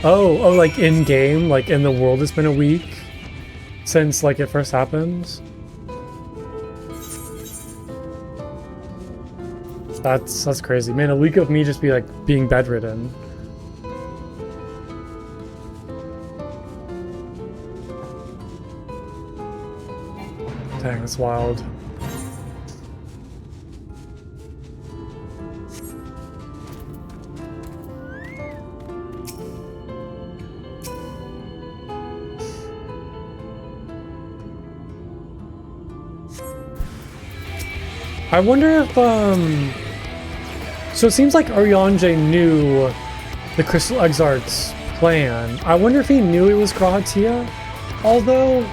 Oh, like in-game, like in the world it's been a week since like it first happened? That's crazy. Man, a week of me just be like being bedridden. Dang, that's wild. I wonder if, so it seems like Urianger knew the Crystal Exarch's plan. I wonder if he knew it was Grahatia? Although,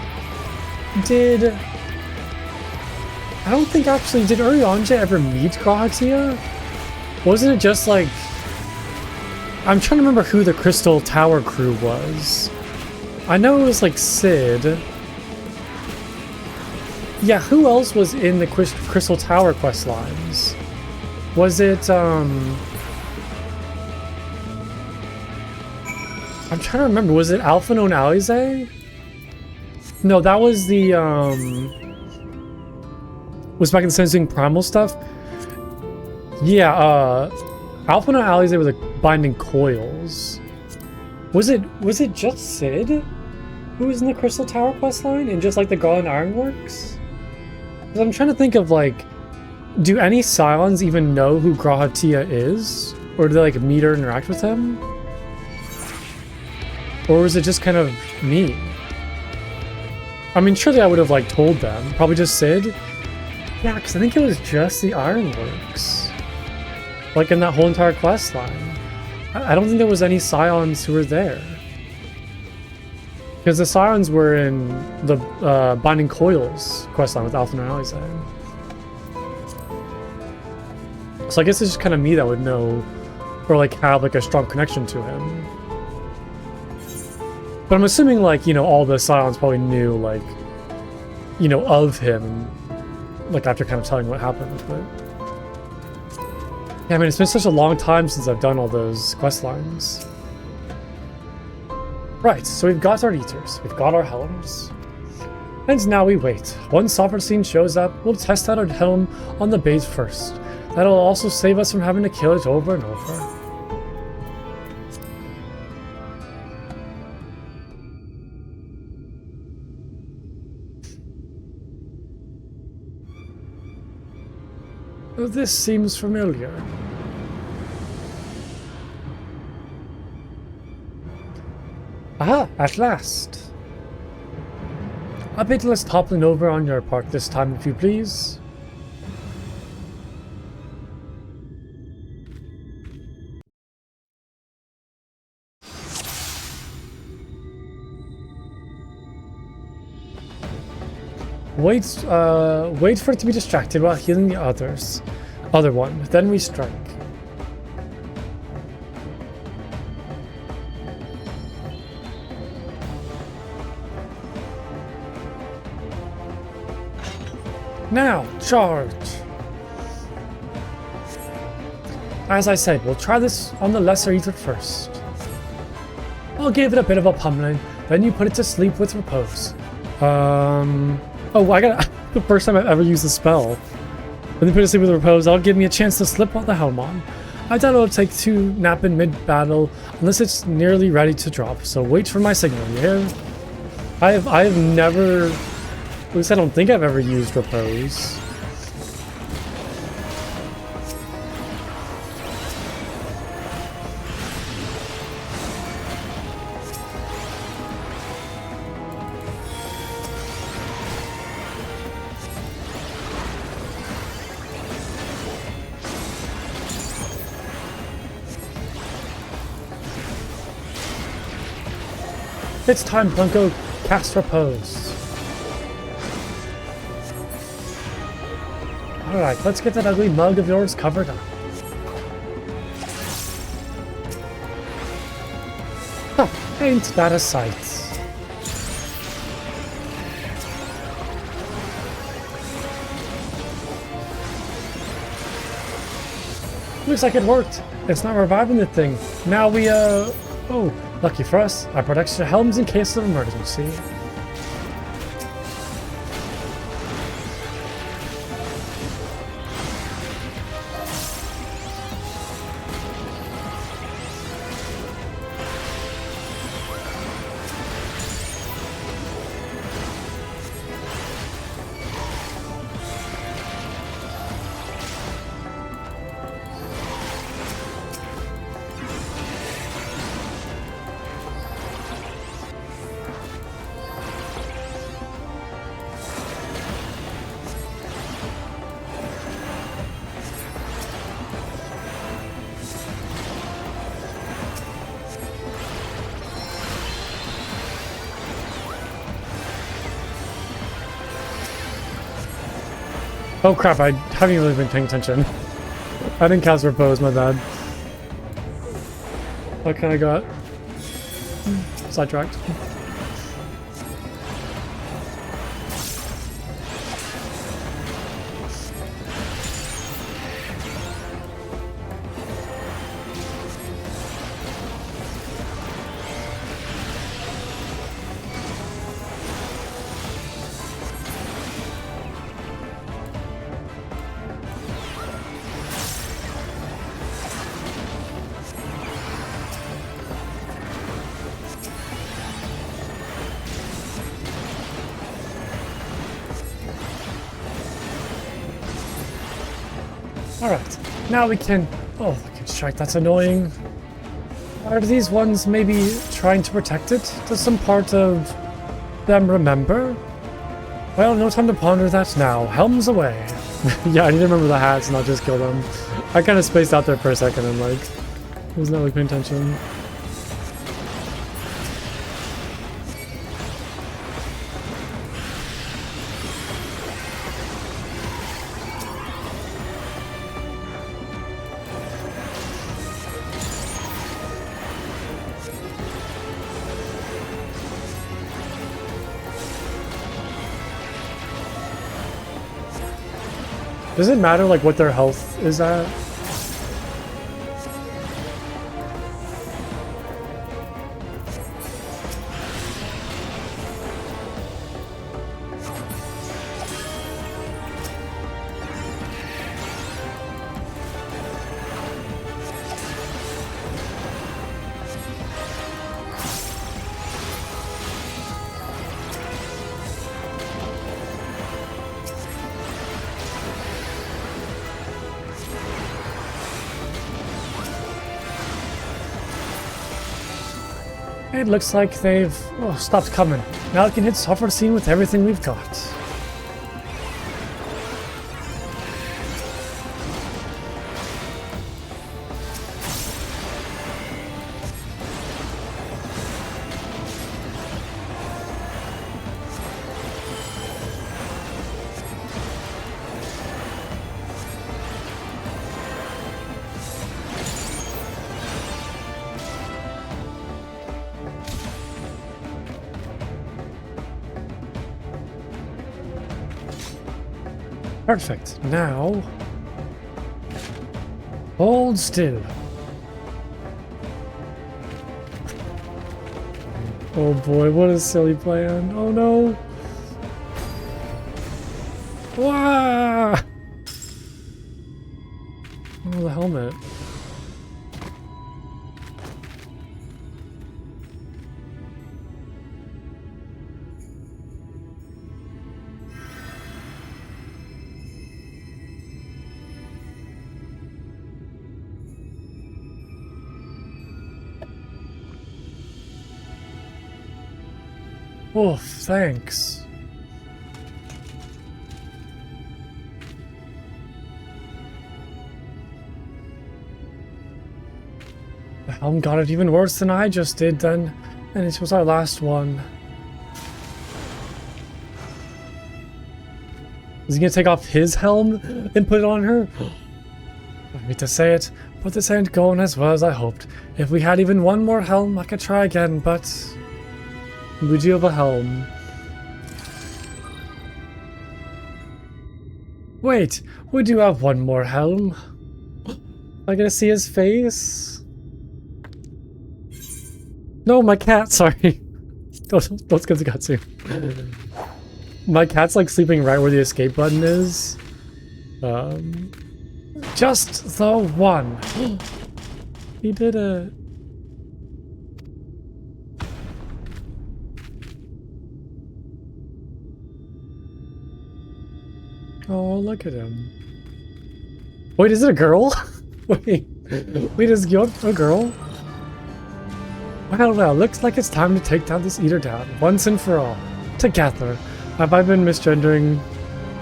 I don't think actually, did Urianger ever meet Grahatia? Wasn't it just like, I'm trying to remember who the Crystal Tower crew was. I know it was like Cid. Yeah, who else was in the Crystal Tower quest lines? Was it, I'm trying to remember, was it Alphino and Alize? No, that was the, was back in Sensing Primal stuff? Yeah, Alphino and Alize were the binding coils. Was it just Cid who was in the Crystal Tower quest line? And just like the Garland Ironworks? Because I'm trying to think of like, do any Scions even know who Grahatia is? Or do they like meet or interact with him? Or was it just kind of me? I mean, surely I would have like told them. Probably just Cid? Yeah, because I think it was just the Ironworks. Like in that whole entire quest line. I don't think there was any Scions who were there. Because the Scions were in the Binding Coils questline with Alphino and Alize. So I guess it's just kind of me that would know, or like have like a strong connection to him. But I'm assuming like, you know, all the Scions probably knew like, you know, of him, like after kind of telling what happened. But yeah, I mean, it's been such a long time since I've done all those quest lines. Right, so we've got our Eaters, we've got our Helms, and now we wait. Once Sovereign shows up, we'll test out our Helm on the bait first. That'll also save us from having to kill it over and over. This seems familiar. Aha, at last. A bit less toppling over on your part this time, if you please. Wait for it to be distracted while healing the other one. Then we strike. Now, charge! As I said, we'll try this on the lesser ether first. I'll give it a bit of a pummeling, then you put it to sleep with repose. Oh, I got the first time I've ever used a spell. When you put it to sleep with repose, that'll give me a chance to slip the helm on. I doubt it'll take two nap in mid-battle unless it's nearly ready to drop, so wait for my signal, you hear? I have never, at least I don't think I've ever used repose. It's time, Blanco. Cast repose. Alright, let's get that ugly mug of yours covered up. Huh, ain't that a sight? Looks like it worked. It's not reviving the thing. Now we, oh, lucky for us, I brought extra helms in case of emergency. Oh crap, I haven't really been paying attention. I didn't cast repose, my bad. I kinda got sidetracked. Alright, now we can... Oh, we can strike, that's annoying. Are these ones maybe trying to protect it? Does some part of them remember? Well, no time to ponder that now. Helms away. Yeah, I need to remember the hats and not just kill them. I kind of spaced out there for a second and like, was not really paying attention. Does it matter like what their health is at? It looks like they've stopped coming. Now we can hit software scene with everything we've got. Perfect. Now, hold still. Oh boy, what a silly plan. Oh no. Wah! Oh, the helmet. Oh, thanks. The helm got it even worse than I just did then, and it was our last one. Is he gonna take off his helm and put it on her? I hate to say it, but this ain't going as well as I hoped. If we had even one more helm, I could try again, but we do have a helm. Wait, we do have one more helm. Am I gonna see his face? No, my cat, sorry. Don't get the cutscene. My cat's like sleeping right where the escape button is. Just the one. He did it. Oh, look at him. Wait, is it a girl? Wait, is Gyot a girl? Well, looks like it's time to take down this eater down, once and for all. Together. Have I been misgendering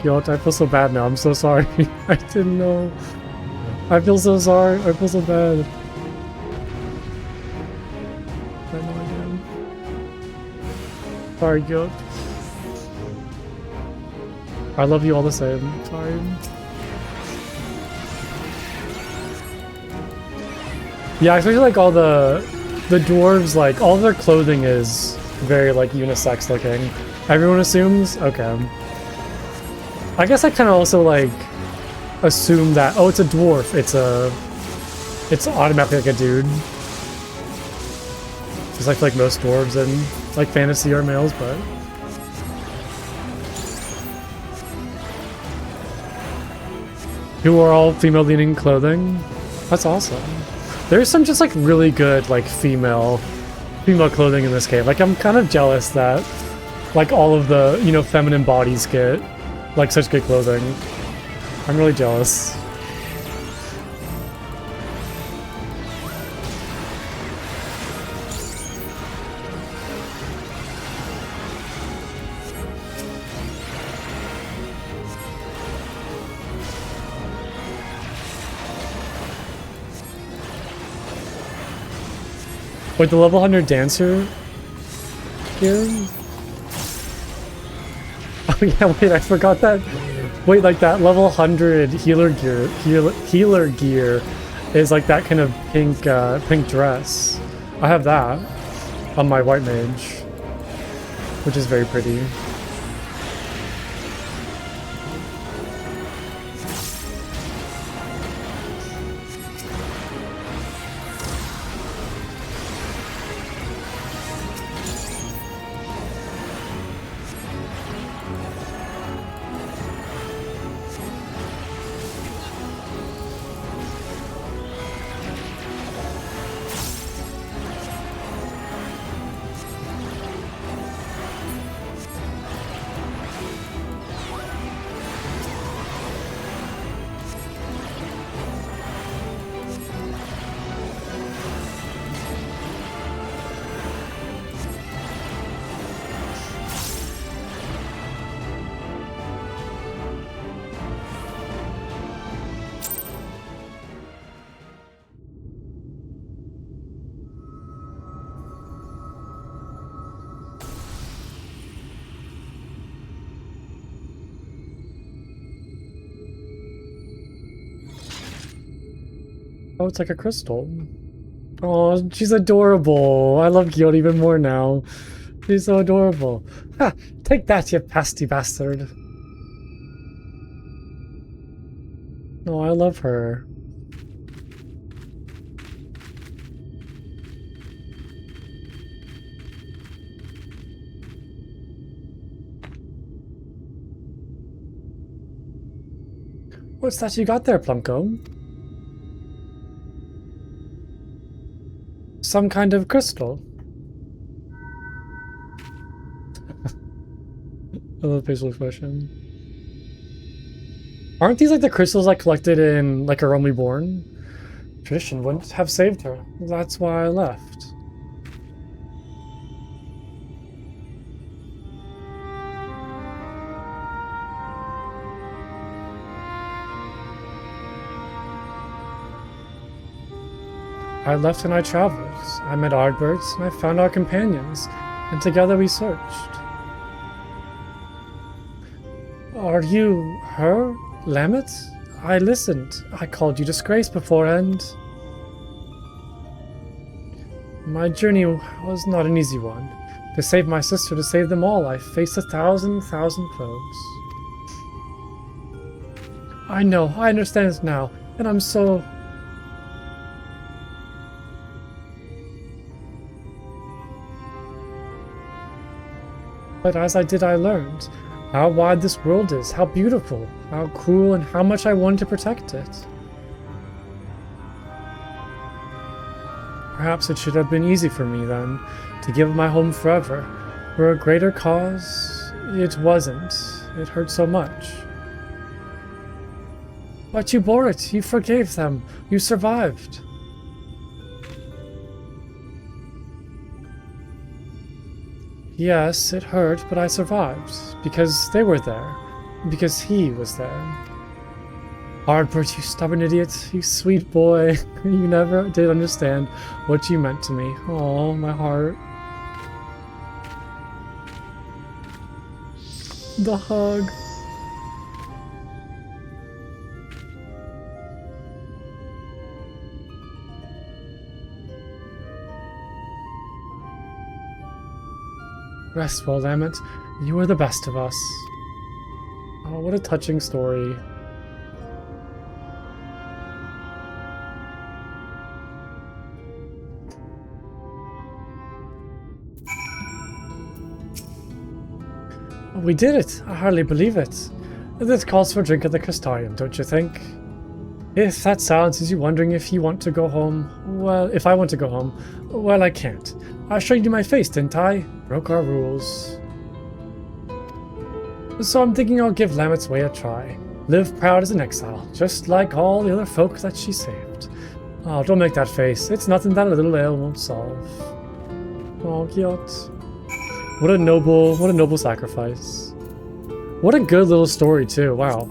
Gyot? I feel so bad now, I'm so sorry. I didn't know. I feel so sorry, I feel so bad. I had no idea. Sorry, Gyot. I love you all the same. Sorry. Yeah, especially like all the dwarves, like all their clothing is very like unisex looking. Everyone assumes? Okay. I guess I kind of also like assume that, oh, it's a dwarf. It's automatically like a dude. Just like most dwarves and like fantasy are males, but who are all female-leaning clothing. That's awesome. There's some just like really good like female clothing in this game. Like I'm kind of jealous that like all of the, you know, feminine bodies get like such good clothing. I'm really jealous. Wait, the level 100 dancer here? Oh yeah, wait, I forgot that. Wait, like that level 100 healer gear is like that kind of pink dress. I have that on my white mage, which is very pretty. Oh, it's like a crystal. Oh, she's adorable. I love Guild even more now. She's so adorable. Ha! Take that, you pasty bastard. Oh, I love her. What's that you got there, Plumko? Some kind of crystal. I love facial expression. Aren't these like the crystals I collected in like A Realm Reborn? Tradition wouldn't have saved her. That's why I left. I left and I traveled. I met Ardbirds and I found our companions, and together we searched. Are you her, Lamet? I listened. I called you disgrace beforehand. My journey was not an easy one. To save my sister, to save them all, I faced 1,000 foes. I know, I understand now, and I'm so... But as I did, I learned how wide this world is, how beautiful, how cruel, and how much I wanted to protect it. Perhaps it should have been easy for me then, to give my home forever. For a greater cause, it wasn't. It hurt so much. But you bore it, you forgave them, you survived. Yes, it hurt, but I survived, because they were there, because he was there. Ardbert, you stubborn idiot, you sweet boy, you never did understand what you meant to me. Oh, my heart. The hug. Rest well, Lamet. You are the best of us. Oh, what a touching story. Oh, we did it! I hardly believe it. This calls for a drink at the Custarium, don't you think? If that silences you wondering if you want to go home, well, if I want to go home, well, I can't. I showed you my face, didn't I? Broke our rules. So I'm thinking I'll give Lamet's way a try. Live proud as an exile, just like all the other folk that she saved. Oh, don't make that face. It's nothing that a little ale won't solve. Oh, cute. What a noble sacrifice. What a good little story too, wow.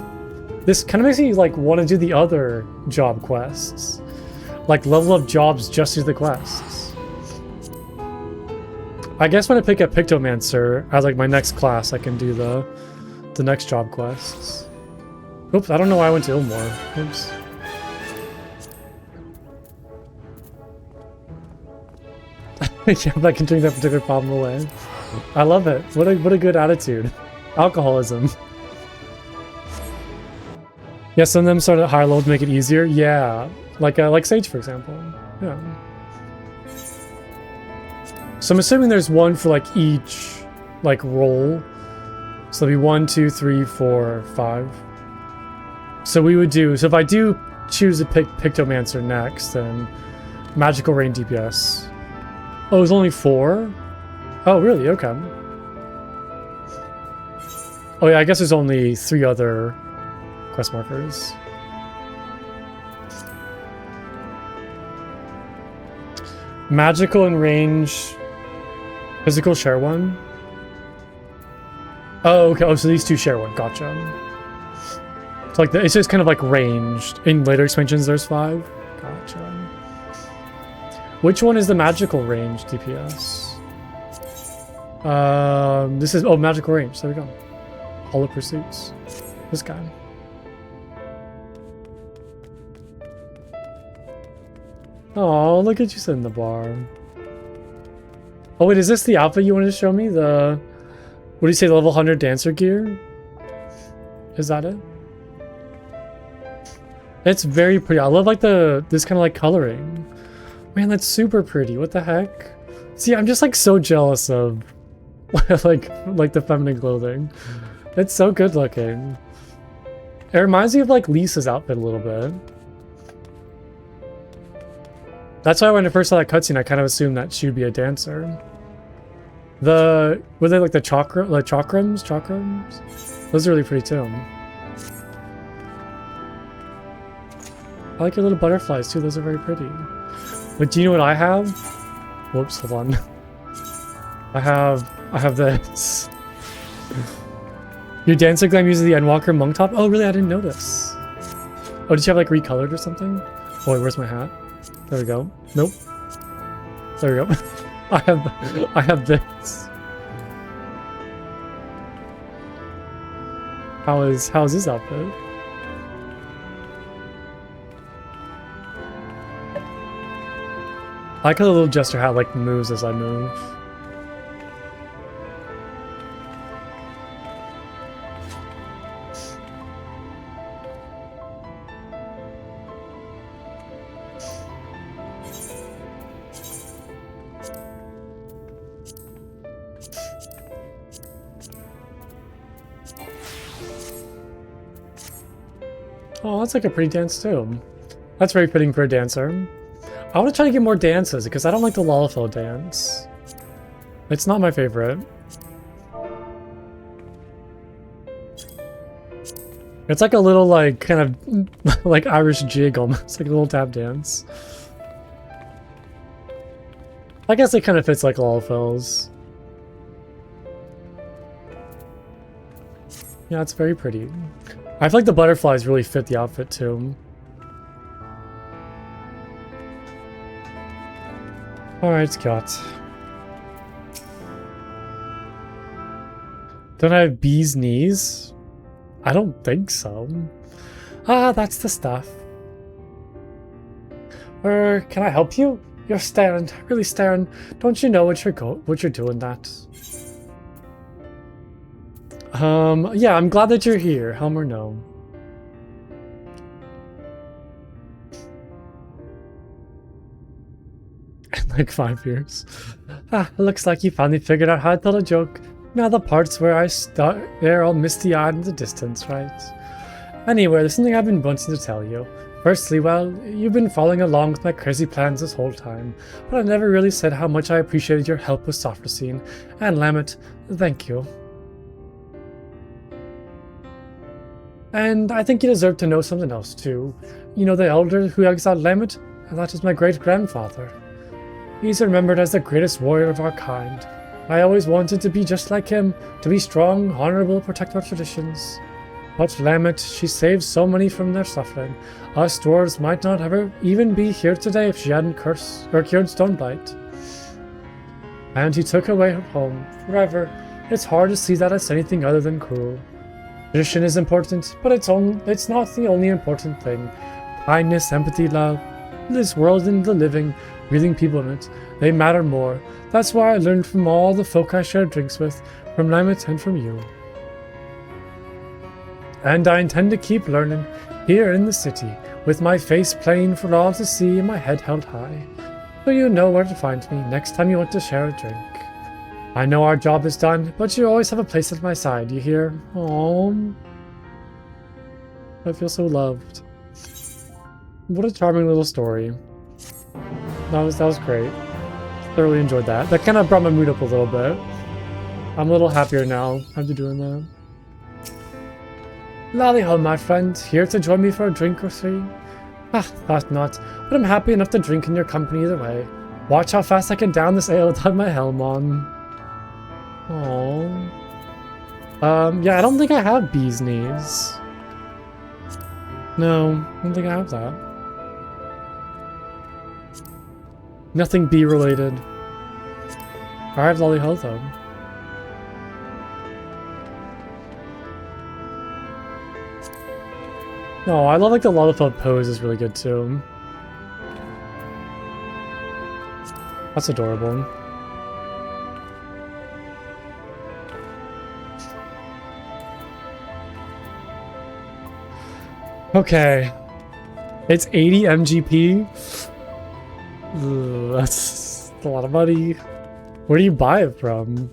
This kind of makes me like want to do the other job quests. Like level up jobs just to the quests. I guess when I pick up Pictomancer as like my next class, I can do the next job quests. Oops, I don't know why I went to Ilmore. Oops. Yeah, but I can drink that particular problem away. I love it. What a good attitude. Alcoholism. Yeah, some of them start at higher levels to make it easier. Yeah, like Sage, for example. Yeah. So I'm assuming there's one for like each like role. So it'll be 1, 2, 3, 4, 5. So we would do. So if I do choose to pick Pictomancer next, then Magical Rain DPS. Oh, it's only 4? Oh, really? Okay. Oh yeah, I guess there's only 3 other quest markers. Magical and range. Physical share one. Oh, okay. Oh, so these two share one. Gotcha. So like it's just kind of like ranged. In later expansions, there's 5. Gotcha. Which one is the magical range DPS? This is magical range. There we go. Hollow Pursuits. This guy. Oh, look at you sitting in the bar. Oh wait, is this the outfit you wanted to show me? The, what do you say, the level 100 dancer gear? Is that it? It's very pretty. I love like this kind of like coloring. Man, that's super pretty. What the heck? See, I'm just like so jealous of like the feminine clothing. It's so good looking. It reminds me of like Lisa's outfit a little bit. That's why when I first saw that cutscene, I kind of assumed that she would be a dancer. Were they like the chakrams? Those are really pretty too. I like your little butterflies too, those are very pretty. But do you know what I have? Whoops, hold on. I have this. Your dancer glam uses the Endwalker monk top? Oh really, I didn't notice. Oh, did you have like recolored or something? Oh wait, where's my hat? There we go. Nope. There we go. I have this. How's his outfit? I like how the little jester hat like moves as I move. Oh, that's like a pretty dance too. That's very fitting for a dancer. I want to try to get more dances because I don't like the Lalafell dance. It's not my favorite. It's like a little like kind of like Irish jig almost, like a little tap dance. I guess it kind of fits like Lalafell's. Yeah, it's very pretty. I feel like the butterflies really fit the outfit too. Alright, Scott. Don't I have bee's knees? I don't think so. Ah, that's the stuff. Can I help you? You're staring, really staring. Don't you know what you're doing that? Yeah, I'm glad that you're here, Helmer, no. In like 5 years. Ah, looks like you finally figured out how to tell a joke. Now the parts where I start, they're all misty-eyed in the distance, right? Anyway, there's something I've been wanting to tell you. Firstly, well, you've been following along with my crazy plans this whole time, but I never really said how much I appreciated your help with Sophrosine. And Lamet, thank you. And I think you deserve to know something else too. You know the elder who exiled Lamet? That is my great-grandfather. He's remembered as the greatest warrior of our kind. I always wanted to be just like him, to be strong, honorable, protect our traditions. But Lamet, she saved so many from their suffering. Us dwarves might not ever even be here today if she hadn't cured Stoneblight. And he took away her home, forever. It's hard to see that as anything other than cruel. Tradition is important, but it's not the only important thing. Kindness, empathy, love. This world and the living, breathing people in it, they matter more. That's why I learned from all the folk I shared drinks with, from Lamet and from you. And I intend to keep learning, here in the city, with my face plain for all to see and my head held high. So you know where to find me next time you want to share a drink. I know our job is done, but you always have a place at my side, you hear? Aww. I feel so loved. What a charming little story. That was great. Thoroughly enjoyed that. That kind of brought my mood up a little bit. I'm a little happier now after doing that. Lally-ho, my friend, here to join me for a drink or three? Ah, thought not, but I'm happy enough to drink in your company either way. Watch how fast I can down this ale without my helm on. Aww. Yeah, I don't think I have bee's knees. No, I don't think I have that. Nothing bee related. I have Lally-ho though. No, I love like the Lalafell pose is really good too. That's adorable. Okay. It's 80 MGP. Ugh, that's a lot of money. Where do you buy it from?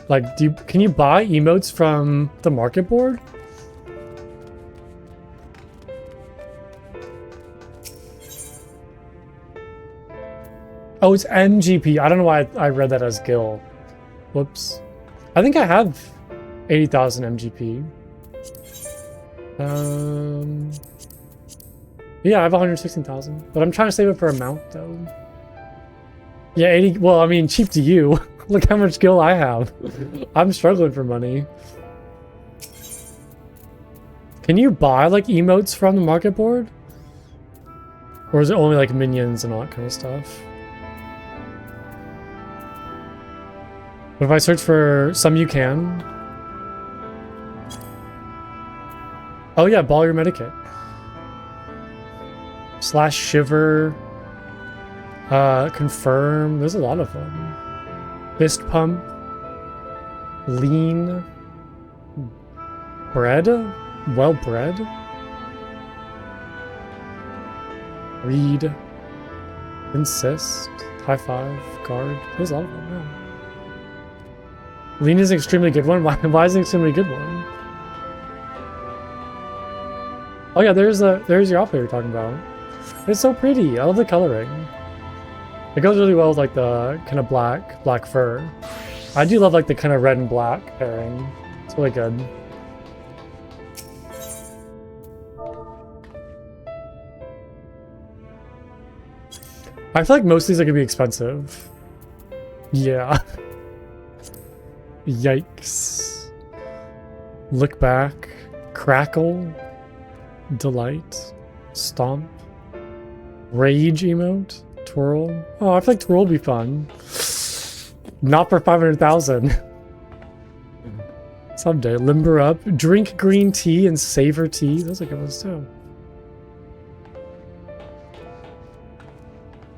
Like, can you buy emotes from the market board? Oh, it's MGP. I don't know why I read that as Gil. Whoops. I think I have 80,000 MGP. Yeah, I have 116,000, but I'm trying to save it for a mount though. Yeah, 80. Well, I mean, cheap to you. Look how much skill I have. I'm struggling for money. Can you buy like emotes from the market board? Or is it only like minions and all that kind of stuff? But if I search for some, you can. Oh yeah, ball your medikit. / shiver. Confirm. There's a lot of them. Fist pump. Lean. Bread? Well bred. Read. Insist. High five. Guard. There's a lot of them, yeah. Lean is an extremely good one. Why is it an extremely good one? Oh yeah, there's your outfit you're talking about. It's so pretty. I love the coloring. It goes really well with like the kind of black fur. I do love like the kind of red and black pairing. It's really good. I feel like most of these are gonna be expensive. Yeah. Yikes. Look back. Crackle. Delight. Stomp. Rage emote. Twirl. Oh, I feel like twirl would be fun. Not for 500,000. Someday. Limber up. Drink green tea and savor tea. Those are good ones too.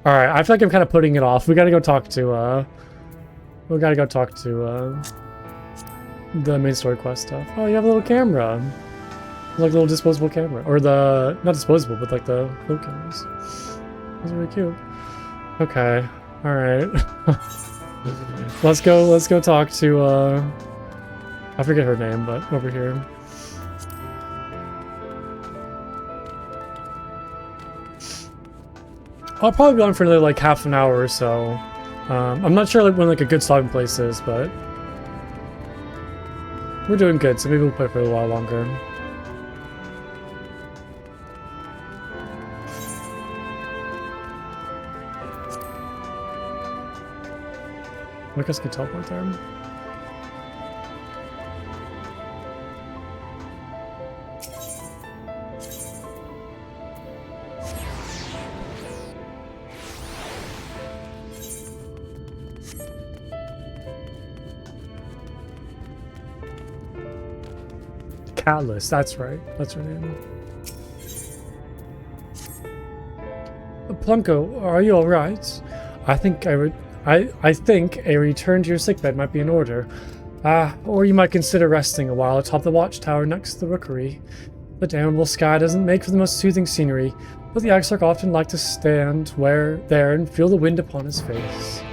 Alright, I feel like I'm kind of putting it off. We gotta go talk to, the main story quest stuff. Oh, you have a little camera. Like a little disposable camera. Or the, not disposable, but like the float cameras. That's really cute. Okay. Alright. Let's go talk to, I forget her name, but over here. I'll probably be on for another like half an hour or so. I'm not sure like when like a good stopping place is, but we're doing good, so maybe we'll play for a little while longer. I guess I could teleport there. Catalyst, that's right. That's her name. Plunko, are you alright? I think I think a return to your sickbed might be in order. Or you might consider resting a while atop the watchtower next to the rookery. The damnable sky doesn't make for the most soothing scenery, but the Exarch often like to stand there and feel the wind upon his face.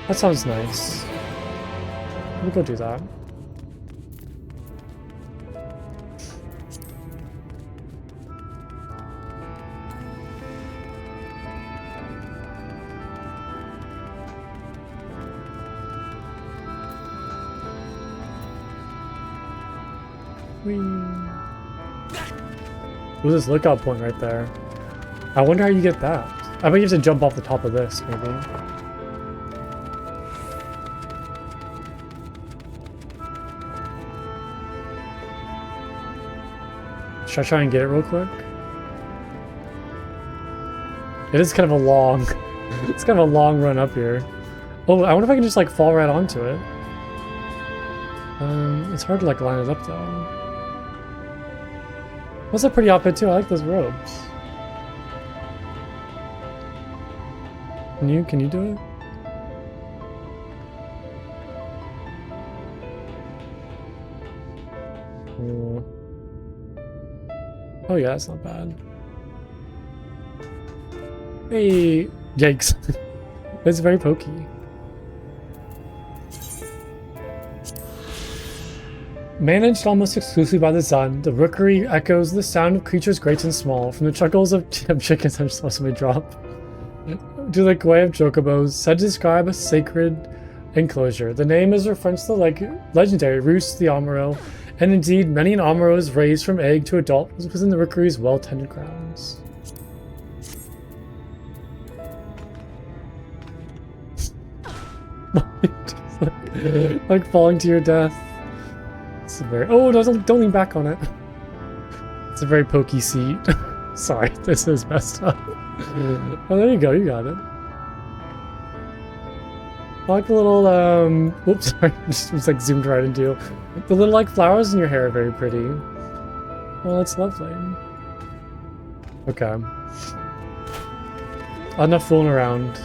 That sounds nice. We'll go do that. Ooh, this lookout point right there. I wonder how you get that. I bet you have to jump off the top of this, maybe. Should I try and get it real quick? It is kind of a long... it's kind of a long run up here. Oh, I wonder if I can just like fall right onto it. It's hard to like line it up though. That's a pretty outfit too. I like those robes. Can you do it? Ooh. Oh yeah, that's not bad. Hey, yikes. It's very pokey. Managed almost exclusively by the sun, the rookery echoes the sound of creatures great and small, from the chuckles of chickens I'm supposed to be drop, to the quay of chocobos, said to describe a sacred enclosure. The name is a reference to the legendary Roost the Amaro, and indeed many an Amaro is raised from egg to adult within the rookery's well-tended grounds. like falling to your death. It's a very don't lean back on it. It's a very pokey seat. Sorry, this is messed up. Oh, there you go, you got it. I like the little whoops, sorry, just like zoomed right into you. The little flowers in your hair are very pretty. Well, it's lovely. Okay. Enough fooling around.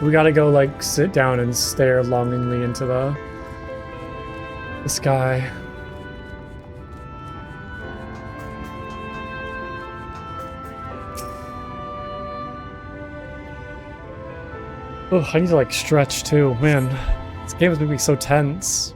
We gotta go sit down and stare longingly into the sky. Oh, I need to stretch too. Man, this game is making me so tense.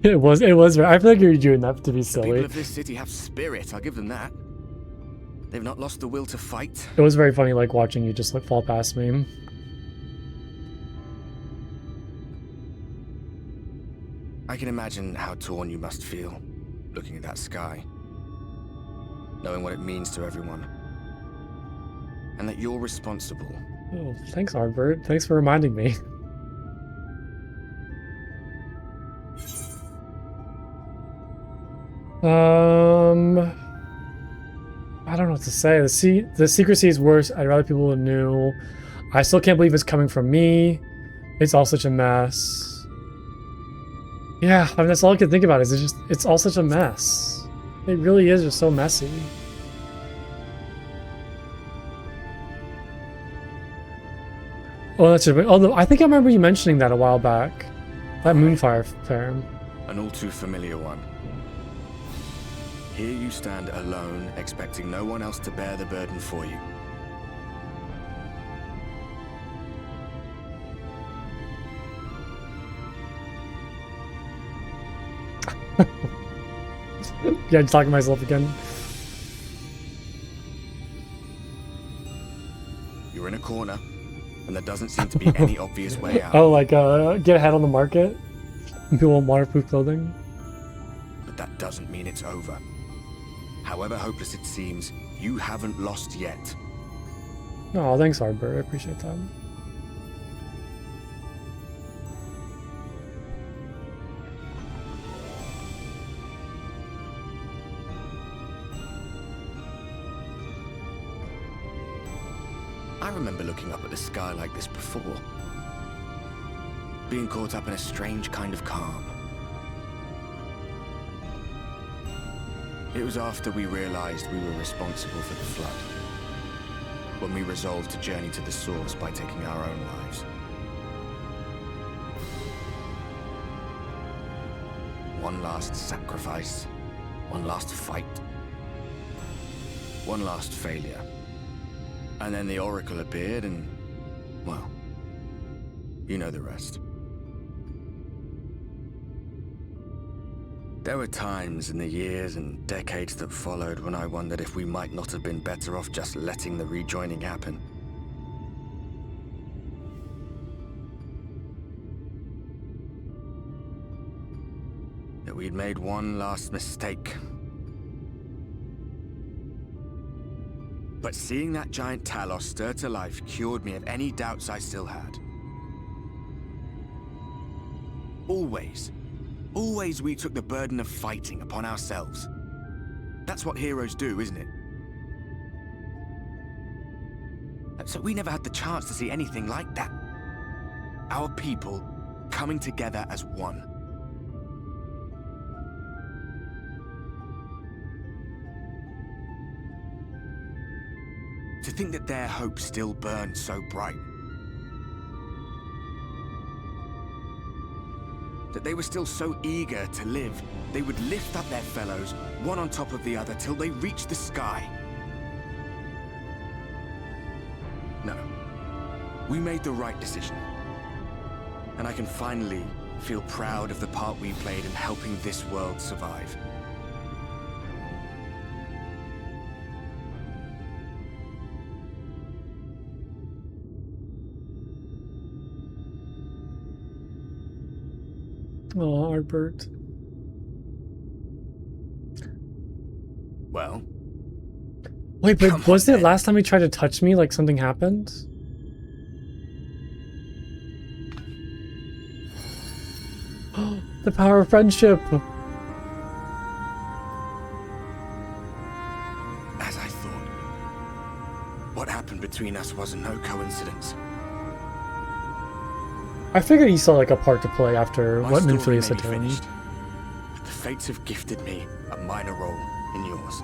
It was. I feel like you're doing that to be silly. The people of this city have spirit, I'll give them that. They've not lost the will to fight. It was very funny watching you just fall past me. I can imagine how torn you must feel, looking at that sky. Knowing what it means to everyone. And that you're responsible. Oh, thanks, Arbert. Thanks for reminding me. I don't know what to say. The secrecy is worse. I'd rather people knew. I still can't believe it's coming from me. It's all such a mess. Yeah, I mean, that's all I can think about is it's all such a mess. It really is just so messy. Oh, that's it. Although I think I remember you mentioning that a while back. That Moonfire fair. An all too familiar one. Here you stand alone, expecting no one else to bear the burden for you. Yeah, I'm talking to myself again. You're in a corner, and there doesn't seem to be any obvious way out. Oh, get ahead on the market? People want waterproof clothing? But that doesn't mean it's over. However hopeless it seems, you haven't lost yet. Oh, thanks, Arbor. I appreciate that. I remember looking up at the sky like this before. Being caught up in a strange kind of calm. It was after we realized we were responsible for the flood. When we resolved to journey to the source by taking our own lives. One last sacrifice. One last fight. One last failure. And then the Oracle appeared and, well, you know the rest. There were times in the years and decades that followed when I wondered if we might not have been better off just letting the rejoining happen. That we'd made one last mistake. But seeing that giant Talos stir to life cured me of any doubts I still had. Always we took the burden of fighting upon ourselves. That's what heroes do, isn't it? So we never had the chance to see anything like that. Our people coming together as one. To think that their hope still burned so bright. That they were still so eager to live, they would lift up their fellows, one on top of the other, till they reached the sky. No. We made the right decision. And I can finally feel proud of the part we played in helping this world survive. Oh, Albert. Well? Wait, but wasn't it last time he tried to touch me like something happened? The power of friendship! As I thought. What happened between us was no coincidence. I figured he saw like a part to play after My what story Nymphalia may said be to him. finished, but the fates have gifted me a minor role in yours.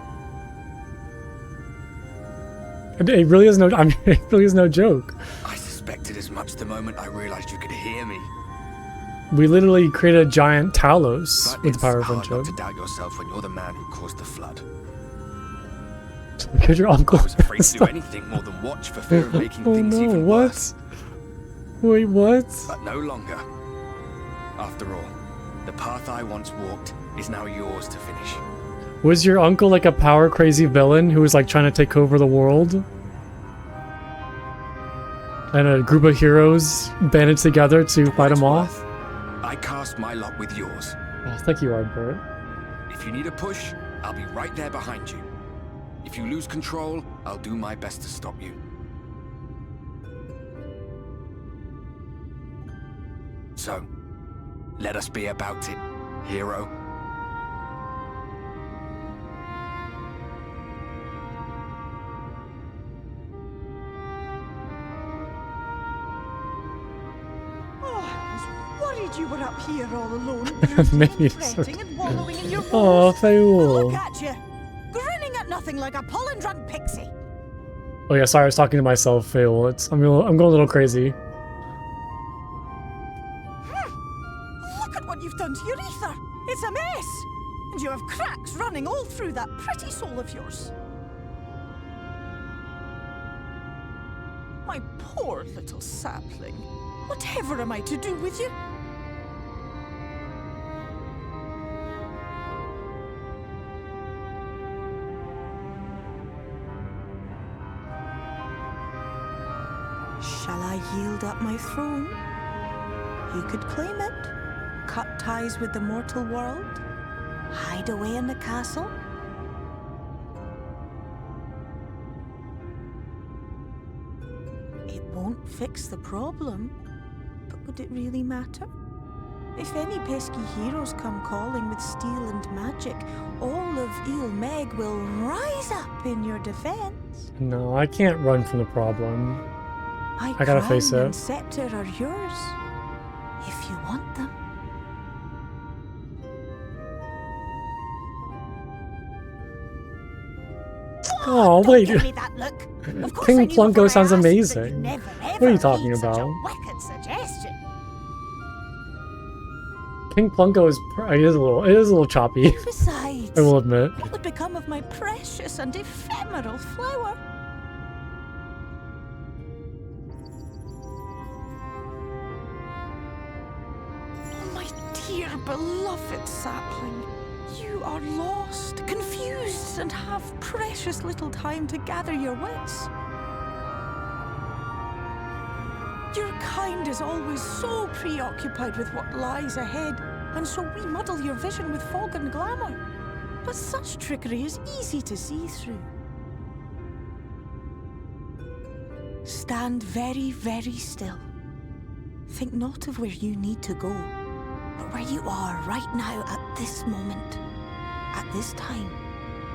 It really is no. I mean, it really is no joke. I suspected as much the moment I realized you could hear me. We literally created a giant Talos with the power of It's hard friendship. not to doubt yourself when you're the man who caused the flood. Because your uncle. I was afraid to do anything more than watch for fear of making things even worse. Wait, what? But no longer. After all, the path I once walked is now yours to finish. Was your uncle like a power crazy villain who was like trying to take over the world? And a group of heroes banded together to fight him off? I cast my lot with yours. Oh, thank you, Ardbert. If you need a push, I'll be right there behind you. If you lose control, I'll do my best to stop you. So, let us be about it, hero. You were up here all alone, Maybe fretting and wallowing in your woes. Oh, Fayoul. Look at you, grinning at nothing like a pollen-drunk pixie. Oh yeah, sorry, I was talking to myself, Fayoul. I'm going a little crazy. Look at what you've done to your ether. It's a mess. And you have cracks running all through that pretty soul of yours. My poor little sapling. Whatever am I to do with you? Shall I yield up my throne? You could claim it, cut ties with the mortal world, hide away in the castle. It won't fix the problem, but would it really matter? If any pesky heroes come calling with steel and magic, all of Il Meg will rise up in your defense. No, I can't run from the problem. My I gotta face crown it. and scepter are yours, if you want them. Oh, wait. Give me that look. Of course I King knew before Plunko I sounds asked, but amazing. you'd never, What are you ever talking heed such about? a wicked suggestion. King Plunko is it is a little choppy. Besides, I will admit. what would become of my precious and ephemeral flower? Oh, my dear beloved sapling, you are lost, confused, and have precious little time to gather your wits. Your kind is always so preoccupied with what lies ahead, and so we muddle your vision with fog and glamour. But such trickery is easy to see through. Stand very, very still. Think not of where you need to go, but where you are right now at this moment, at this time,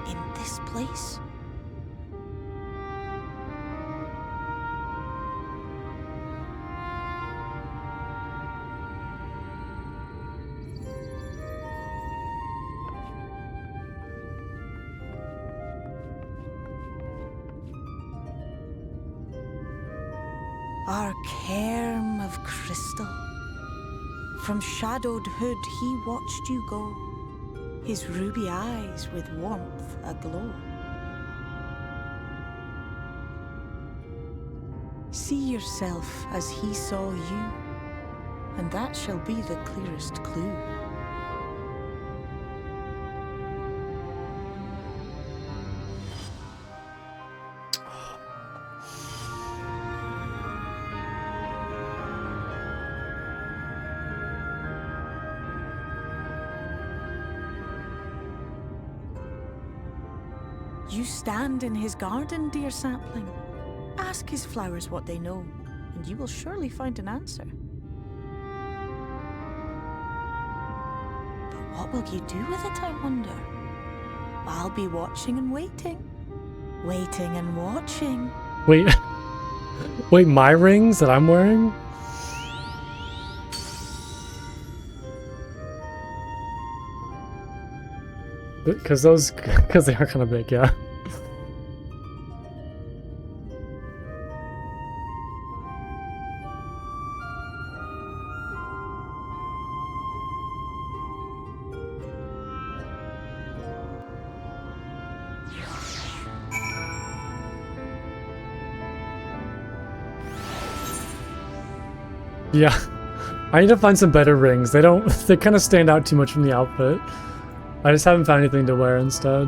in this place. our cairn of crystal. From shadowed hood he watched you go, his ruby eyes with warmth aglow. See yourself as he saw you, and that shall be the clearest clue. You stand in his garden, dear sapling. Ask his flowers what they know, and you will surely find an answer. But what will you do with it, I wonder? I'll be watching and waiting. Waiting and watching. Wait. Wait, my rings that I'm wearing? Because they are kind of big, yeah. Yeah, I need to find some better rings. They kind of stand out too much from the outfit. I just haven't found anything to wear instead.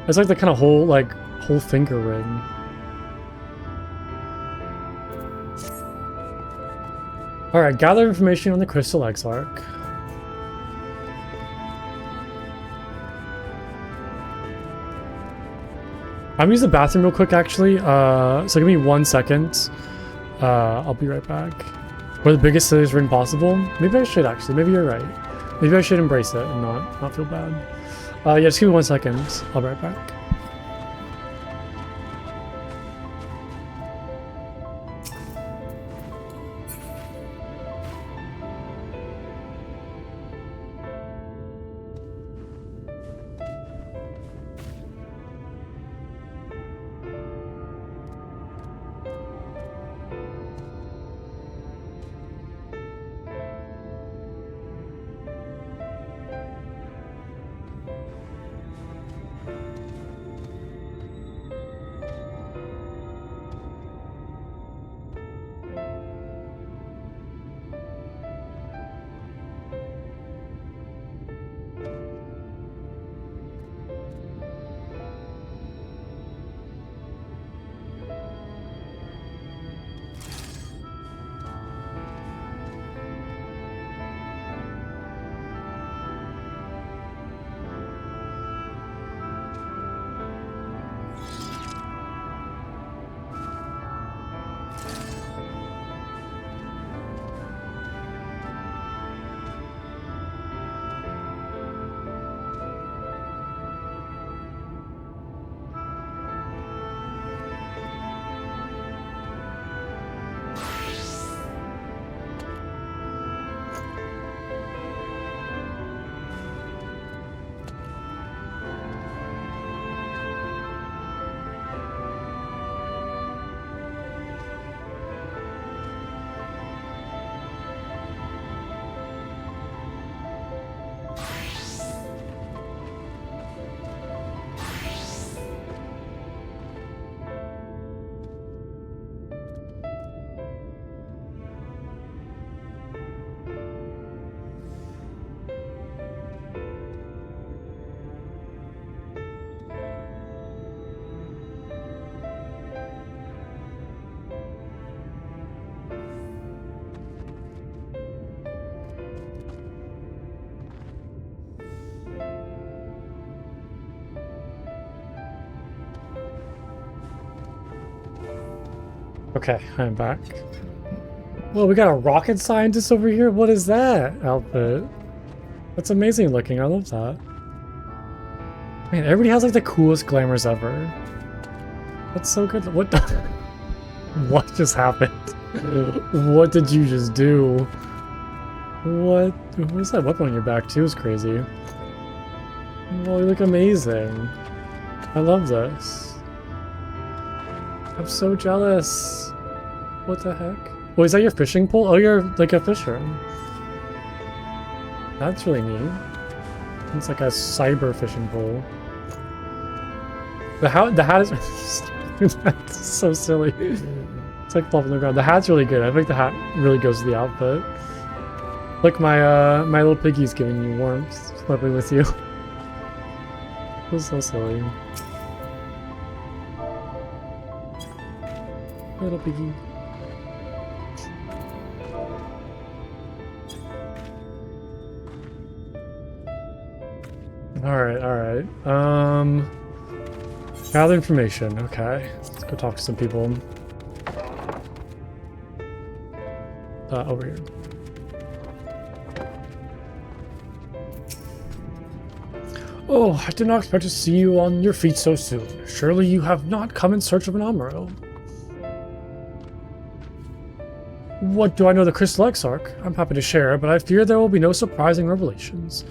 It's like the kind of whole finger ring. Alright, gather information on the Crystal Exarch. I'm gonna use the bathroom real quick actually, so give me 1 second. I'll be right back. We're the biggest silliest ring possible? Maybe I should actually, maybe you're right. Maybe I should embrace it and not feel bad. Yeah, just give me 1 second. I'll be right back. Okay, I'm back. Well, we got a rocket scientist over here? What is that outfit? That's amazing looking, I love that. Man, everybody has like the coolest glamours ever. That's so good. What the what just happened? What did you just do? What is that weapon on your back too? Is crazy. Well, you look amazing. I love this. I'm so jealous. What the heck? Oh, is that your fishing pole? Oh, you're like a fisher. That's really neat. It's like a cyber fishing pole. The hat is that's so silly. It's like flopping on the ground. The hat's really good. I think the hat really goes to the outfit. Look, my little piggy's giving you warmth, living with you. It's so silly. Little piggy. Alright. Gather information. Okay. Let's go talk to some people. Over here. Oh, I did not expect to see you on your feet so soon. Surely you have not come in search of an Amuro. What do I know of the Crystal Exarch? I'm happy to share, but I fear there will be no surprising revelations.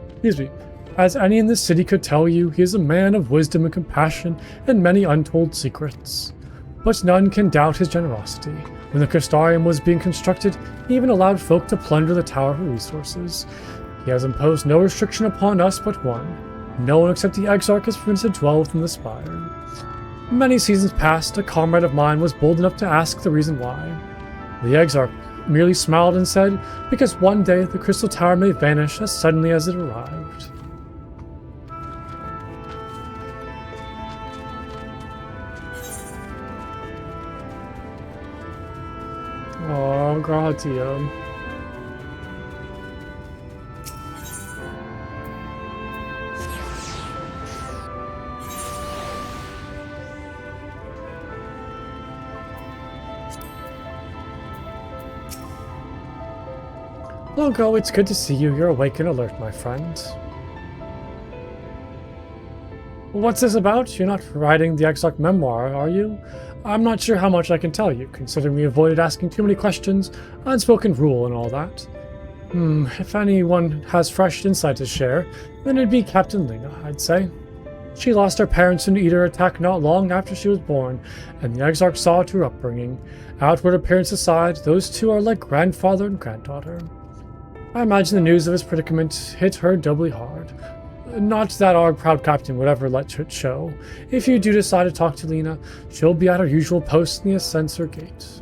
Excuse me. As any in this city could tell you, he is a man of wisdom and compassion and many untold secrets. But none can doubt his generosity. When the Crystarium was being constructed, he even allowed folk to plunder the tower for resources. He has imposed no restriction upon us but one. No one except the Exarch is permitted to dwell within the spire. Many seasons past, a comrade of mine was bold enough to ask the reason why. The Exarch merely smiled and said, because one day the Crystal Tower may vanish as suddenly as it arrived. Oh, Gratia. Logo, it's good to see you. You're awake and alert, my friend. What's this about? You're not writing the Exarch memoir, are you? I'm not sure how much I can tell you, considering we avoided asking too many questions, unspoken rule and all that. If anyone has fresh insight to share, then it'd be Captain Lena, I'd say. She lost her parents in an Eater attack not long after she was born, and the Exarch saw to her upbringing. Outward appearance aside, those two are like grandfather and granddaughter. I imagine the news of his predicament hit her doubly hard. Not that our proud captain would ever let it show. If you do decide to talk to Lena, she'll be at her usual post in the Ascensor Gate.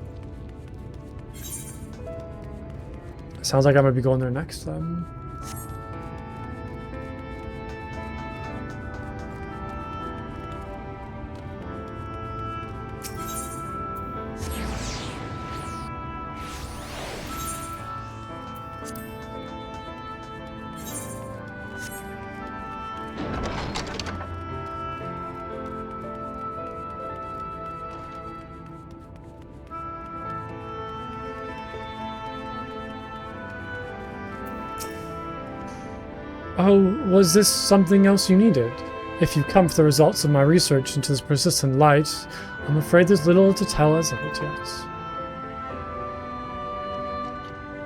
Sounds like I might be going there next then. Oh, was this something else you needed? If you come for the results of my research into this persistent light, I'm afraid there's little to tell as of it yet.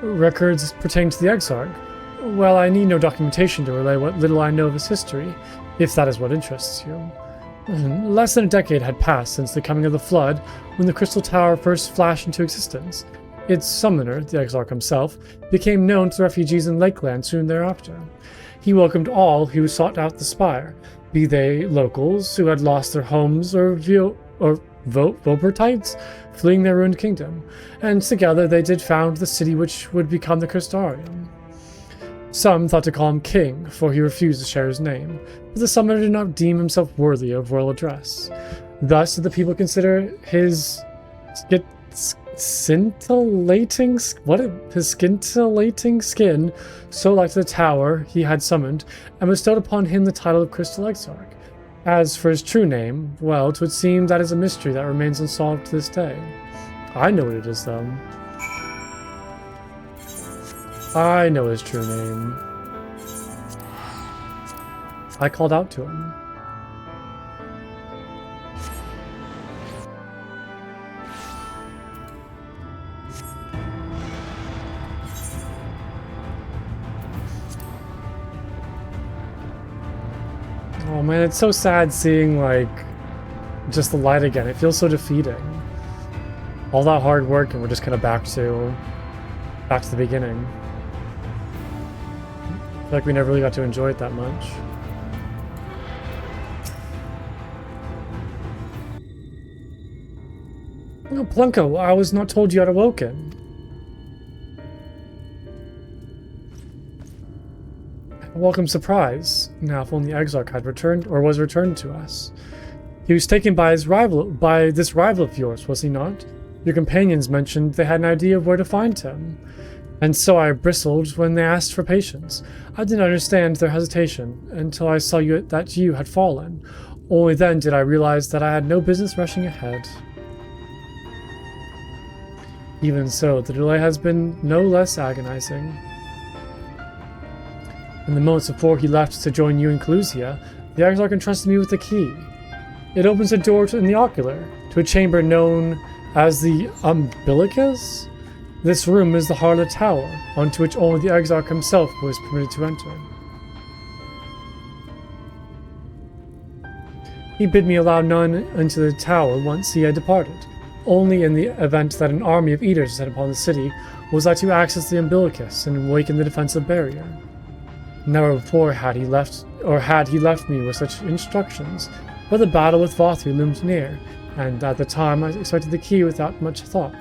Records pertaining to the Exarch? Well, I need no documentation to relay what little I know of his history, if that is what interests you. Less than a decade had passed since the coming of the Flood, when the Crystal Tower first flashed into existence. Its summoner, the Exarch himself, became known to the refugees in Lakeland soon thereafter. He welcomed all who sought out the spire, be they locals who had lost their homes or Vopertites fleeing their ruined kingdom, and together they did found the city which would become the Crystarium. Some thought to call him king, for he refused to share his name, but the summoner did not deem himself worthy of royal address. Thus did the people consider his scintillating skin so like the tower he had summoned, and bestowed upon him the title of Crystal Exarch. As for his true name, well, 'twould seem that is a mystery that remains unsolved to this day. I know what it is, though. I know his true name. I called out to him. Oh man, it's so sad seeing, like, just the light again. It feels so defeating. All that hard work and we're just kind of back to the beginning. I feel like we never really got to enjoy it that much. No, Plunko, I was not told you had awoken. A welcome surprise. Now, if only Exarch had returned, or was returned to us. He was taken by this rival of yours, was he not? Your companions mentioned they had an idea of where to find him. And so I bristled when they asked for patience. I didn't understand their hesitation until I saw that you had fallen. Only then did I realize that I had no business rushing ahead. Even so, the delay has been no less agonizing. In the moments before he left to join you in Calusia, the Exarch entrusted me with the key. It opens a door in the ocular, to a chamber known as the Umbilicus? This room is the heart of the tower, onto which only the Exarch himself was permitted to enter. He bid me allow none into the tower once he had departed. Only in the event that an army of eaters was set upon the city was I to access the Umbilicus and awaken the defensive barrier. Never before had he left me with such instructions, but the battle with Vothru loomed near, and at the time I expected the key without much thought.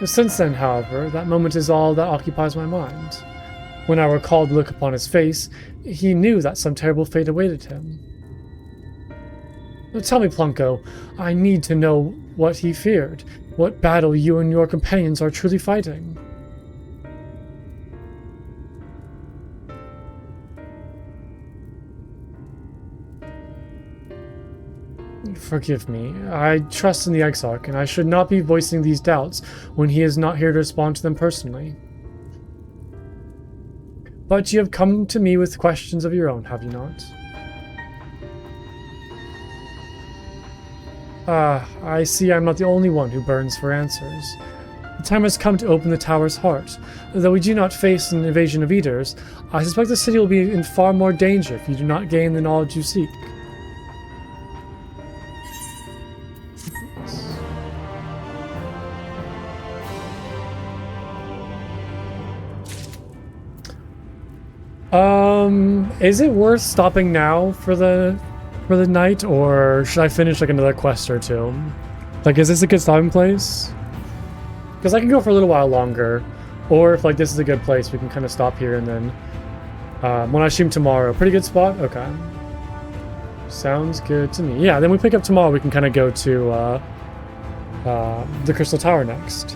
Since then, however, that moment is all that occupies my mind. When I recalled the look upon his face, he knew that some terrible fate awaited him. Tell me, Plunko, I need to know what he feared, what battle you and your companions are truly fighting. Forgive me. I trust in the Exarch, and I should not be voicing these doubts when he is not here to respond to them personally. But you have come to me with questions of your own, have you not? I see I'm not the only one who burns for answers. The time has come to open the tower's heart. Though we do not face an invasion of eaters, I suspect the city will be in far more danger if you do not gain the knowledge you seek. Is it worth stopping now for the night, or should I finish like another quest or two? Like, is this a good stopping place? Because I can go for a little while longer, or if like this is a good place, we can kind of stop here and then when I stream tomorrow. Pretty good spot? Okay. Sounds good to me. Yeah, then we pick up tomorrow, we can kind of go to the Crystal Tower next.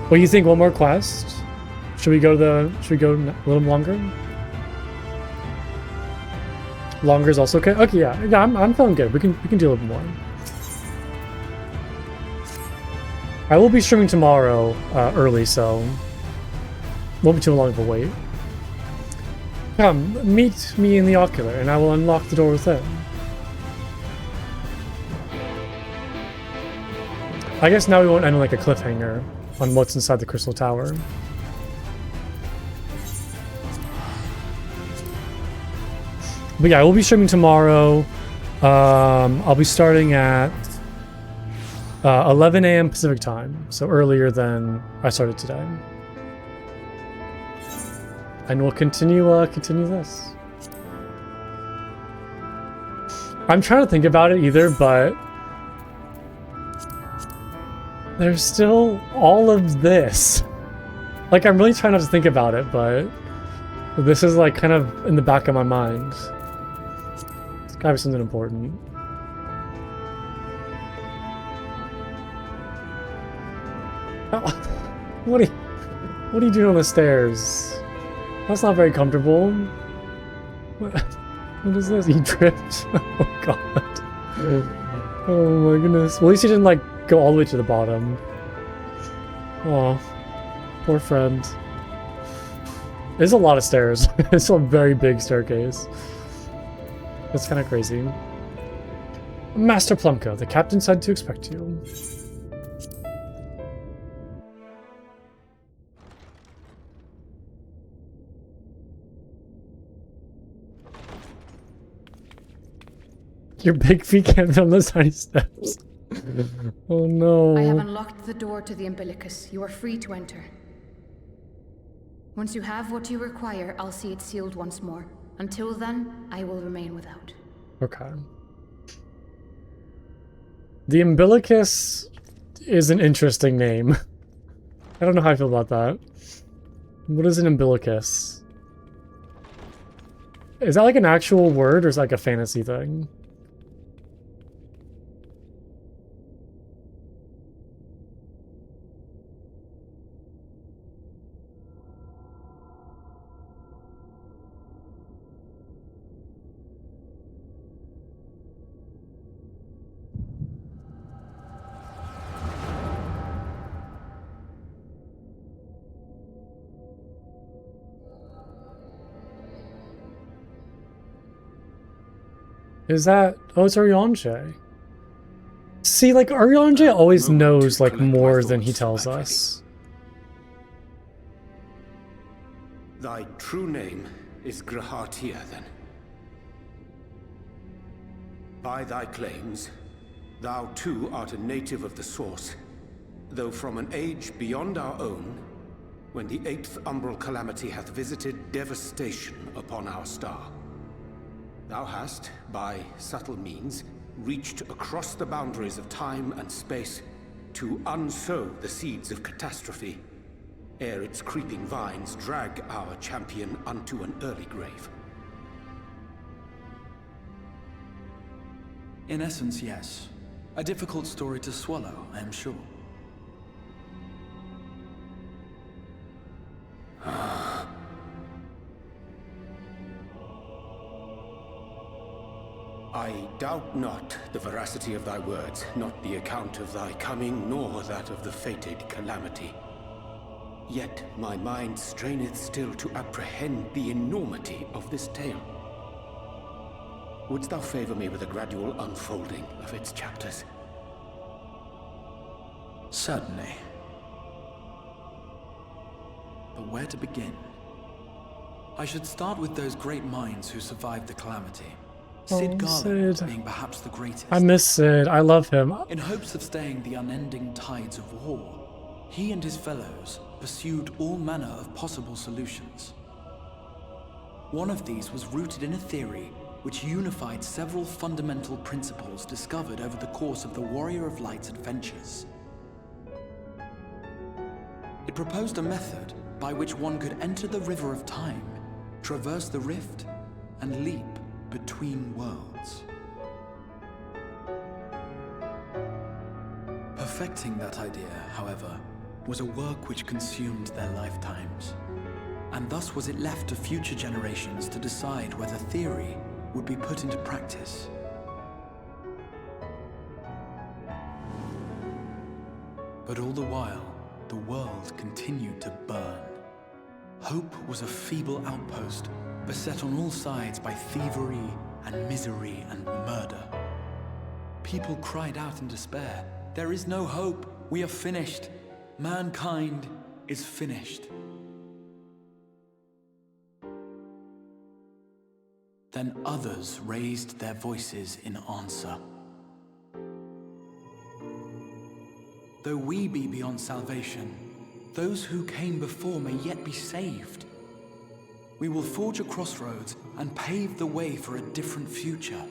What do you think? One more quest? Should we go a little longer? Longer is also okay. Okay, yeah, I'm feeling good. We can do a little bit more. I will be streaming tomorrow early, so won't be too long of a wait. Come, meet me in the ocular, and I will unlock the door within. I guess now we won't end on like a cliffhanger on what's inside the Crystal Tower. But yeah, we'll be streaming tomorrow. I'll be starting at 11 a.m. Pacific time, so earlier than I started today. And we'll continue this. I'm trying to think about it either, but there's still all of this. Like, I'm really trying not to think about it, but this is like kind of in the back of my mind. It's gotta be something important. Oh, what are you doing on the stairs? That's not very comfortable. What is this? He tripped. Oh god. Oh my goodness. Well, at least he didn't like go all the way to the bottom. Oh, poor friend. There's a lot of stairs. It's a very big staircase. It's kind of crazy. Master Plunko, the captain said to expect you. Your big feet can't fit on those tiny steps. Oh no. I have unlocked the door to the umbilicus. You are free to enter. Once you have what you require, I'll see it sealed once more. Until then, I will remain without. Okay. The umbilicus is an interesting name. I don't know how I feel about that. What is an umbilicus? Is that like an actual word or is that like a fantasy thing? Is that... Oh, it's Ariange. See, like, Ariange always knows, like, more than he tells us. Thy true name is Grahatia, then. By thy claims, thou too art a native of the Source, though from an age beyond our own, when the 8th umbral calamity hath visited devastation upon our star. Thou hast, by subtle means, reached across the boundaries of time and space to unsow the seeds of catastrophe, ere its creeping vines drag our champion unto an early grave. In essence, yes. A difficult story to swallow, I am sure. I doubt not the veracity of thy words, not the account of thy coming, nor that of the fated calamity. Yet my mind straineth still to apprehend the enormity of this tale. Wouldst thou favor me with a gradual unfolding of its chapters? Certainly. But where to begin? I should start with those great minds who survived the calamity. Sid Garland being perhaps the greatest. I miss Sid. I love him. In hopes of staying the unending tides of war, he and his fellows pursued all manner of possible solutions. One of these was rooted in a theory which unified several fundamental principles discovered over the course of the Warrior of Light's adventures. It proposed a method by which one could enter the river of time, traverse the rift, and leap between worlds. Perfecting that idea, however, was a work which consumed their lifetimes, and thus was it left to future generations to decide whether theory would be put into practice. But all the while, the world continued to burn. Hope was a feeble outpost, beset on all sides by thievery and misery and murder. People cried out in despair, "There is no hope, we are finished. Mankind is finished." Then others raised their voices in answer. Though we be beyond salvation, those who came before may yet be saved. We will forge a crossroads and pave the way for a different future.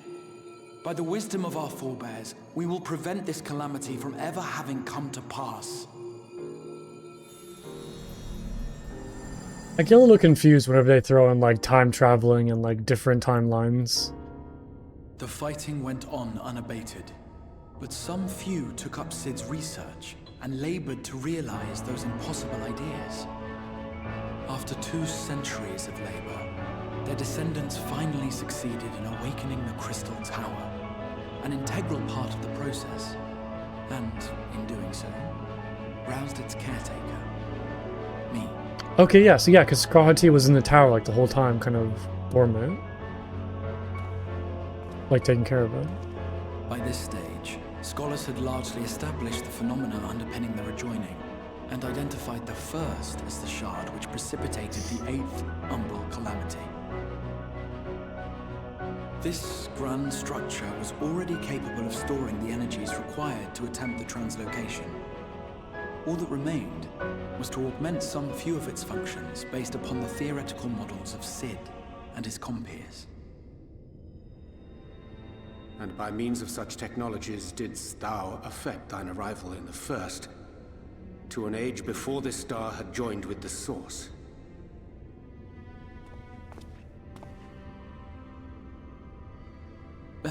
By the wisdom of our forebears, we will prevent this calamity from ever having come to pass. I get a little confused whenever they throw in like time traveling and like different timelines. The fighting went on unabated, but some few took up Sid's research and labored to realize those impossible ideas. After 2 centuries of labor, their descendants finally succeeded in awakening the Crystal Tower, an integral part of the process, and, in doing so, roused its caretaker, me. Okay, yeah, so yeah, because Grahatia was in the tower like the whole time, kind of dormant. Like taking care of it. By this stage, scholars had largely established the phenomena underpinning the rejoining, and identified the first as the shard which precipitated the 8th umbral calamity. This grand structure was already capable of storing the energies required to attempt the translocation. All that remained was to augment some few of its functions based upon the theoretical models of Sid and his compeers. And by means of such technologies didst thou effect thine arrival in the first, to an age before this star had joined with the Source.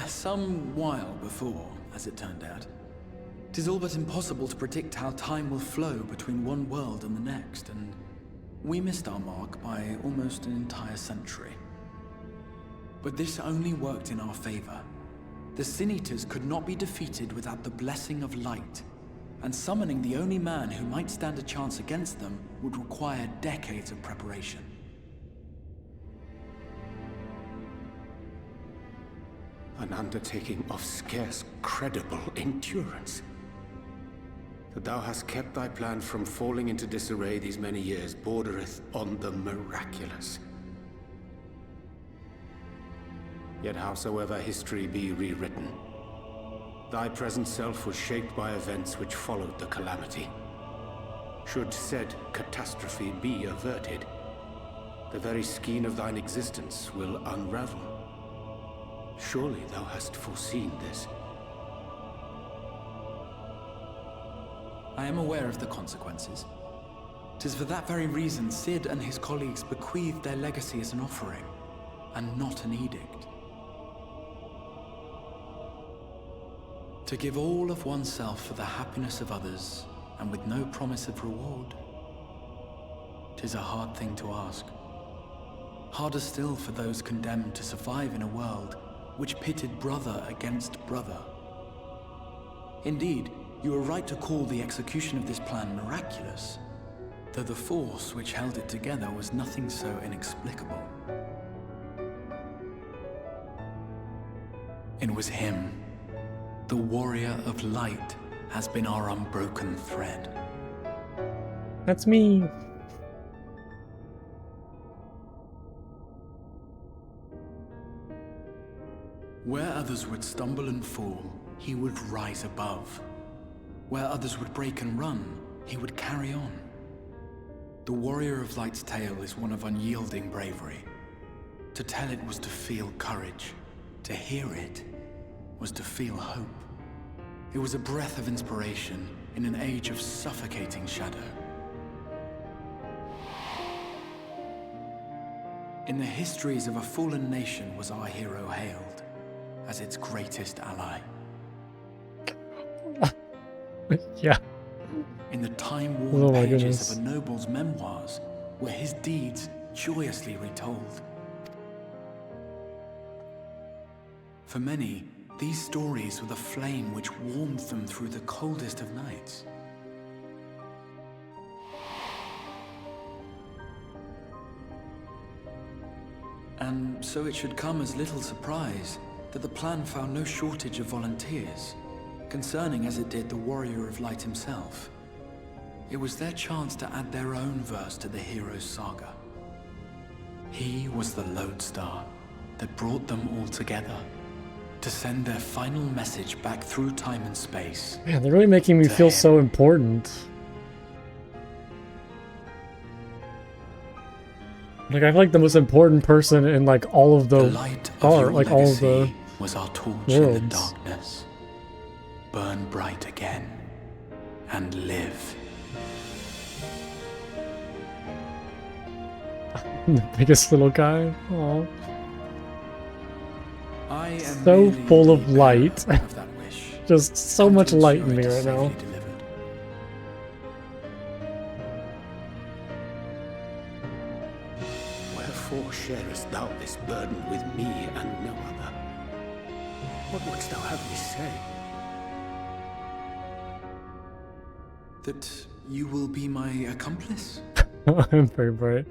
Some while before, as it turned out. 'Tis all but impossible to predict how time will flow between one world and the next, and we missed our mark by almost an entire century. But this only worked in our favor. The Sin Eaters could not be defeated without the blessing of light, and summoning the only man who might stand a chance against them would require decades of preparation. An undertaking of scarce credible endurance. That thou hast kept thy plan from falling into disarray these many years bordereth on the miraculous. Yet howsoever history be rewritten, thy present self was shaped by events which followed the calamity. Should said catastrophe be averted, the very skein of thine existence will unravel. Surely thou hast foreseen this. I am aware of the consequences. 'Tis for that very reason Sid and his colleagues bequeathed their legacy as an offering, and not an edict. To give all of oneself for the happiness of others, and with no promise of reward. 'Tis a hard thing to ask. Harder still for those condemned to survive in a world which pitted brother against brother. Indeed, you are right to call the execution of this plan miraculous, though the force which held it together was nothing so inexplicable. It was him. The warrior of light has been our unbroken thread. That's me. Where others would stumble and fall, he would rise above. Where others would break and run, he would carry on. The warrior of light's tale is one of unyielding bravery. To tell it was to feel courage. To hear it was to feel hope. It was a breath of inspiration in an age of suffocating shadow. In the histories of a fallen nation was our hero hailed as its greatest ally. Yeah. In the time-worn Oh my pages goodness. of a noble's memoirs were his deeds joyously retold. For many, these stories were the flame which warmed them through the coldest of nights. And so it should come as little surprise that the plan found no shortage of volunteers, concerning as it did the warrior of light himself. It was their chance to add their own verse to the hero's saga. He was the lodestar that brought them all together, to send their final message back through time and space. Man, they're really making me feel so important. Like, I feel like the most important person in like all of the light of your like all of the legacy was our torch in the darkness. Burn bright again and live. The biggest little guy. Aww. I am So full of light. Just so much light in me right now. Wherefore sharest thou this burden with me and no other? What wouldst thou have me say? That you will be my accomplice? I'm very bright.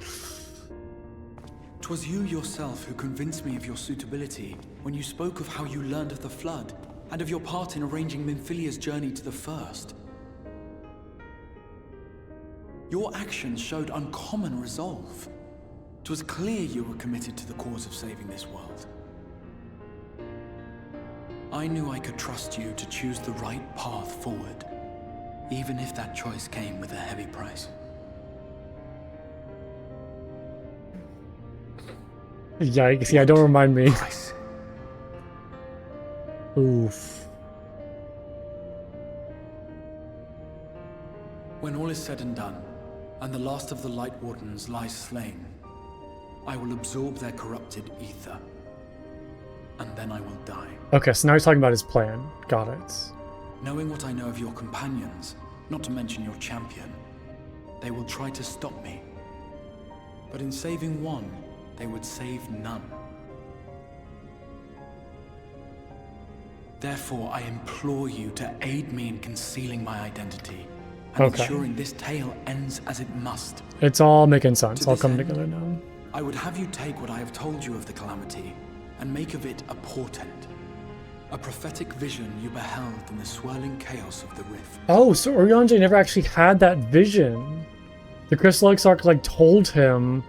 'Twas you yourself who convinced me of your suitability when you spoke of how you learned of the Flood, and of your part in arranging Minfilia's journey to the First. Your actions showed uncommon resolve. 'Twas clear you were committed to the cause of saving this world. I knew I could trust you to choose the right path forward, even if that choice came with a heavy price. Yikes, yeah, don't remind me. Oof. When all is said and done, and the last of the Light Wardens lies slain, I will absorb their corrupted ether, and then I will die. Okay, so now he's talking about his plan. Got it. Knowing what I know of your companions, not to mention your champion, they will try to stop me. But in saving one, they would save none. Therefore, I implore you to aid me in concealing my identity, and ensuring this tale ends as it must. It's all making sense. It's all coming together now. I would have you take what I have told you of the Calamity, and make of it a portent. A prophetic vision you beheld in the swirling chaos of the rift. Oh, so Urianger never actually had that vision. The Crystal Exarch like told him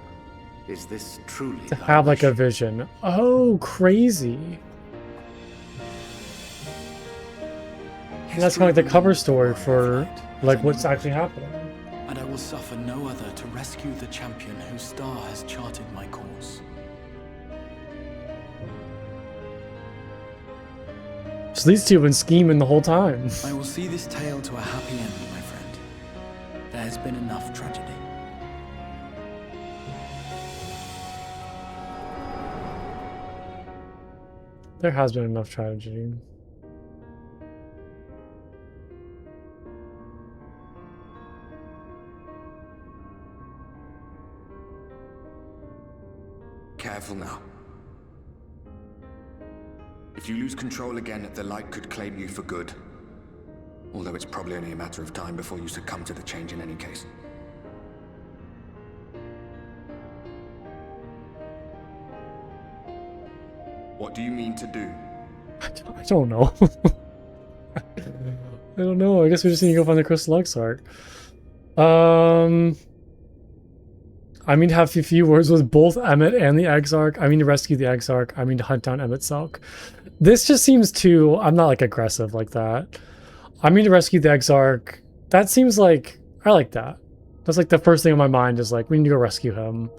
Is this truly to have like a vision. Oh, crazy. And that's kind of like the cover story for like what's actually happening. And I will suffer no other to rescue the champion whose star has charted my course. So these two have been scheming the whole time. I will see this tale to a happy end, my friend. There has been enough tragedy. There has been enough tragedy. Careful now. If you lose control again, the light could claim you for good. Although it's probably only a matter of time before you succumb to the change in any case. What do you mean to do? I don't know. I don't know. I guess we just need to go find the Crystal Exarch. I mean to have a few words with both Emmett and the Exarch. I mean to rescue the Exarch. I mean to hunt down Emmett Selk. This just seems too... I'm not like aggressive like that. I mean to rescue the Exarch. That seems like... I like that. That's like the first thing on my mind is like, we need to go rescue him.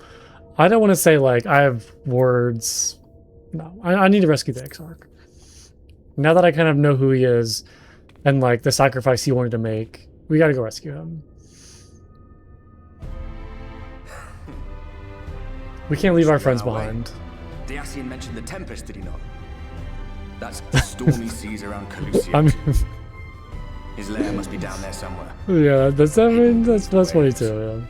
I don't want to say like, I have words. No, I need to rescue the Exarch. Now that I kind of know who he is and like the sacrifice he wanted to make, we gotta go rescue him. We can't leave our friends behind. The Ascian mentioned the Tempest, did he not? That's the stormy seas around Calusia. I mean, his lair must be down there somewhere. Yeah, that's funny too.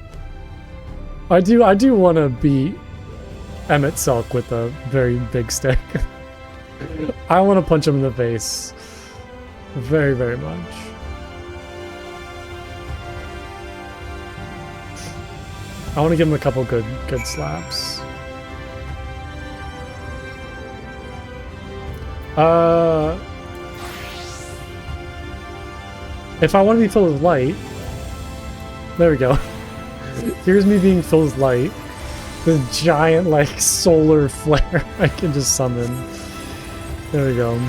Yeah. I do want to beat Emmett Selk with a very big stick. I want to punch him in the face, very, very much. I want to give him a couple good slaps. If I want to be filled with light, there we go. Here's me being filled with light. This giant, like, solar flare I can just summon. There we go.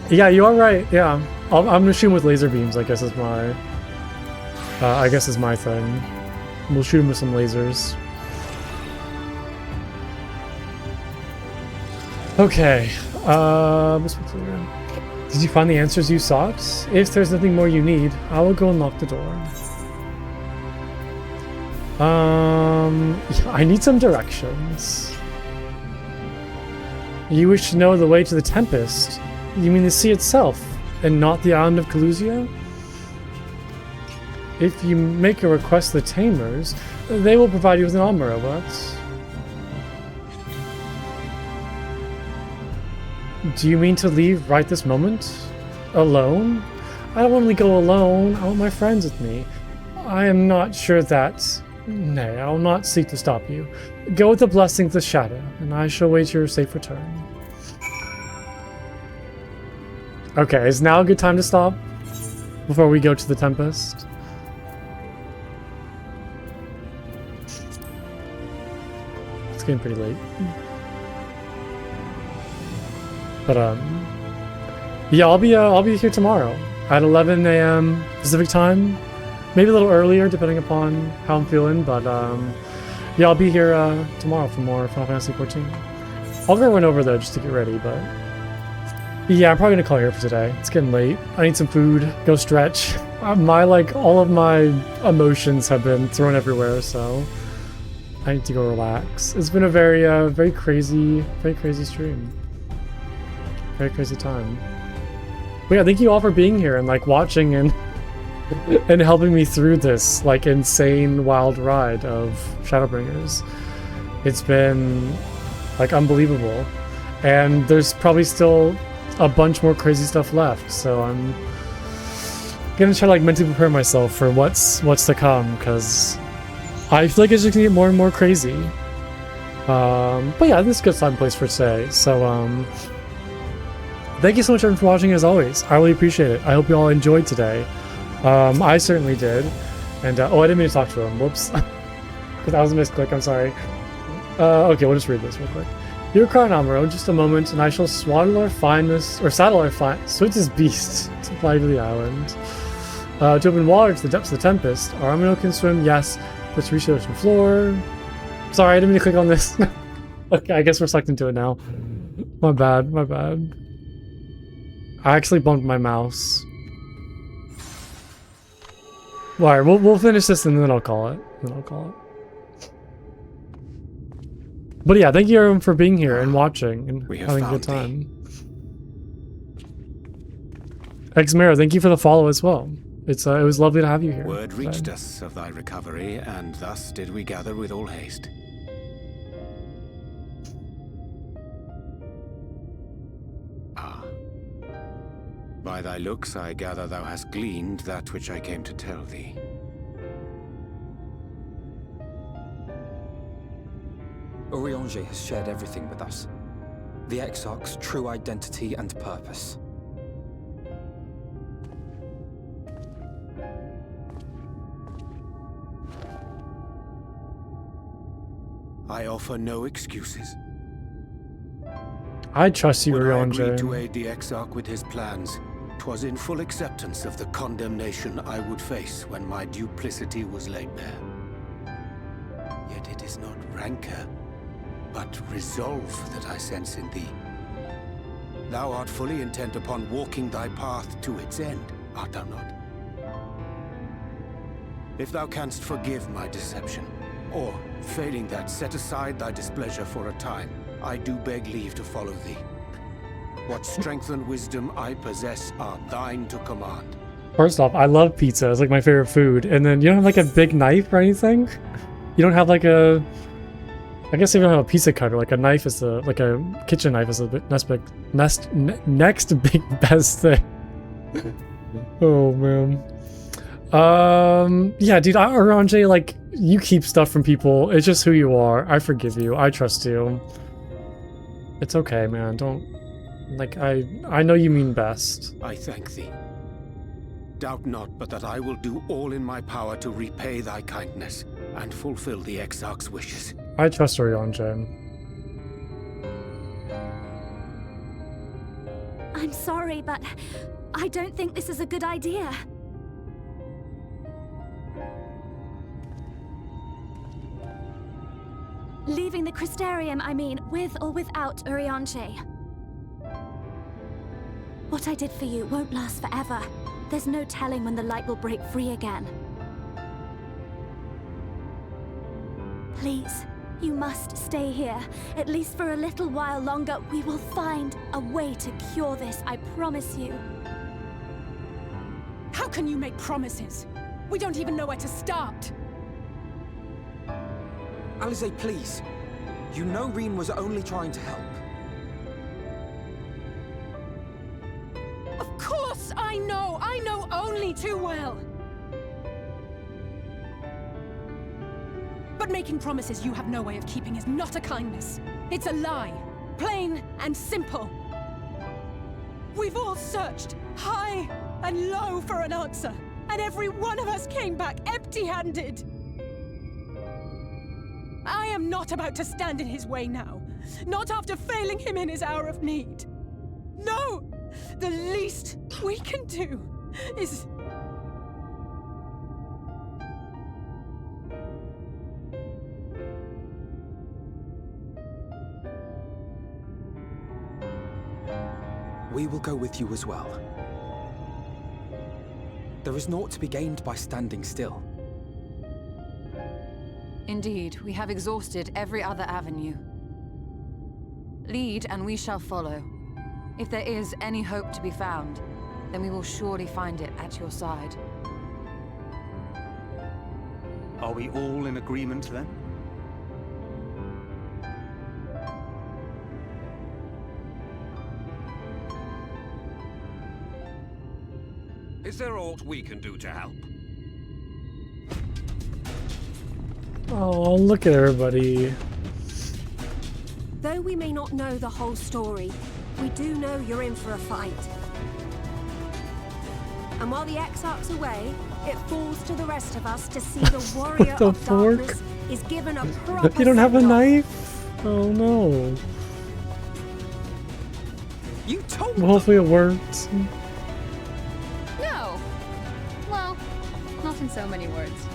Yeah, you are right. Yeah, I'm gonna shoot him with laser beams. I guess is my. I guess is my thing. We'll shoot him with some lasers. Okay. Did you find the answers you sought? If there's nothing more you need, I will go unlock the door. I need some directions. You wish to know the way to the Tempest? You mean the sea itself, and not the island of Calusia? If you make a request to the Tamers, they will provide you with an armor robot. Do you mean to leave right this moment? Alone? I don't want to go alone. I want my friends with me. I am not sure that... Nay, I will not seek to stop you. Go with the blessing of the Shadow, and I shall wait your safe return. Okay, is now a good time to stop? Before we go to the Tempest? It's getting pretty late. But yeah, I'll be here tomorrow at 11 a.m. Pacific time, maybe a little earlier depending upon how I'm feeling. But yeah, I'll be here tomorrow for more Final Fantasy 14. I'll go run over there just to get ready, but yeah, I'm probably gonna call here for today. It's getting late. I need some food. Go stretch. All of my emotions have been thrown everywhere, so I need to go relax. It's been a very crazy stream. Very crazy time. But yeah, thank you all for being here and like watching and and helping me through this like insane wild ride of Shadowbringers. It's been like unbelievable, and there's probably still a bunch more crazy stuff left. So I'm gonna try to like mentally prepare myself for what's to come, because I feel like it's just gonna get more and more crazy. But yeah, this is a good time place for today. So thank you so much everyone for watching as always. I really appreciate it. I hope you all enjoyed today. I certainly did. And oh, I didn't mean to talk to him. Whoops. Because that was a misclick. I'm sorry. Okay, we'll just read this real quick. You're crying, Amuro. Just a moment, and I shall saddle our swiftest beast to fly to the island. To open water to the depths of the tempest. Our Amuro can swim, yes, but to reach the ocean floor. Sorry, I didn't mean to click on this. Okay, I guess we're sucked into it now. My bad, my bad. I actually bumped my mouse. Alright, we'll finish this and then I'll call it. But yeah, thank you everyone for being here and watching and having a good time. Xmera, thank you for the follow as well. It was lovely to have you here. Word reached us of thy recovery, and thus did we gather with all haste. Ah. By thy looks I gather thou hast gleaned that which I came to tell thee. Urianger has shared everything with us. The Exarch's true identity and purpose. I offer no excuses. I trust you, When I agreed Urianger. to aid the Exarch with his plans, 'twas in full acceptance of the condemnation I would face when my duplicity was laid bare. Yet it is not rancor, but resolve that I sense in thee. Thou art fully intent upon walking thy path to its end, art thou not? If thou canst forgive my deception, or, failing that, set aside thy displeasure for a time, I do beg leave to follow thee. What strength and wisdom I possess are thine to command. First off, I love pizza. It's like my favorite food. And then you don't have like a big knife or anything? You don't have like a... I guess you don't have a pizza cutter. Like a knife is like a kitchen knife is a bit next big best thing. Oh man. Yeah, dude, Urianger, like, you keep stuff from people. It's just who you are. I forgive you. I trust you. It's okay, man. Don't... Like, I know you mean best. I thank thee. Doubt not but that I will do all in my power to repay thy kindness and fulfill the Exarch's wishes. I trust Urianger. I'm sorry, but I don't think this is a good idea. Leaving the Crystarium, I mean, with or without Urianger. What I did for you won't last forever. There's no telling when the light will break free again. Please, you must stay here, at least for a little while longer. We will find a way to cure this, I promise you. How can you make promises? We don't even know where to start. Alize, please. You know Rean was only trying to help. Of course I know! I know only too well! But making promises you have no way of keeping is not a kindness. It's a lie. Plain and simple. We've all searched high and low for an answer, and every one of us came back empty-handed. I am not about to stand in his way now. Not after failing him in his hour of need. No! The least we can do is... We will go with you as well. There is naught to be gained by standing still. Indeed, we have exhausted every other avenue. Lead, and we shall follow. If there is any hope to be found, then we will surely find it at your side. Are we all in agreement then? Is there aught we can do to help? Oh, look at everybody. Though we may not know the whole story, we do know you're in for a fight. And while the Exarch's away, it falls to the rest of us to see the warrior the of fork? darkness is given a proper You don't have a send-off. knife? Oh no. You told Well, hopefully it worked. No! Well, not in so many words.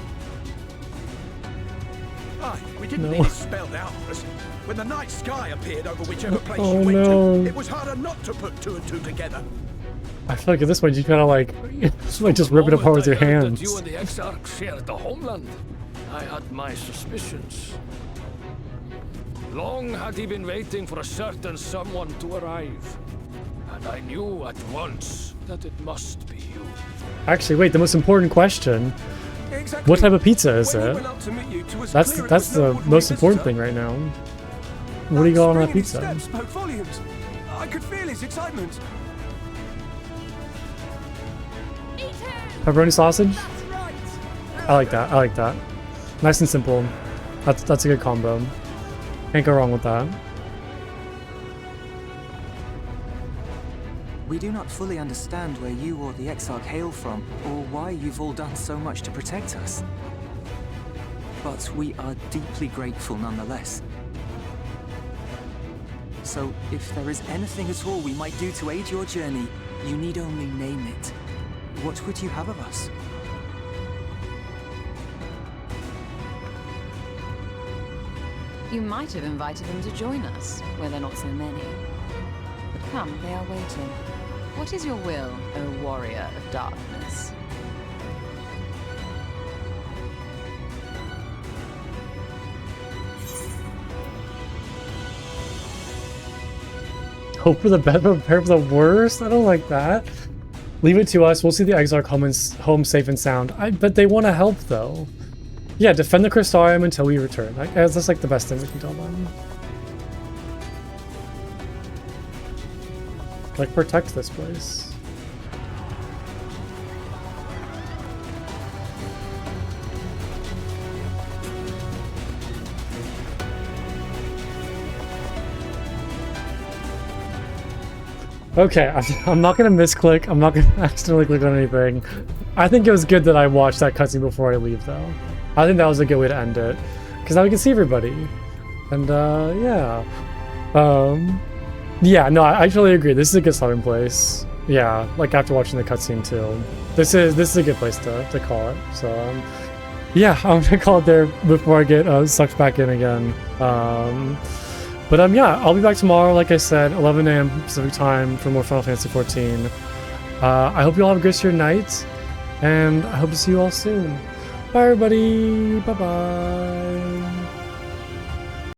Aye, we didn't No. need it spelled out for us. When the night sky appeared over whichever place Oh, you went no. to, it was harder not to put two and two together. I feel like at this point you gotta like just rip it apart with your hands. That you and the Exarch shared the homeland, I had my suspicions. Long had he been waiting for a certain someone to arrive. And I knew at once that it must be you. Actually, wait, the most important question. Exactly. What type of pizza is When he it? went up to meet you, 'twas That's clear it that's was no the ordinary most important visitor. thing right now. What do you got on that Spring in his pizza? step spoke volumes. I could feel his excitement. Pepperoni sausage? I like that. I like that. Nice and simple. That's a good combo. Can't go wrong with that. We do not fully understand where you or the Exarch hail from, or why you've all done so much to protect us. But we are deeply grateful nonetheless. So, if there is anything at all we might do to aid your journey, you need only name it. What would you have of us? You might have invited them to join us, where there are not so many. But come, they are waiting. What is your will, O warrior of darkness? Hope for the best, prepare for the worst? I don't like that. Leave it to us. We'll see the Exarch home safe and sound. But they want to help, though. Yeah, defend the Crystarium until we return. That's like the best thing we can tell them. Like, protect this place. Okay, I'm not gonna misclick. I'm not gonna accidentally click on anything. I think it was good that I watched that cutscene before I leave, though. I think that was a good way to end it, because now we can see everybody. And yeah, yeah. No, I totally agree. This is a good starting place. Yeah, like after watching the cutscene too. This is a good place to call it. So yeah, I'm gonna call it there before I get sucked back in again. But yeah, I'll be back tomorrow, like I said, 11 a.m. Pacific time for more Final Fantasy XIV. I hope you all have a great your night, and I hope to see you all soon. Bye, everybody. Bye-bye.